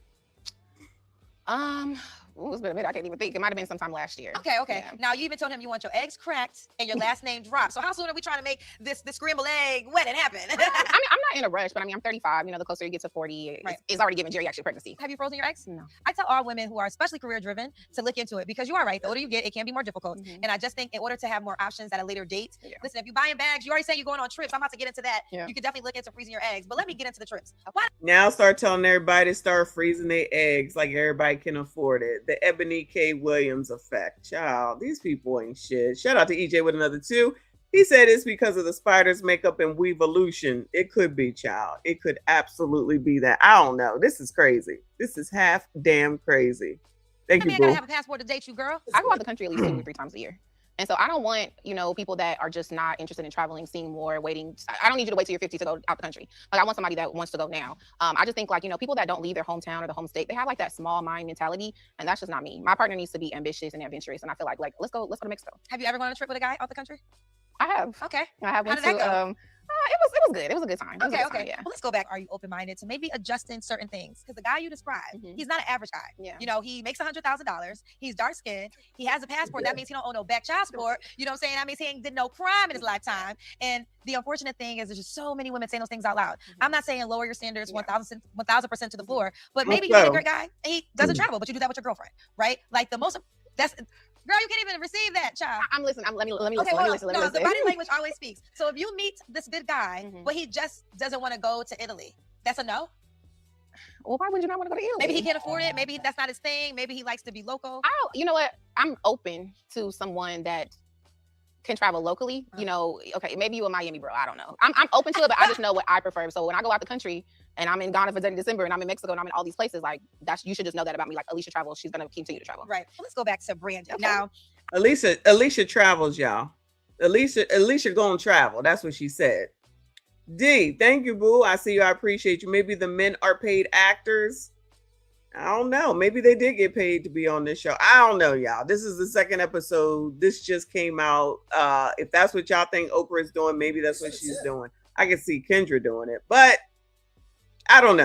It's been a minute. I can't even think. It might have been sometime last year. Okay. Yeah. Now you even told him you want your eggs cracked and your last name dropped. So how soon are we trying to make this scrambled egg wedding happen? I mean, I'm not in a rush, but I mean, I'm 35. You know, the closer you get to 40, it's already giving geriatric pregnancy. Have you frozen your eggs? No. I tell all women who are especially career driven to look into it because you are right. The older you get, it can be more difficult. And I just think in order to have more options at a later date, listen, if you're buying bags, you already said you're going on trips. I'm about to get into that. You could definitely look into freezing your eggs, but let me get into the trips. Why? Now start telling everybody to start freezing their eggs like everybody can afford it. The Ebony K. Williams effect. Child, these people ain't shit. Shout out to EJ with another 2. He said it's because of the spider's makeup and weevolution. It could be, child. It could absolutely be that. I don't know. This is crazy. This is half damn crazy. Thank you, I boo. gotta have a passport to date you, girl. I go out the country at least 2 or 3 times a year. And so I don't want, you know, people that are just not interested in traveling, seeing more, waiting. I don't need you to wait till you're 50 to go out the country. Like I want somebody that wants to go now. I just think like, you know, people that don't leave their hometown or the home state, they have like that small mind mentality. And that's just not me. My partner needs to be ambitious and adventurous. And I feel like let's go to Mexico. Have you ever gone on a trip with a guy out the country? I have. Okay. I have How went did that to, go? it was good. It was a good time. Okay. Yeah. Well, let's go back. Are you open-minded to maybe adjusting certain things? Because the guy you described, he's not an average guy. Yeah. You know, he makes $100,000. He's dark-skinned. He has a passport. That means he don't owe no back child support. You know what I'm saying? That means he ain't did no crime in his lifetime. And the unfortunate thing is there's just so many women saying those things out loud. I'm not saying lower your standards 1,000% to the floor, but maybe you meet a great guy and he doesn't travel, but you do that with your girlfriend, right? Like that's girl, you can't even receive that, child. I'm listening. Let me listen. Okay, Let me listen. the body language always speaks. So if you meet this good guy, but he just doesn't want to go to Italy, that's a no? Well, why would you not want to go to Italy? Maybe he can't afford it. Maybe that's not his thing. Maybe he likes to be local. You know what? I'm open to someone that can travel locally. You know, okay, maybe you a Miami bro. I don't know. I'm open to it, but I just know what I prefer. So when I go out the country and I'm in Ghana for December and I'm in Mexico and I'm in all these places, like you should just know that about me. Like Alicia travels, she's gonna continue to travel. Right. Well, let's go back to Brandon. Okay. Now, Alicia travels, y'all. Alicia gonna travel. That's what she said. D, thank you, boo. I see you. I appreciate you. Maybe the men are paid actors. I don't know. Maybe they did get paid to be on this show. I don't know, y'all. This is the 2nd episode. This just came out. If that's what y'all think Oprah is doing, maybe that's what she's doing. I can see Kendra doing it, but I don't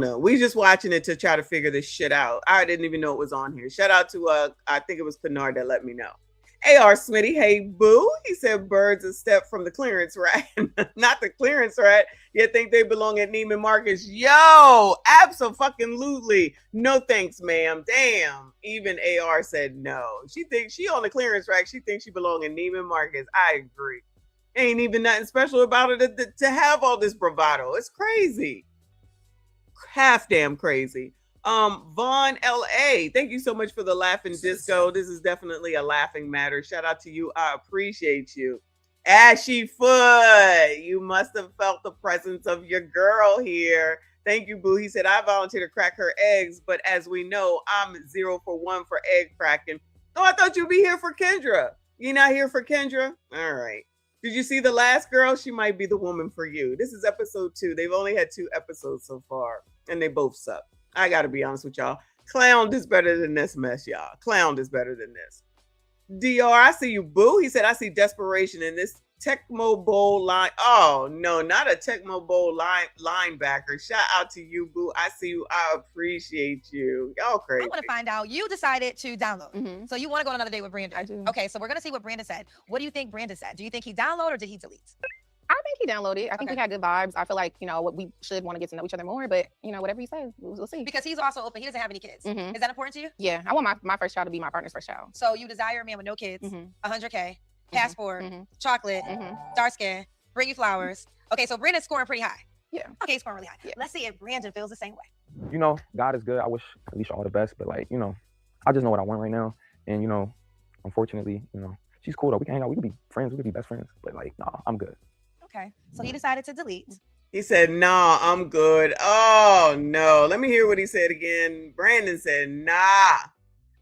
know. We just watching it to try to figure this shit out. I didn't even know it was on here. Shout out to I think it was Kennard that let me know. AR Smitty, hey boo. He said birds a step from the clearance rack. Not the clearance rack. You think they belong at Neiman Marcus. Yo, abso-fucking-lutely. No thanks, ma'am. Damn. Even AR said no. She thinks she on the clearance rack. She thinks she belong in Neiman Marcus. I agree. Ain't even nothing special about it to have all this bravado. It's crazy. Half damn crazy. Vaughn LA, thank you so much for the laughing disco. This is definitely a laughing matter. Shout out to you. I appreciate you. Ashy Foot, you must have felt the presence of your girl here. Thank you, boo. He said, I volunteer to crack her eggs, but as we know, I'm 0 for 1 for egg cracking. Oh, I thought you'd be here for Kendra. You not here for Kendra? All right. Did you see the last girl? She might be the woman for you. This is episode 2. They've only had 2 episodes so far, and they both suck. I got to be honest with y'all. Clown is better than this mess, y'all. Clown is better than this. DR, I see you, boo. He said, I see desperation in this Tecmo Bowl line. Oh, no, not a Tecmo Bowl linebacker. Shout out to you, boo. I see you. I appreciate you. Y'all crazy. I want to find out. You decided to download. So you want to go on another date with Brandon. I do. Okay, so we're going to see what Brandon said. What do you think Brandon said? Do you think he downloaded or did he delete? I think he downloaded. I think we had good vibes. I feel like, you know, we should want to get to know each other more, but, you know, whatever he says, we'll see. Because he's also open. He doesn't have any kids. Is that important to you? Yeah. I want my first child to be my partner's first child. So you desire a man with no kids, 100K, passport, chocolate, dark skin, bring you flowers. Okay, so Brandon's scoring pretty high. Yeah. Okay, he's scoring really high. Yeah. Let's see if Brandon feels the same way. You know, God is good. I wish Alicia all the best, but like, you know, I just know what I want right now. And, you know, unfortunately, you know, she's cool though. We can hang out. We could be friends. We could be best friends. But like, nah, I'm good. Okay, so he decided to delete. He said, nah, I'm good. Oh, no. Let me hear what he said again. Brandon said, nah.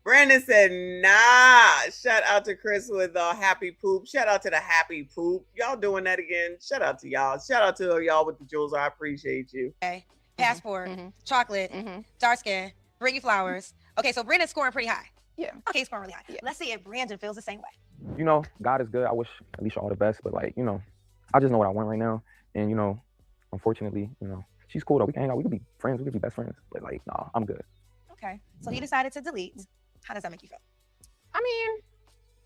Brandon said, nah. Shout out to Chris with Happy Poop. Shout out to the Happy Poop. Y'all doing that again? Shout out to y'all. Shout out to y'all with the jewels. I appreciate you. Okay, passport, chocolate, dark skin, bring you flowers. Okay, so Brandon's scoring pretty high. Yeah. Okay, he's scoring really high. Yeah. Let's see if Brandon feels the same way. You know, God is good. I wish Alicia all the best, but like, you know, I just know what I want right now. And, you know, unfortunately, you know, she's cool though. We can hang out. We could be friends. We could be best friends. But like, nah, I'm good. Okay, so he decided to delete. How does that make you feel? I mean,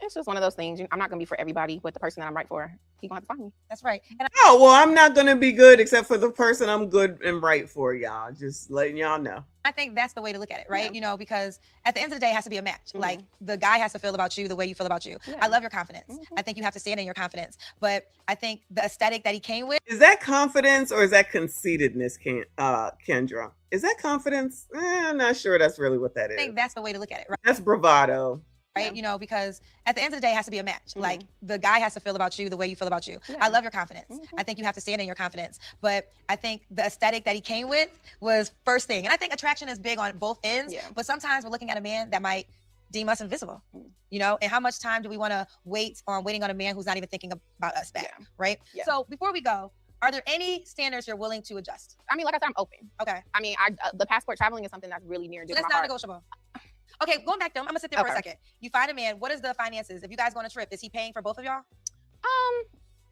it's just one of those things. I'm not gonna be for everybody, but the person that I'm right for, he gonna have to find me. That's right. And Oh, well, I'm not going to be good except for the person I'm good and right for, y'all. Just letting y'all know. I think that's the way to look at it, right? You know, because at the end of the day, it has to be a match. Like the guy has to feel about you the way you feel about you. I love your confidence. I think you have to stand in your confidence. But I think the aesthetic that he came with. Is that confidence or is that conceitedness, Kendra? Is that confidence? I'm not sure that's really what that is. I think that's the way to look at it, right? That's bravado. Right, you know, because at the end of the day, it has to be a match. Like the guy has to feel about you the way you feel about you. I love your confidence. I think you have to stand in your confidence. But I think the aesthetic that he came with was first thing. And I think attraction is big on both ends. But sometimes we're looking at a man that might deem us invisible, you know? And how much time do we want to waiting on a man who's not even thinking about us back, right? So before we go, are there any standards you're willing to adjust? I mean, like I said, I'm open. Okay. I mean, the passport traveling is something that's really near and So dear to that's my not heart. negotiable. Okay, going back to him, I'm gonna sit there for a Okay. second. You find a man, what is the finances? If you guys go on a trip, is he paying for both of y'all?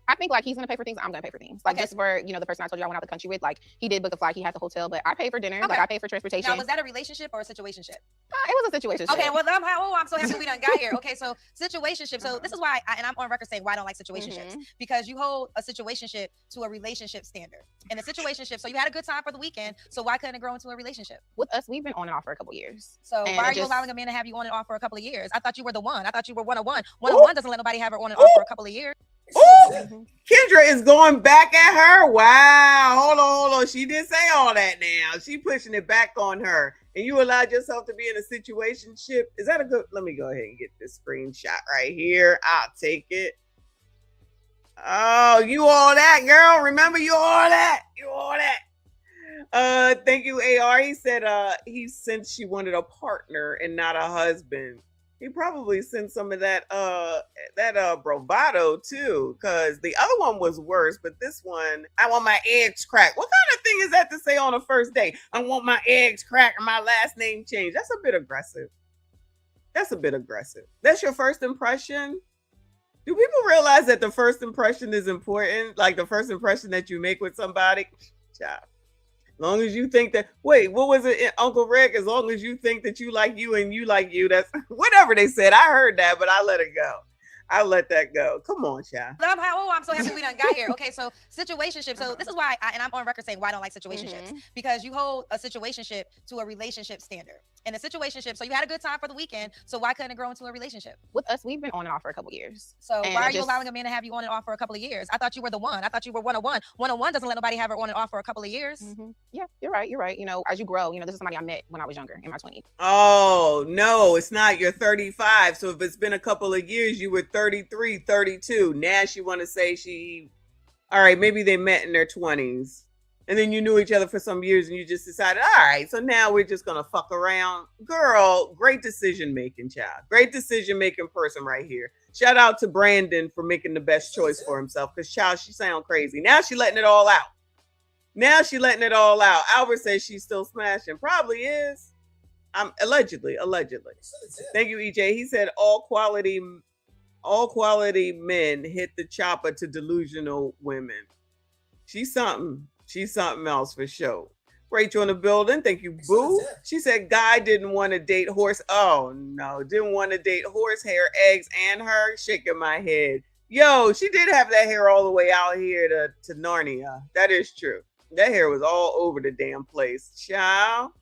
I think like he's gonna pay for things, I'm gonna pay for things. Like just for, you know, the person I told you I went out the country with, like he did book a flight, he had the hotel, but I paid for dinner, like I paid for transportation. Now, was that a relationship or a situationship? It was a situation. Okay, well, I'm so happy we done got here. Okay, so situationship. So this is why, and I'm on record saying why I don't like situationships, because you hold a situationship to a relationship standard. And a situationship, so you had a good time for the weekend, so why couldn't it grow into a relationship? With us, we've been on and off for a couple years. So And why it are you just- allowing a man to have you on and off for a couple of years? I thought you were the one. I thought you were one-on-one. One-on-one doesn't let nobody have her on and off for a couple of years. Ooh, Kendra is going back at her. Wow. Hold on. She did say all that now. She pushing it back on her. And you allowed yourself to be in a situationship. Is that a good? Let me go ahead and get this screenshot right here. I'll take it. Oh, you all that, girl. Remember, you all that. You all that. Thank you, AR. He said he sensed she wanted a partner and not a husband. He probably sent some of that bravado too, because the other one was worse, but this one, I want my eggs cracked. What kind of thing is that to say on a first date? I want my eggs cracked and my last name changed. That's a bit aggressive. That's your first impression? Do people realize that the first impression is important? Like the first impression that you make with somebody? Child. As long as you think that, wait, what was it, Uncle Rick? As long as you think that you like you and you like you, that's whatever they said. I heard that, but I let it go. I let that go. Come on, child. I'm so happy we done got here. Okay, so situationship. So this is why, and I'm on record saying why I don't like situationships, because you hold a situationship to a relationship standard. And a situationship, so you had a good time for the weekend, so why couldn't it grow into a relationship? With us, we've been on and off for a couple years. So And why are it you just- allowing a man to have you on and off for a couple of years? I thought you were the one. I thought you were one-on-one. One-on-one doesn't let nobody have her on and off for a couple of years. Yeah, you're right. You know, as you grow, you know, this is somebody I met when I was younger, in my 20s. Oh, no, it's not. You're 35. So if it's been a couple of years, you were 33, 32. Now she want to say all right, maybe they met in their 20s. And then you knew each other for some years and you just decided, all right, so now we're just going to fuck around. Girl, great decision-making, child. Great decision-making person right here. Shout out to Brandon for making the best choice for himself, because, child, she sound crazy. Now she letting it all out. Albert says she's still smashing. Probably is. Allegedly. Thank you, EJ. He said all quality men hit the chopper to delusional women. She's something else for sure. Rachel in the building. Thank you, Boo. She said guy didn't want to date horse. Oh no, didn't want to date horsehair, eggs, and her. Shaking my head. Yo, she did have that hair all the way out here to Narnia. That is true. That hair was all over the damn place. Child.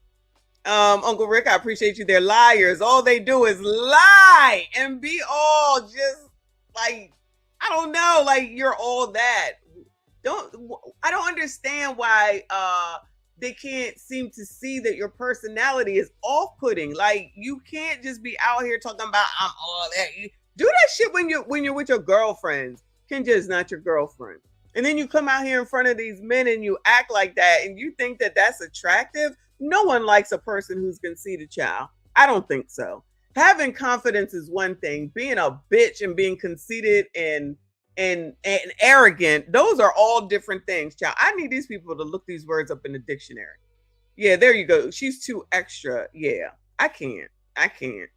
Uncle Rick, I appreciate you. They're liars. All they do is lie and be all just like, I don't know, like you're all that. I don't understand why they can't seem to see that your personality is off-putting. Like you can't just be out here talking about I'm all that. You do that shit when you're with your girlfriends. Kenja is not your girlfriend. And then you come out here in front of these men and you act like that and you think that that's attractive. No one likes a person who's conceited, child. I don't think so. Having confidence is one thing. Being a bitch and being conceited and arrogant, those are all different things, child. I need these people to look these words up in the dictionary. Yeah, there you go. She's too extra. Yeah, I can't.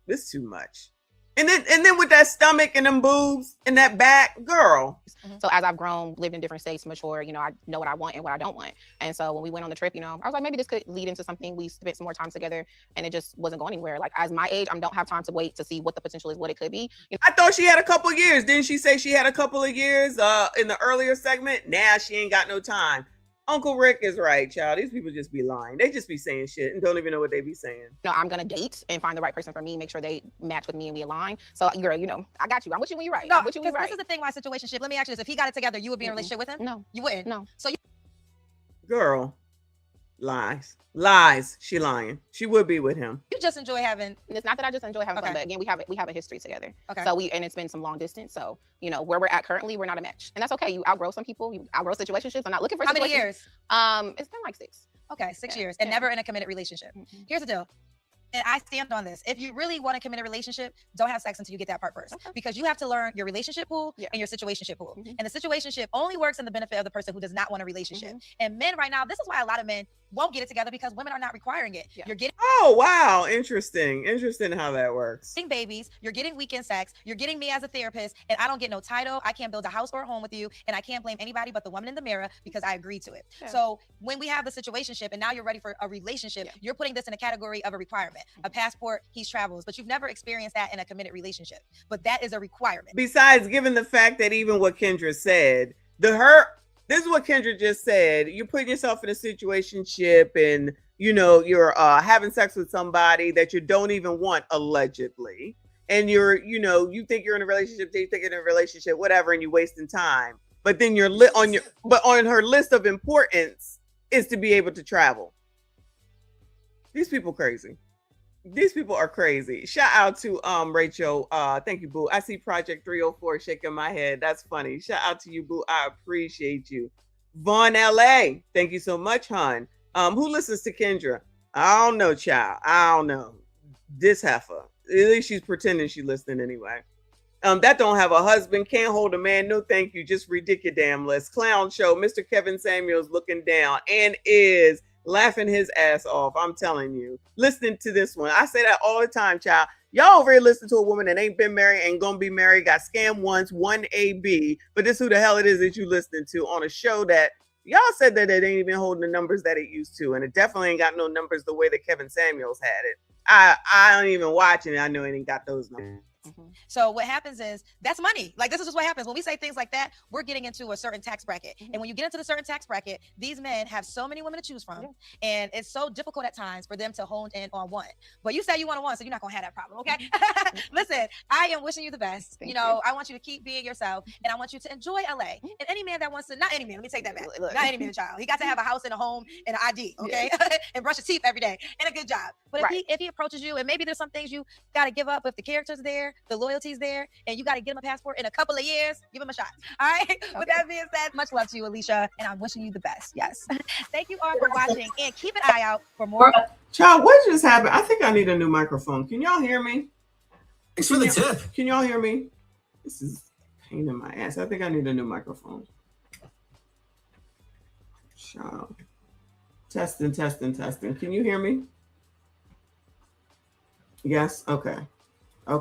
This is too much. And then with that stomach and them boobs and that back, girl. So as I've grown, lived in different states, mature, you know, I know what I want and what I don't want. And so when we went on the trip, you know, I was like, maybe this could lead into something. We spent some more time together and it just wasn't going anywhere. Like as my age, I don't have time to wait to see what the potential is, what it could be. You know? I thought she had a couple of years. Didn't she say she had a couple of years in the earlier segment? Now she ain't got no time. Uncle Rick is right, child. These people just be lying. They just be saying shit and don't even know what they be saying. You know, I'm gonna date and find the right person for me, make sure they match with me and we align. So, girl, you know, I got you. I'm with you when you're right. No, I'm with you when because you're right. this is the thing about situationship. Let me ask you this: if he got it together, you would be in a relationship with him? No, you wouldn't. No. So you. Girl, lies. She lying. She would be with him. You just enjoy having. It's not that I just enjoy having fun, but again, we have a history together. Okay. So and it's been some long distance. So you know where we're at currently, we're not a match, and that's okay. You outgrow some people. You outgrow situationships. I'm not looking for how many years? It's been like 6. Okay, 6 years, and never in a committed relationship. Here's the deal. And I stand on this. If you really want to commit a relationship, don't have sex until you get that part first. Because you have to learn your relationship pool and your situationship pool. And the situationship only works in the benefit of the person who does not want a relationship. And men right now, this is why a lot of men won't get it together because women are not requiring it. You're getting Oh wow, interesting how that works. babies, you're getting weekend sex, you're getting me as a therapist, and I don't get no title. I can't build a house or a home with you, and I can't blame anybody but the woman in the mirror because I agreed to it. So when we have the situationship and now you're ready for a relationship, you're putting this in a category of a requirement. A passport, he travels, but you've never experienced that in a committed relationship. But that is a requirement. Besides, given the fact that even what Kendra said, this is what Kendra just said. You're putting yourself in a situationship and, you know, you're having sex with somebody that you don't even want, allegedly. And you think you're in a relationship, you think you're in a relationship, whatever, and you're wasting time. But then on her list of importance is to be able to travel. These people crazy. These people are crazy. Shout out to Rachel. Thank you, boo. I see Project 304 shaking my head. That's funny. Shout out to you, boo. I appreciate you. Vaughn LA. Thank you so much, hon. Who listens to Kendra? I don't know, child. I don't know. This heifer. At least she's pretending she's listening anyway. That don't have a husband, can't hold a man. No, thank you. Just ridiculous damn list. Clown show. Mr. Kevin Samuels looking down and is laughing his ass off. I'm telling you. Listening to this one. I say that all the time, child. Y'all over here listening to a woman that ain't been married, ain't gonna be married, got scammed once, 1AB. But this who the hell it is that you listening to on a show that y'all said that it ain't even holding the numbers that it used to. And it definitely ain't got no numbers the way that Kevin Samuels had it. I don't even watch it. I know it ain't got those numbers. So what happens is that's money. Like this is just what happens when we say things like that. We're getting into a certain tax bracket, and when you get into the certain tax bracket, these men have so many women to choose from, and it's so difficult at times for them to hone in on one. But you say you want one, so you're not gonna have that problem, okay? Listen, I am wishing you the best. Thank you know, you. I want you to keep being yourself, and I want you to enjoy LA. And any man that wants to, not any man, let me take that back. Not any man, child. He got to have a house and a home and an ID, okay, and brush his teeth every day and a good job. But if he approaches you, and maybe there's some things you got to give up if the character's there, the loyalty's there, and you got to get him a passport in a couple of years, give him a shot. All right. With that being said, much love to you, Alicia, and I'm wishing you the best. Yes. Thank you all for watching, and keep an eye out for more. Child, what just happened? I think I need a new microphone. Can y'all hear me? Thanks for the tip. Can y'all hear me? This is a pain in my ass. I think I need a new microphone. Child. Testing. Can you hear me? Yes? Okay. I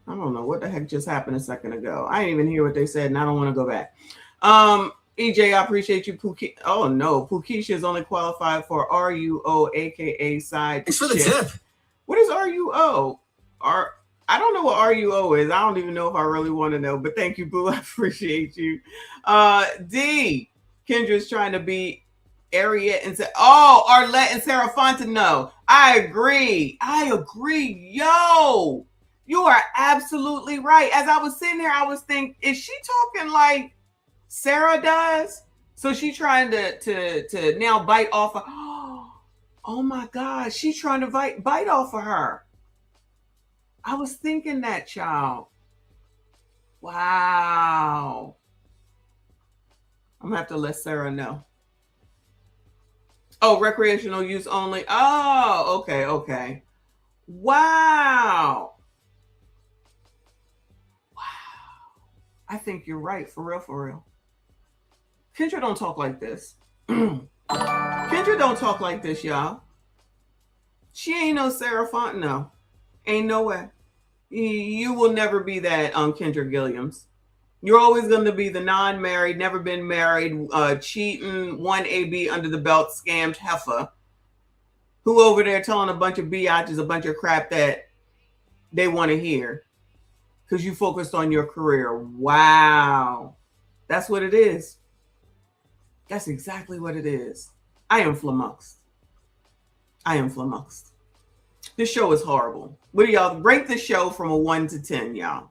don't know what the heck just happened a second ago. I didn't even hear what they said, and I don't want to go back. EJ, I appreciate you. Oh no, Pukisha is only qualified for RUO, aka side. Thanks for the chick. tip. What is RUO? I don't know what RUO is. I don't even know if I really want to know, but thank you, boo. I appreciate you. D, Kendra's trying to be Ariette and say, Arlette and Sarah Fontenot. I agree. Yo, you are absolutely right. As I was sitting here, I was thinking, is she talking like Sarah does? So she trying to now bite off of, oh my God, she's trying to bite off of her. I was thinking that, child. Wow. I'm gonna have to let Sarah know. Oh, recreational use only. Oh, okay. Wow. I think you're right, for real. Kendra don't talk like this. Kendra don't talk like this, y'all. She ain't no Sarah Fontenot. Ain't no way. You will never be that, Kendra Gilliams. You're always going to be the non-married, never been married, cheating, one AB under the belt, scammed heifer, who over there telling a bunch of biatches a bunch of crap that they want to hear because you focused on your career. Wow. That's what it is. That's exactly what it is. I am flummoxed. I am flummoxed. This show is horrible. What do y'all rank the show from a 1 to 10, y'all?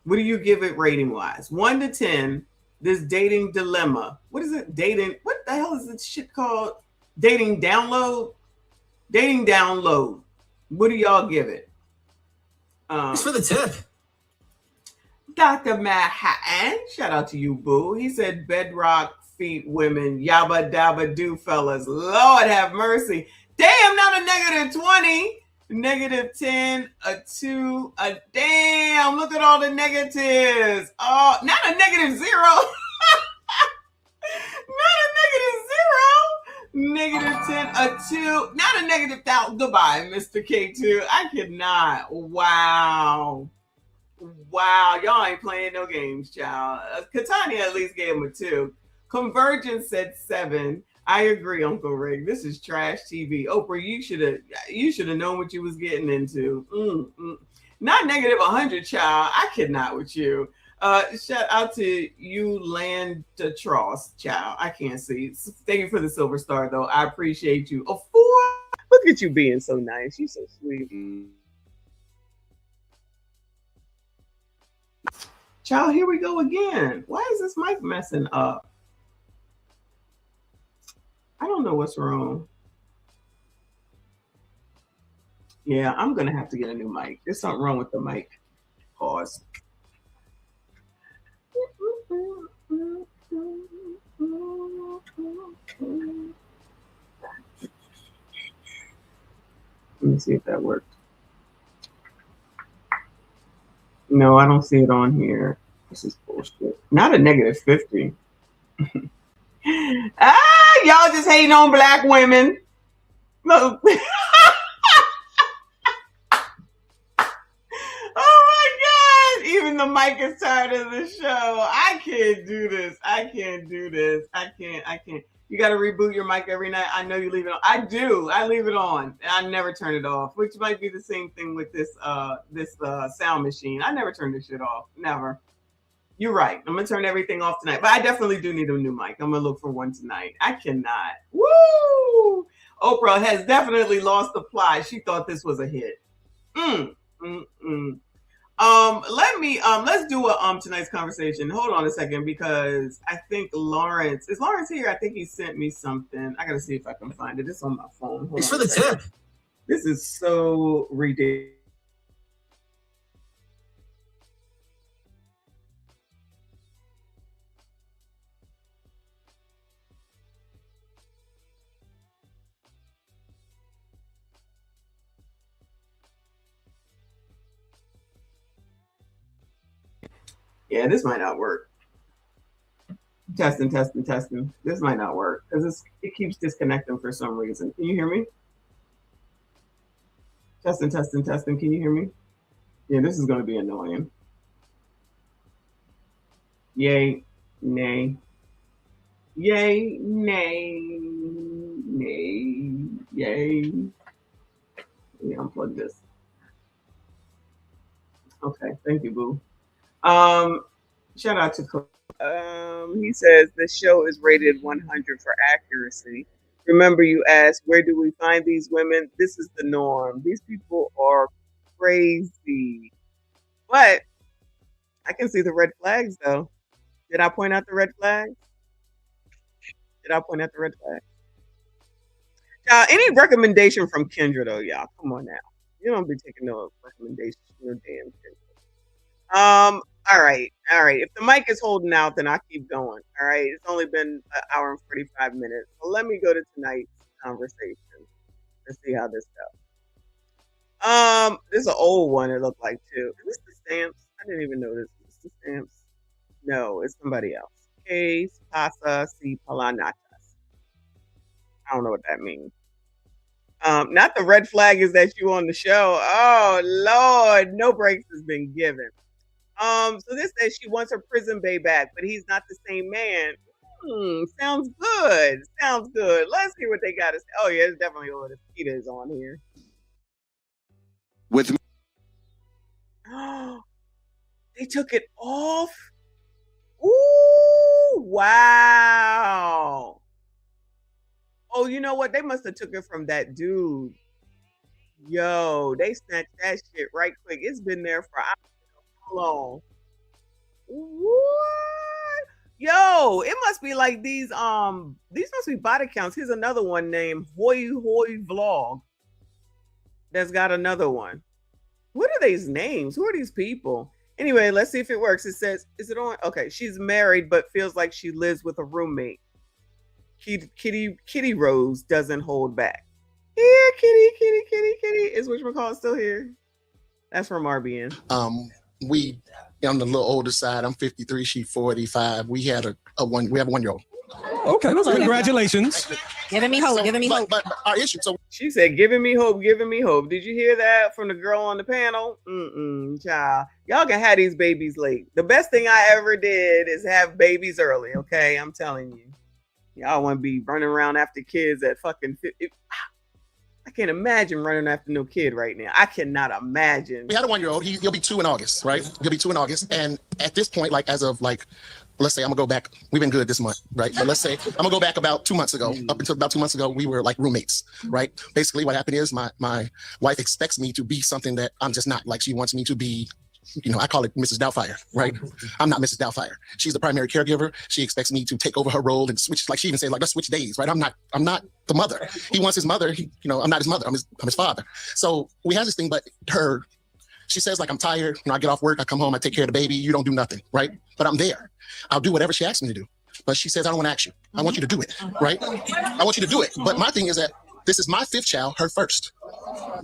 What do you give it rating wise? 1 to 10, this dating dilemma. What is it? Dating, what the hell is this shit called? Dating download? Dating download. What do y'all give it? Thanks for the tip. Dr. Manhattan, shout out to you, boo. He said bedrock feet women, yabba dabba do, fellas. Lord have mercy. Damn, not a negative 20. Negative 10, a 2, a damn. Look at all the negatives. Oh, not a negative 0. Not a negative 0. Negative 10, a 2. Not a negative 1,000. Goodbye, Mr. K2. I cannot. Wow. Wow. Y'all ain't playing no games, child. Katania at least gave him a 2. Convergence said 7. I agree, Uncle Rick. This is trash TV. Oprah, you should have known what you was getting into. Not negative 100, child. I cannot with you. Shout out to you, Lancaster, child. I can't see. Thank you for the silver star, though. I appreciate you. A 4. Look at you being so nice. You so sweet. Child, here we go again. Why is this mic messing up? I don't know what's wrong. Yeah, I'm going to have to get a new mic. There's something wrong with the mic. Pause. Let me see if that worked. No, I don't see it on here. This is bullshit. Not a negative 50. Y'all just hating on black women. No. Oh my God. Even the mic is tired of the show. I can't do this. I can't. You got to reboot your mic every night. I know you leave it on. I do. I leave it on. I never turn it off, which might be the same thing with this sound machine. I never turn this shit off. Never. You're right. I'm going to turn everything off tonight. But I definitely do need a new mic. I'm going to look for one tonight. I cannot. Woo! Oprah has definitely lost the plot. She thought this was a hit. Let's do a tonight's conversation. Hold on a second, because I think Lawrence is here. I think he sent me something. I gotta see if I can find it. It's on my phone. Thanks for the tip. This is so ridiculous. Yeah, this might not work. Testing. This might not work because it keeps disconnecting for some reason. Can you hear me? Testing. Can you hear me? Yeah, this is going to be annoying. Yay, nay. Yay, nay. Nay, yay. Let me unplug this. Okay, thank you, boo. Shout out to he says the show is rated 100 for accuracy. Remember, you asked, where do we find these women? This is the norm. These people are crazy. But I can see the red flags, though. Did I point out the red flags? Any recommendation from Kendra, though, y'all? Come on now. You don't be taking no recommendations from your damn Kendra. All right. If the mic is holding out, then I'll keep going. All right. It's only been an hour and 45 minutes. So let me go to tonight's conversation and see how this goes. This is an old one, it looked like, too. Is this the stamps? I didn't even notice. Is this the stamps? No, it's somebody else. Case Pasa Si Palanatas. I don't know what that means. Not the red flag is that you on the show. Oh Lord, no breaks has been given. So this says she wants her prison bae back, but he's not the same man. Sounds good. Sounds good. Let's hear what they got to say. Oh yeah, it's definitely all the PETA is on here. With They took it off. Ooh, wow. Oh, you know what? They must have took it from that dude. Yo, they snatched that shit right quick. It's been there for how long? What? Yo, it must be like these must be body counts. Here's another one named Hoy Hoy Vlog. That's got another one. What are these names? Who are these people? Anyway, let's see if it works. It says, is it on? Okay, she's married but feels like she lives with a roommate. Kitty Rose doesn't hold back. Here, kitty. Is whatchamacallit still here? That's from RBN. We on the little older side. I'm 53. She's 45. We have a 1-year-old. Okay, congratulations. Giving me hope. But our issue. So she said, "Giving me hope. Did you hear that from the girl on the panel? Child, y'all can have these babies late. The best thing I ever did is have babies early. Okay, I'm telling you. Y'all want to be running around after kids at fucking 50. I can't imagine running after no kid right now. I cannot imagine. We had a 1-year-old. He'll be 2 in August, right? He'll be 2 in August. And at this point, like as of like, let's say I'm gonna go back. We've been good this month, right? But let's say I'm gonna go back about 2 months ago. Up until about 2 months ago, we were like roommates, right? Basically, what happened is my wife expects me to be something that I'm just not. Like she wants me to be. I call it Mrs. Doubtfire, right? I'm not Mrs. Doubtfire. She's the primary caregiver. She expects me to take over her role and switch. Like she even says, like, let's switch days, right? I'm not the mother. He wants his mother. I'm not his mother. I'm his father. So we have this thing, but she says, like, I'm tired. I get off work. I come home. I take care of the baby. You don't do nothing, right? But I'm there. I'll do whatever she asks me to do. But she says, I don't want to ask you. I want you to do it, right? I want you to do it. But my thing is that this is my 5th child, her first.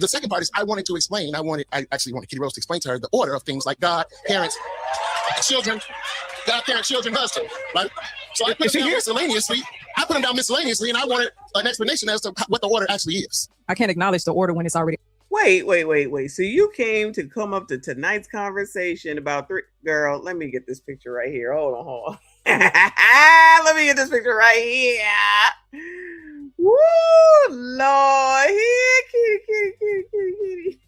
The second part is I wanted to explain. I actually wanted Kitty Rose to explain to her the order of things like God, parents, children, God, parents, children, husband, right? So I put them down miscellaneously. And I wanted an explanation as to what the order actually is. I can't acknowledge the order when it's already. Wait. So you came to come up to tonight's conversation about girl, let me get this picture right here. Hold on. Let me get this picture right here. Woo, Lord. Here, kitty.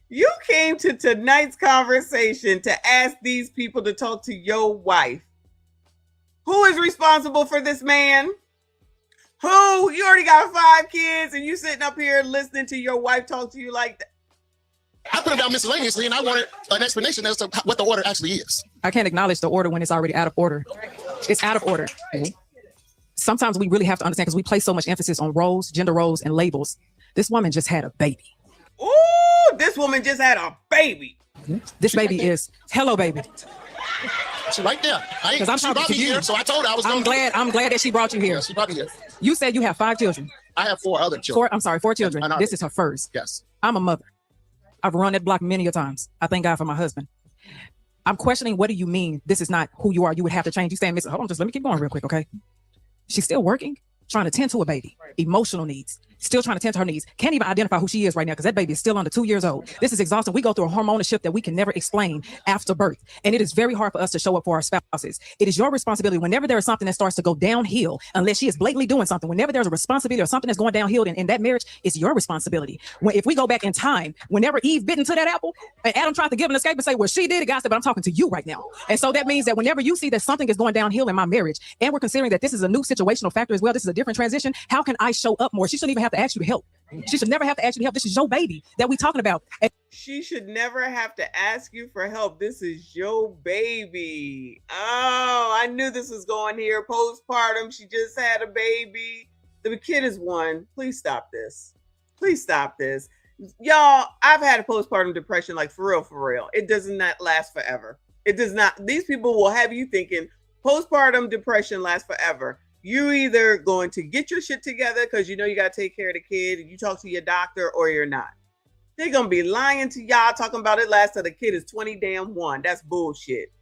You came to tonight's conversation to ask these people to talk to your wife. Who is responsible for this man? Who? You already got 5 kids and you sitting up here listening to your wife talk to you like that. I put them down miscellaneously and I wanted an explanation as to what the order actually is. I can't acknowledge the order when it's already out of order. It's out of order. Sometimes we really have to understand because we place so much emphasis on roles, gender roles, and labels. This woman just had a baby. Ooh, this woman just had a baby. This baby is hello, baby. She's right there. Because I'm talking to you. Here, so I told her I was. I'm glad that she brought you here. Yeah, she brought me here. You said you have 5 children. I have 4 other children. 4 children. This is her first. Yes. I'm a mother. I've run that block many a times. I thank God for my husband. I'm questioning, what do you mean this is not who you are? You would have to change. You saying, hold on, just let me keep going real quick, okay? She's still working, trying to tend to a baby, emotional needs, still trying to tend to her needs. Can't even identify who she is right now because that baby is still under 2 years old. This is exhausting. We go through a hormonal shift that we can never explain after birth. And it is very hard for us to show up for our spouses. It is your responsibility whenever there is something that starts to go downhill, unless she is blatantly doing something, whenever there's a responsibility or something that's going downhill in that marriage, it's your responsibility. If we go back in time, whenever Eve bit into that apple and Adam tried to give an escape and say, well, she did it, God said, but I'm talking to you right now. And so that means that whenever you see that something is going downhill in my marriage, and we're considering that this is a new situational factor as well, this is a different transition, how can I show up more? She shouldn't even have to ask you to help. She should never have to ask you to help. This is your baby that we're talking about. She should never have to ask you for help. This is your baby. Oh, I knew this was going here. Postpartum. She just had a baby. The kid is 1. Please stop this. Please stop this. Y'all, I've had a postpartum depression, like for real. It does not last forever. It does not. These people will have you thinking postpartum depression lasts forever. You either going to get your shit together because you know you got to take care of the kid and you talk to your doctor, or you're not. They're going to be lying to y'all talking about it lasts till the kid is 21. That's bullshit.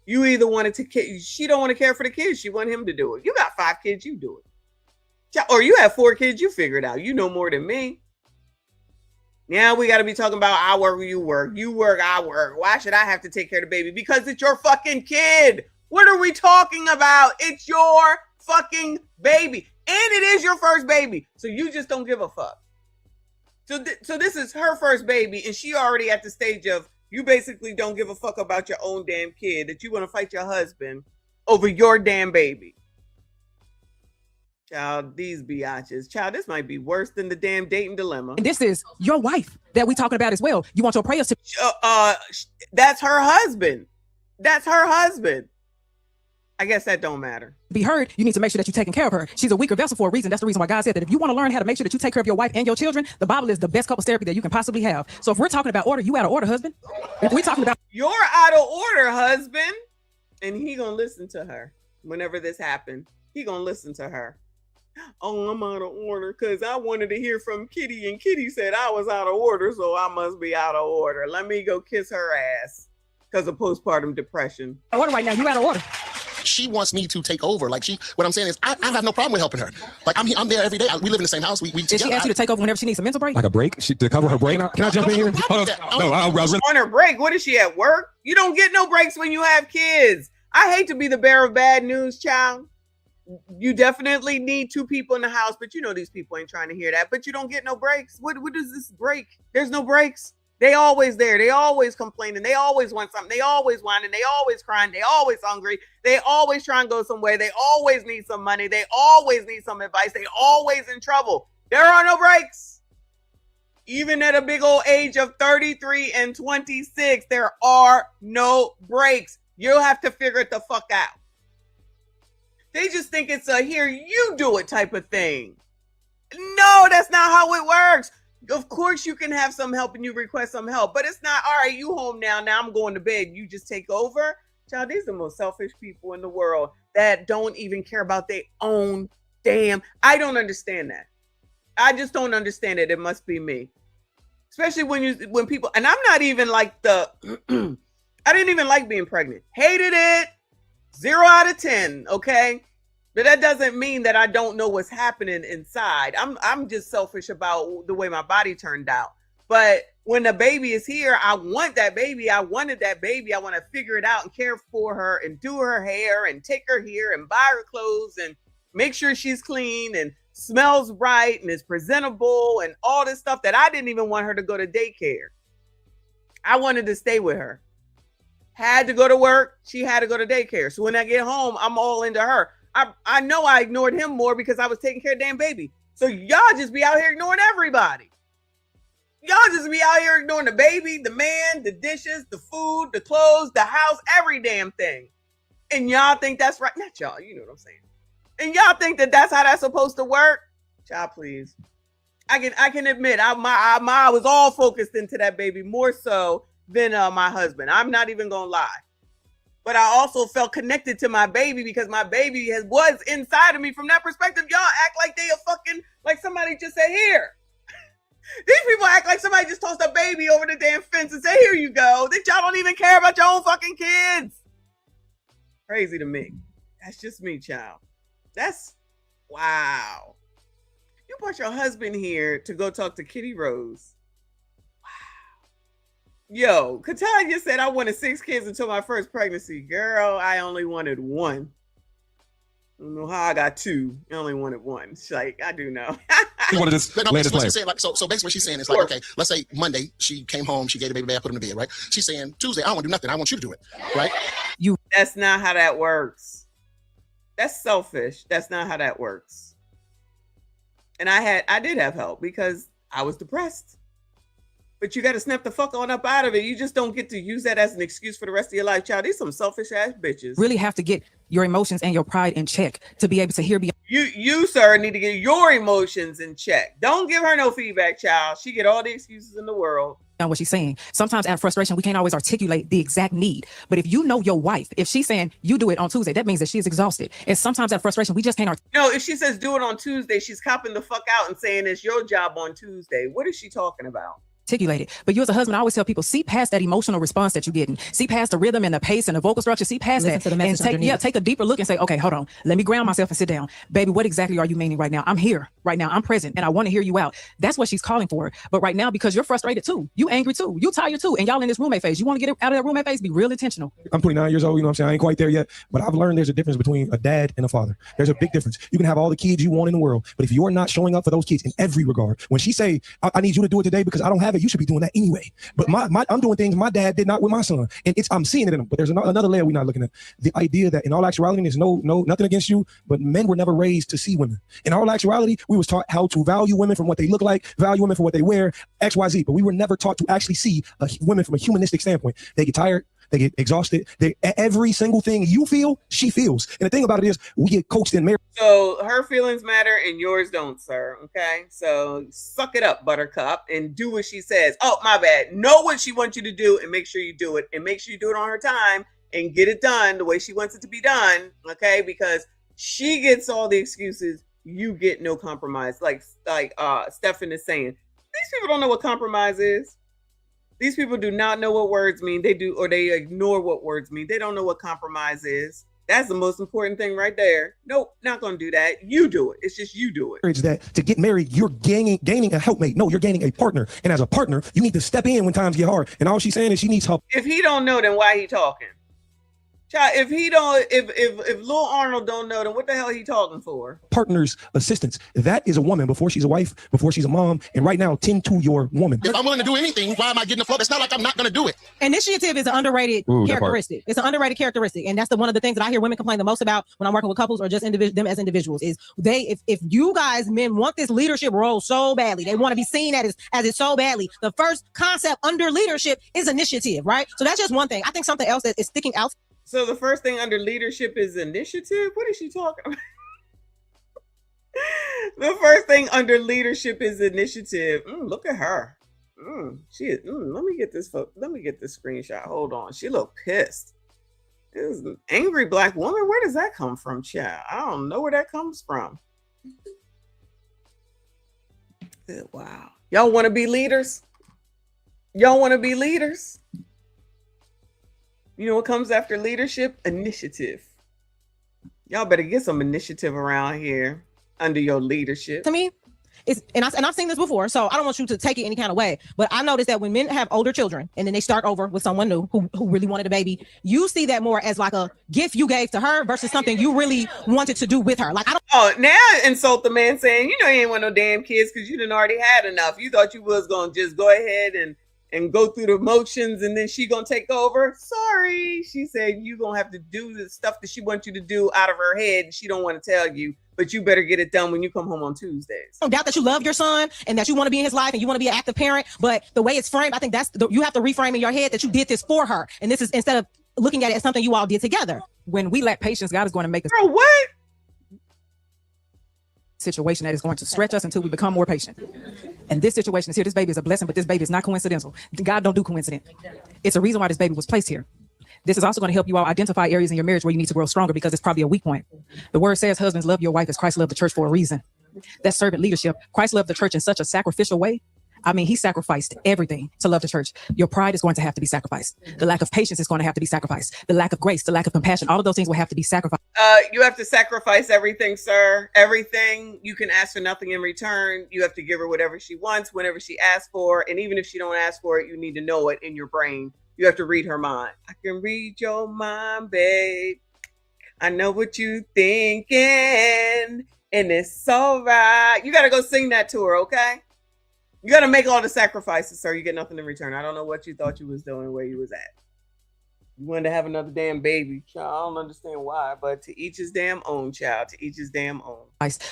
You either wanted to, she don't want to care for the kids. She want him to do it. You got 5 kids, you do it. Or you have 4 kids, you figure it out. You know more than me. Now we got to be talking about I work, you work, I work. Why should I have to take care of the baby? Because it's your fucking kid. What are we talking about? It's your fucking baby. And it is your first baby. So you just don't give a fuck. So this is her first baby, and she already at the stage of you basically don't give a fuck about your own damn kid, that you want to fight your husband over your damn baby. Child, these biatches. Child, this might be worse than the damn dating dilemma. And this is your wife that we talking about as well. You want your prayers to... That's her husband. That's her husband. I guess that don't matter. Be heard, you need to make sure that you're taking care of her. She's a weaker vessel for a reason. That's the reason why God said that if you want to learn how to make sure that you take care of your wife and your children, the Bible is the best couples therapy that you can possibly have. So if we're talking about order, you out of order, husband. If we're talking about... You're out of order, husband. And he gonna listen to her whenever this happened. He gonna listen to her. Oh, I'm out of order because I wanted to hear from Kitty, and Kitty said I was out of order, so I must be out of order. Let me go kiss her ass because of postpartum depression. Out of order right now. You out of order. She wants me to take over. Like what I'm saying is, I have no problem with helping her. Like I'm there every day. We live in the same house. We Did she ask you to take over whenever she needs a mental break? Like a break? To cover her break? Can I jump in here? On her break, what is she at work? You don't get no breaks when you have kids. I hate to be the bearer of bad news, child. You definitely need 2 people in the house, but you know these people ain't trying to hear that. But you don't get no breaks. What is this break? There's no breaks. They always there. They always complaining. They always want something. They always whining. They always crying. They always hungry. They always try and go somewhere. They always need some money. They always need some advice. They always in trouble. There are no breaks. Even at a big old age of 33 and 26, there are no breaks. You'll have to figure it the fuck out. They just think it's a here you do it type of thing. No, that's not how it works. Of course you can have some help and you request some help, but it's not, all right, you home now I'm going to bed, you just take over. Child, these are the most selfish people in the world that don't even care about their own damn. I don't understand that. I just don't understand it. It must be me. Especially when people, and I'm not even like I didn't even like being pregnant. Hated it. 0 out of 10. Okay. But that doesn't mean that I don't know what's happening inside. I'm just selfish about the way my body turned out. But when the baby is here, I want that baby. I wanted that baby. I want to figure it out and care for her and do her hair and take her here and buy her clothes and make sure she's clean and smells right and is presentable and all this stuff that I didn't even want her to go to daycare. I wanted to stay with her. Had to go to work. She had to go to daycare. So when I get home, I'm all into her. I know I ignored him more because I was taking care of damn baby. So y'all just be out here ignoring everybody. Y'all just be out here ignoring the baby, the man, the dishes, the food, the clothes, the house, every damn thing. And y'all think that's right. Not y'all, you know what I'm saying. And y'all think that that's how that's supposed to work? Child, please. I can admit I was all focused into that baby more so than my husband. I'm not even gonna lie. But I also felt connected to my baby because my baby was inside of me from that perspective. Y'all act like they a fucking, like somebody just said, here. These people act like somebody just tossed a baby over the damn fence and say, here you go. That y'all don't even care about your own fucking kids. Crazy to me. That's just me, child. That's, wow. You brought your husband here to go talk to Kitty Rose. Yo, Katanya said I wanted 6 kids until my first pregnancy. Girl, I only wanted 1. I don't know how I got 2. I only wanted 1. She's like, I do know. You want to just land this plane. Saying, like, so basically what she's saying is like, okay, let's say Monday she came home, she gave the baby bath, put him in bed, right? She's saying Tuesday, I don't want to do nothing. I want you to do it, right? That's not how that works. That's selfish. That's not how that works. And I did have help because I was depressed. But you got to snap the fuck on up out of it. You just don't get to use that as an excuse for the rest of your life, child. These some selfish ass bitches. Really have to get your emotions and your pride in check to be able to hear beyond. You, sir, need to get your emotions in check. Don't give her no feedback, child. She get all the excuses in the world. What she's saying. Sometimes out of frustration, we can't always articulate the exact need. But if you know your wife, if she's saying you do it on Tuesday, that means that she's exhausted. And sometimes out of frustration, we just can't No, if she says do it on Tuesday, she's copping the fuck out and saying it's your job on Tuesday. What is she talking about? articulated. But you as a husband, I always tell people, see past that emotional response that you're getting. See past the rhythm and the pace and the vocal structure. See past Listen that. to the message And underneath. take a deeper look and say, okay, hold on. Let me ground myself and sit down. Baby, what exactly are you meaning right now? I'm here right now. I'm present and I want to hear you out. That's what she's calling for. But right now, because you're frustrated too, you angry too, you tired too, and y'all in this roommate phase. You want to get out of that roommate phase, be real intentional. I'm 29 years old, you know what I'm saying? I ain't quite there yet, but I've learned there's a difference between a dad and a father. There's a big difference. You can have all the kids you want in the world, but if you're not showing up for those kids in every regard, when she say, I need you to do it today because I don't have it, you should be doing that anyway. But I'm doing things my dad did not with my son, and I'm seeing it in him. But there's another layer we're not looking at. The idea that in all actuality, there's nothing against you, but men were never raised to see women. In all actuality, we was taught how to value women from what they look like, value women for what they wear, X, Y, Z. But we were never taught to actually see women from a humanistic standpoint. They get tired. They get exhausted. Every single thing you feel, she feels. And the thing about it is, we get coached in marriage. So her feelings matter and yours don't, sir. Okay, so suck it up, Buttercup, and do what she says. Oh, my bad. Know what she wants you to do and make sure you do it, and make sure you do it on her time and get it done the way she wants it to be done. Okay, because she gets all the excuses, you get no compromise. Like Stefan is saying, these people don't know what compromise is. These people do not know what words mean. They do, or they ignore what words mean. They don't know what compromise is. That's the most important thing right there. Nope, not going to do that. You do it. It's just you do it. That to get married, you're gaining a helpmate. No, you're gaining a partner. And as a partner, you need to step in when times get hard. And all she's saying is she needs help. If he don't know, then why he talking? Child, if Lil Arnold don't know, then what the hell he talking for? Partner's assistance. That is a woman before she's a wife, before she's a mom. And right now, tend to your woman. If I'm willing to do anything, why am I getting the flow? It's not like I'm not going to do it. Initiative is an underrated characteristic. It's an underrated characteristic, and that's one of the things that I hear women complain the most about when I'm working with couples or just them as individuals. Is if you guys men want this leadership role so badly, they want to be seen as it so badly. The first concept under leadership is initiative, right? So that's just one thing. I think something else that is sticking out. So the first thing under leadership is initiative? What is she talking about? The first thing under leadership is initiative. Look at her. She is. Let me get this screenshot. Hold on. She look pissed. This is an angry black woman. Where does that come from, child? I don't know where that comes from. Wow. Y'all want to be leaders? Y'all want to be leaders? You know what comes after leadership? Initiative. Y'all better get some initiative around here under your leadership. To me, and I've seen this before, so I don't want you to take it any kind of way. But I noticed that when men have older children and then they start over with someone new who really wanted a baby, you see that more as like a gift you gave to her versus something you really wanted to do with her. Like, I don't. Oh, now insult the man saying, you ain't want no damn kids because you done already had enough. You thought you was gonna just go ahead and go through the motions and then she gonna take over. Sorry, she said you gonna have to do the stuff that she wants you to do out of her head. She don't want to tell you, but you better get it done when you come home on Tuesdays. No doubt that you love your son and that you want to be in his life and you want to be an active parent, but the way it's framed, I think you have to reframe in your head that you did this for her, and this is instead of looking at it as something you all did together. When we lack patience, God is going to make us. Girl, what? Situation that is going to stretch us until we become more patient. And this situation is here. This baby is a blessing, but this baby is not coincidental. God don't do coincidence. It's a reason why this baby was placed here. This is also going to help you all identify areas in your marriage where you need to grow stronger because it's probably a weak point. The word says, husbands, love your wife as Christ loved the church for a reason. That's servant leadership. Christ loved the church in such a sacrificial way. I mean, he sacrificed everything to love the church. Your pride is going to have to be sacrificed. The lack of patience is going to have to be sacrificed. The lack of grace, the lack of compassion, all of those things will have to be sacrificed. You have to sacrifice everything, sir. Everything. You can ask for nothing in return. You have to give her whatever she wants, whenever she asks for. And even if she don't ask for it, you need to know it in your brain. You have to read her mind. I can read your mind, babe. I know what you thinking. And it's all right. You got to go sing that to her, okay? You got to make all the sacrifices, sir. You get nothing in return. I don't know what you thought you was doing, where you was at. You wanted to have another damn baby. Child, I don't understand why, but to each his damn own, child. To each his damn own.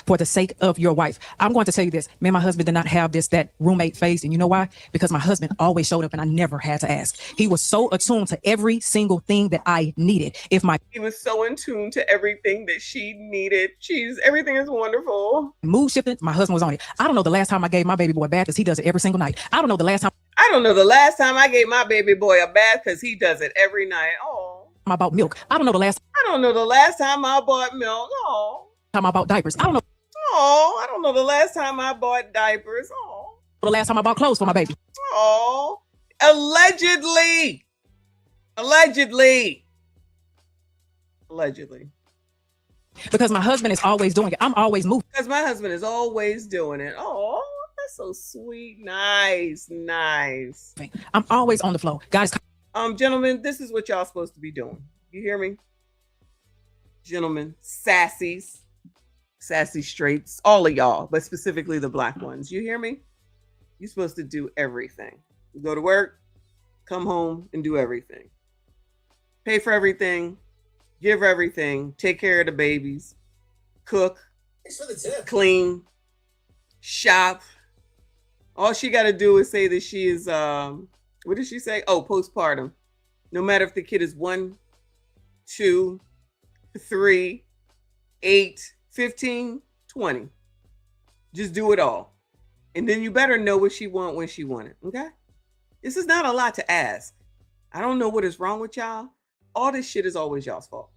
For the sake of your wife. I'm going to tell you this. Me and my husband did not have that roommate phase. And you know why? Because my husband always showed up and I never had to ask. He was so attuned to every single thing that I needed. He was so in tune to everything that she needed. Everything is wonderful. Mood shifting, my husband was on it. I don't know the last time I gave my baby boy a bath because he does it every single night. I don't know the last time I gave my baby boy a bath because he does it every night. Oh. I bought milk. I don't know the last time I bought milk. Oh. Time I bought diapers. I don't know. Oh, I don't know the last time I bought diapers. Oh. the last time I bought clothes for my baby. Oh, allegedly. Because my husband is always doing it. I'm always moving. Because my husband is always doing it. Oh, that's so sweet. Nice. I'm always on the floor. Guys, gentlemen, this is what y'all supposed to be doing. You hear me? Gentlemen, sassy straights, all of y'all, but specifically the black ones. You hear me? You're supposed to do everything. You go to work, come home, and do everything. Pay for everything, give everything, take care of the babies, cook, clean, shop. All she got to do is say that she is, what did she say? Oh, postpartum. No matter if the kid is 1, 2, 3, 8, 15, 20. Just do it all. And then you better know what she want when she want it, okay? This is not a lot to ask. I don't know what is wrong with y'all. All this shit is always y'all's fault.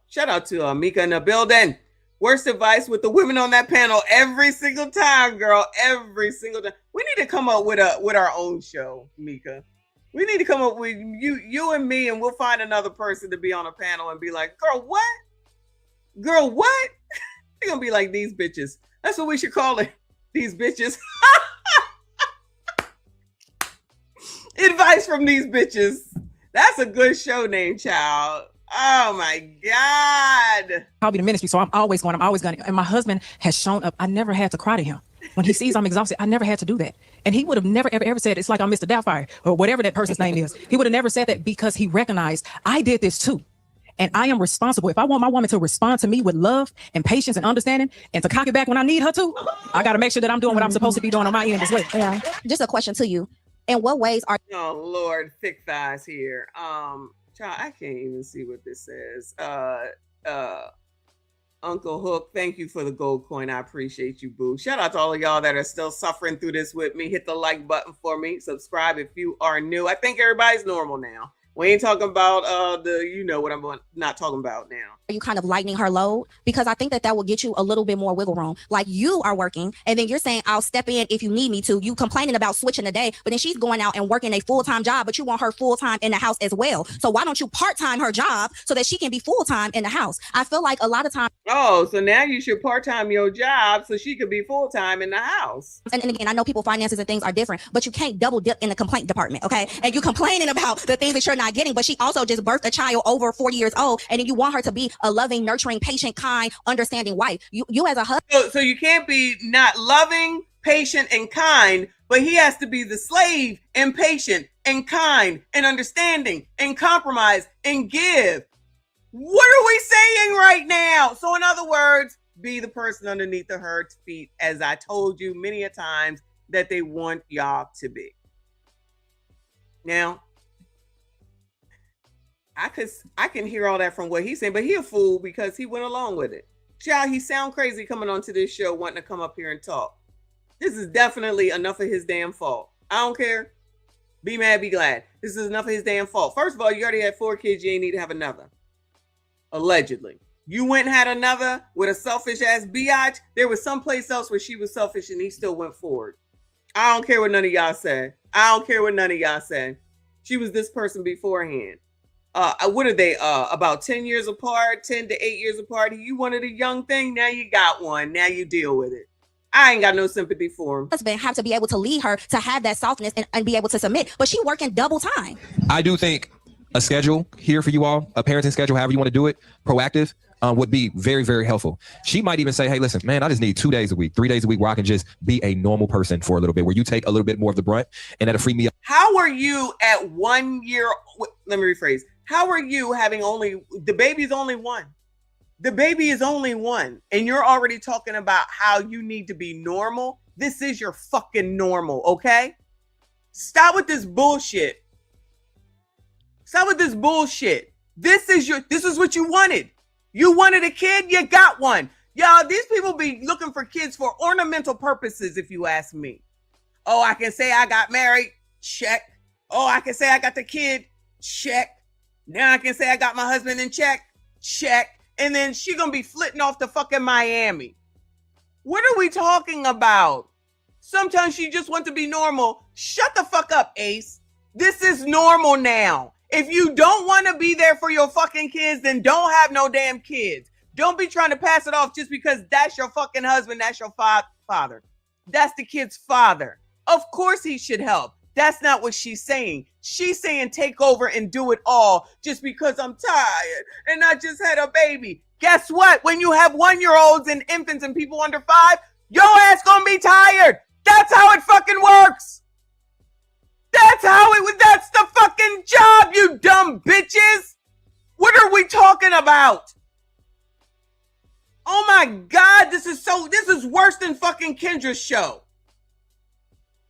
Shout out to Mika in the building. Worst advice with the women on that panel every single time, girl. Every single time. We need to come up with our own show, Mika. We need to come up with you and me, and we'll find another person to be on a panel and be like, girl, what? They're gonna be like, these bitches. That's what we should call it. These bitches. Advice from these bitches. That's a good show name, child. Oh my God. I'll be the ministry, so I'm always going. And my husband has shown up. I never had to cry to him. When he sees I'm exhausted, I never had to do that. And he would have never, ever said, it's like I'm Mr. Doubtfire or whatever that person's name is. He would have never said that because he recognized I did this too. And I am responsible. If I want my woman to respond to me with love and patience and understanding and to cock it back when I need her to, I got to make sure that I'm doing what I'm supposed to be doing on my end as well. Yeah. Just a question to you. In what ways are... Oh, Lord, thick thighs here. Child, I can't even see what this says. Uncle Hook, thank you for the gold coin. I appreciate you, boo. Shout out to all of y'all that are still suffering through this with me. Hit the like button for me. Subscribe if you are new. I think everybody's normal now. We ain't talking about what I'm not talking about now. Are you kind of lightening her load? Because I think that will get you a little bit more wiggle room. Like you are working and then you're saying, I'll step in if you need me to. You complaining about switching the day, but then she's going out and working a full-time job, but you want her full-time in the house as well. So why don't you part-time her job so that she can be full-time in the house? I feel like a lot of times. Oh, so now you should part-time your job so she could be full-time in the house. And again, I know people finances and things are different, but you can't double dip in the complaint department, okay? And you complaining about the things that you're not getting, but she also just birthed a child over 40 years old, and then you want her to be a loving, nurturing, patient, kind, understanding wife. You as a husband. So you can't be not loving, patient, and kind, but he has to be the slave and patient and kind and understanding and compromise and give. What are we saying right now? So in other words, be the person underneath the herd's feet, as I told you many a times that they want y'all to be. Now, I can hear all that from what he's saying, but he a fool because he went along with it. Child, he sound crazy coming onto this show wanting to come up here and talk. This is definitely enough of his damn fault. I don't care. Be mad, be glad. This is enough of his damn fault. First of all, you already had 4 kids. You ain't need to have another. Allegedly. You went and had another with a selfish ass biatch. There was someplace else where she was selfish and he still went forward. I don't care what none of y'all said. She was this person beforehand. What are they? About 10 years apart, 10 to 8 years apart. You wanted a young thing. Now you got one. Now you deal with it. I ain't got no sympathy for him. Husband have to be able to lead her to have that softness and be able to submit, but she working double time. I do think a schedule here for you all, a parenting schedule, however you want to do it, proactive, would be very, very helpful. She might even say, hey, listen, man, I just need 2 days a week, 3 days a week where I can just be a normal person for a little bit, where you take a little bit more of the brunt and that'll free me up. How are you at 1 year? Let me rephrase. How are you having the baby's only one? The baby is only one. And you're already talking about how you need to be normal. This is your fucking normal, okay? Stop with this bullshit. This is what you wanted. You wanted a kid, you got one. Y'all, these people be looking for kids for ornamental purposes, if you ask me. Oh, I can say I got married, check. Oh, I can say I got the kid, check. Now I can say I got my husband in check. And then she gonna be flitting off to fucking Miami. What are we talking about? Sometimes she just wants to be normal. Shut the fuck up, Ace. This is normal now. If you don't want to be there for your fucking kids, then don't have no damn kids. Don't be trying to pass it off just because that's your fucking husband, that's your father. That's the kid's father. Of course he should help. That's not what she's saying. She's saying take over and do it all just because I'm tired and I just had a baby. Guess what? When you have 1-year-olds and infants and people under 5, your ass gonna be tired. That's how it fucking works. That's the fucking job, you dumb bitches. What are we talking about? Oh my God, this is worse than fucking Kendra's show.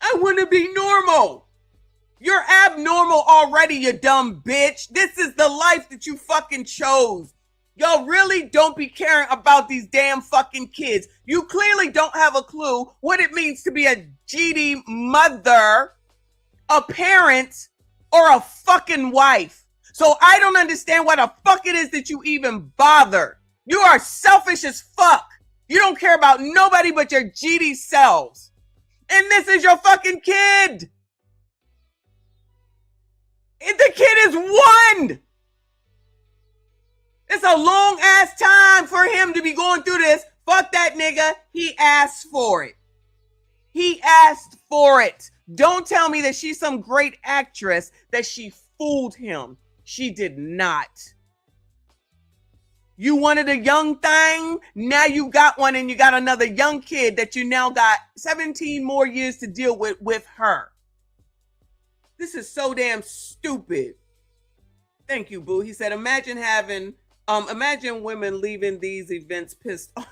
I want to be normal. You're abnormal already, you dumb bitch. This is the life that you fucking chose. Y'all really don't be caring about these damn fucking kids. You clearly don't have a clue what it means to be a GD mother, a parent, or a fucking wife. So I don't understand why the fuck it is that you even bother. You are selfish as fuck. You don't care about nobody but your GD selves. And this is your fucking kid. The kid is 1. It's a long ass time for him to be going through this. Fuck that nigga. He asked for it. He asked for it. Don't tell me that she's some great actress that she fooled him. She did not. You wanted a young thing. Now you got one and you got another young kid that you now got 17 more years to deal with her. This is so damn stupid. Thank you, boo. He said, imagine women leaving these events pissed off.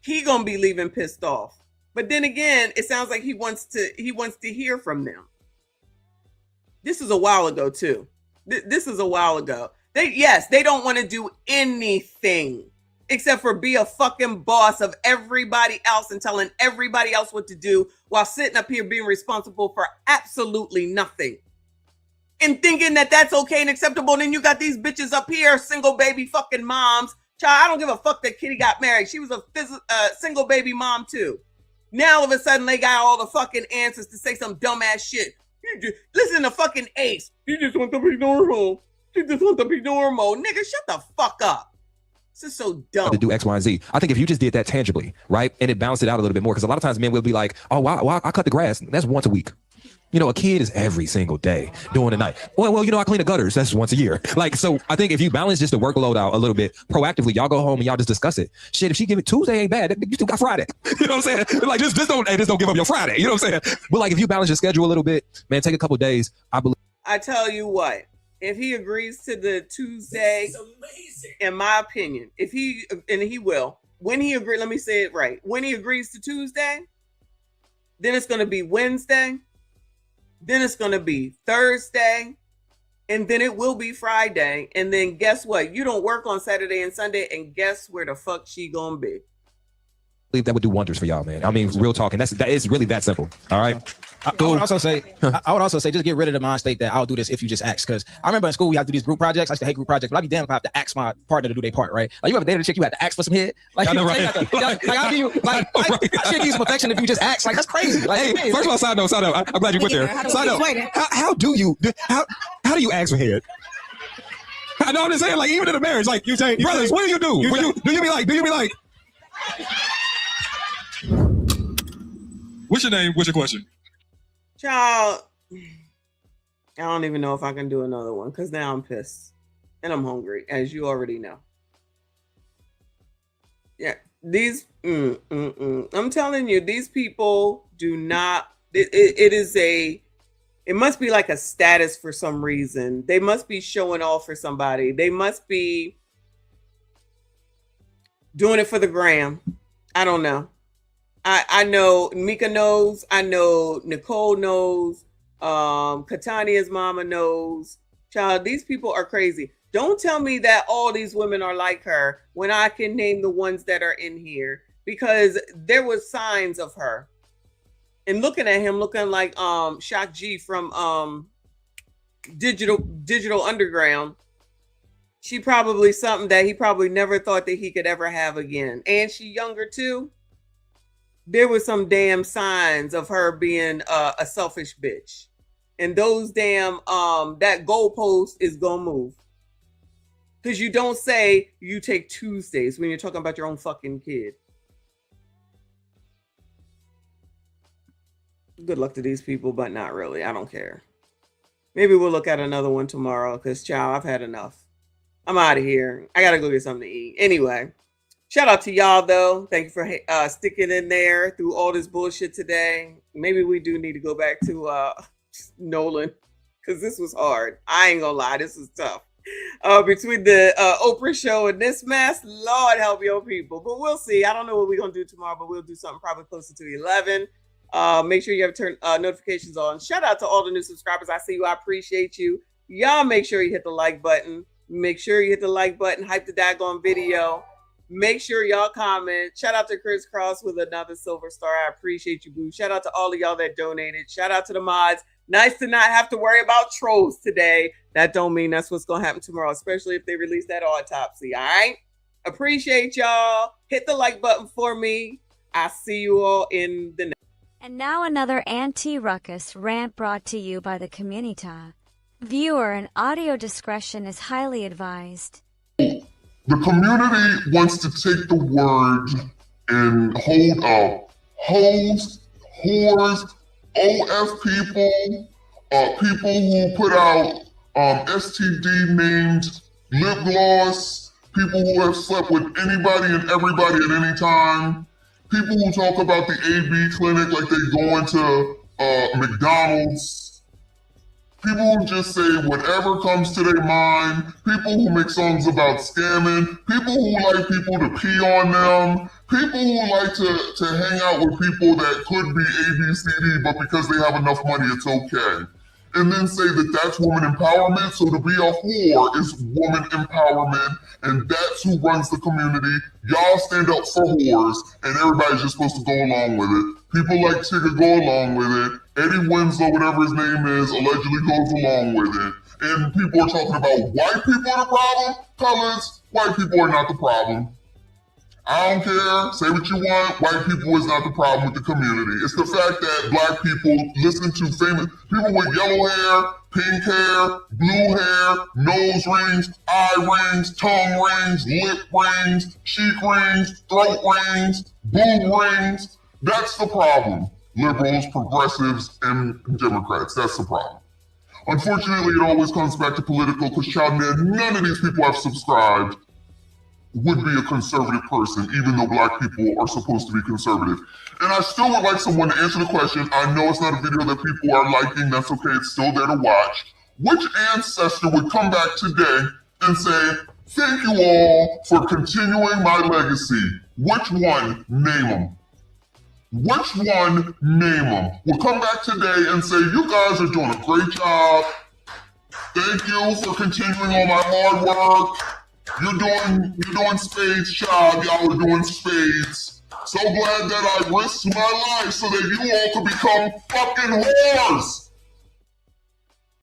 He gonna be leaving pissed off. But then again, it sounds like he wants to hear from them. This is a while ago too. This is a while ago. They don't want to do anything except for be a fucking boss of everybody else and telling everybody else what to do while sitting up here being responsible for absolutely nothing. And thinking that that's okay and acceptable. And then you got these bitches up here, single baby fucking moms. Child, I don't give a fuck that Kitty got married. She was a single baby mom too. Now all of a sudden they got all the fucking answers to say some dumbass shit. Listen to fucking Ace. You just want to be normal. You just want to be normal. Nigga, shut the fuck up. This is so dumb. To do X, Y, and Z. I think if you just did that tangibly, right, and it bounced it out a little bit more, because a lot of times men will be like, oh, wow, I cut the grass. That's once a week. You know, a kid is every single day during the night. Well, you know, I clean the gutters. That's once a year. Like, so I think if you balance just the workload out a little bit proactively, y'all go home and y'all just discuss it. Shit, if she give it Tuesday ain't bad. You still got Friday. You know what I'm saying? Like, just don't give up your Friday. You know what I'm saying? But like, if you balance your schedule a little bit, man, take a couple of days. I tell you what, if he agrees to the Tuesday, in my opinion, he will, when he agrees, let me say it right. When he agrees to Tuesday, then it's going to be Wednesday. Then it's going to be Thursday, and then it will be Friday. And then guess what? You don't work on Saturday and Sunday, and guess where the fuck she gonna be? I believe that would do wonders for y'all, man. I mean, real talking. That is really that simple. All right. I would also say, just get rid of the mind state that I'll do this if you just ask. Because I remember in school we had to do these group projects. I used to hate group projects, but I'd be damn if I have to ask my partner to do their part, right? Like, you ever dated a chick, you had to ask for some head. Like, I'll give you, I should give you some affection if you just ask. Like, that's crazy. Like, hey, first of all, side note. I'm glad you put there. Side note. How do you ask for head? I know what I'm saying. Like, even in a marriage, like, you say, brothers, what do you do? Do you be like? What's your name? What's your question? Child, I don't even know if I can do another one because now I'm pissed and I'm hungry, as you already know. Yeah, I'm telling you, these people do not, it must be like a status for some reason. They must be showing off for somebody. They must be doing it for the gram. I don't know. I know Mika knows. I know Nicole knows. Katania's mama knows. Child, these people are crazy. Don't tell me that all these women are like her when I can name the ones that are in here, because there was signs of her. And looking at him, looking like Shock G from Digital Underground. She probably something that he probably never thought that he could ever have again. And she younger too. There was some damn signs of her being a selfish bitch. And those damn, that goalpost is gonna move. Because you don't say you take Tuesdays when you're talking about your own fucking kid. Good luck to these people, but not really. I don't care. Maybe we'll look at another one tomorrow because, child, I've had enough. I'm out of here. I got to go get something to eat. Anyway, shout out to y'all, though. Thank you for sticking in there through all this bullshit today. Maybe we do need to go back to Nolan because this was hard. I ain't going to lie. This was tough. Between the Oprah show and this mess, Lord help your people. But we'll see. I don't know what we're going to do tomorrow, but we'll do something probably closer to 11. Make sure you have turned notifications on. Shout out to all the new subscribers. I see you. I appreciate you. Y'all make sure you hit the like button. Make sure you hit the like button. Hype the daggone video. Make sure y'all comment. Shout out to Chris Cross with another silver star. I appreciate you, boo. Shout out to all of y'all that donated. Shout out to the mods. Nice to not have to worry about trolls today. That don't mean that's what's going to happen tomorrow, especially if they release that autopsy. All right? Appreciate y'all. Hit the like button for me. I'll see you all in the next. And now another anti-ruckus rant brought to you by the community. Viewer and audio discretion is highly advised. The community wants to take the word and hold up hoes, whores, OF people, people who put out STD named lip gloss, people who have slept with anybody and everybody at any time. People who talk about the AB clinic like they going to McDonald's. People who just say whatever comes to their mind. People who make songs about scamming. People who like people to pee on them. People who like to hang out with people that could be ABCD, but because they have enough money, it's okay. And then say that that's woman empowerment. So to be a whore is woman empowerment. And that's who runs the community. Y'all stand up for whores, and everybody's just supposed to go along with it. People like Tigger go along with it. Eddie Winslow, whatever his name is, allegedly goes along with it. And people are talking about white people are the problem. Colors, white people are not the problem. I don't care. Say what you want. White people is not the problem with the community. It's the fact that black people listen to famous people with yellow hair, pink hair, blue hair, nose rings, eye rings, tongue rings, lip rings, cheek rings, throat rings, boob rings. That's the problem. Liberals, progressives, and Democrats. That's the problem. Unfortunately, it always comes back to political because none of these people have subscribed would be a conservative person, even though black people are supposed to be conservative. And I still would like someone to answer the question. I know it's not a video that people are liking. That's okay. It's still there to watch. Which ancestor would come back today and say, thank you all for continuing my legacy? Which one? Name them. Which one? Name them. Will come back today and say, you guys are doing a great job. Thank you for continuing all my hard work. You're doing spades, child. Y'all are doing spades. So glad that I risked my life so that you all could become fucking whores.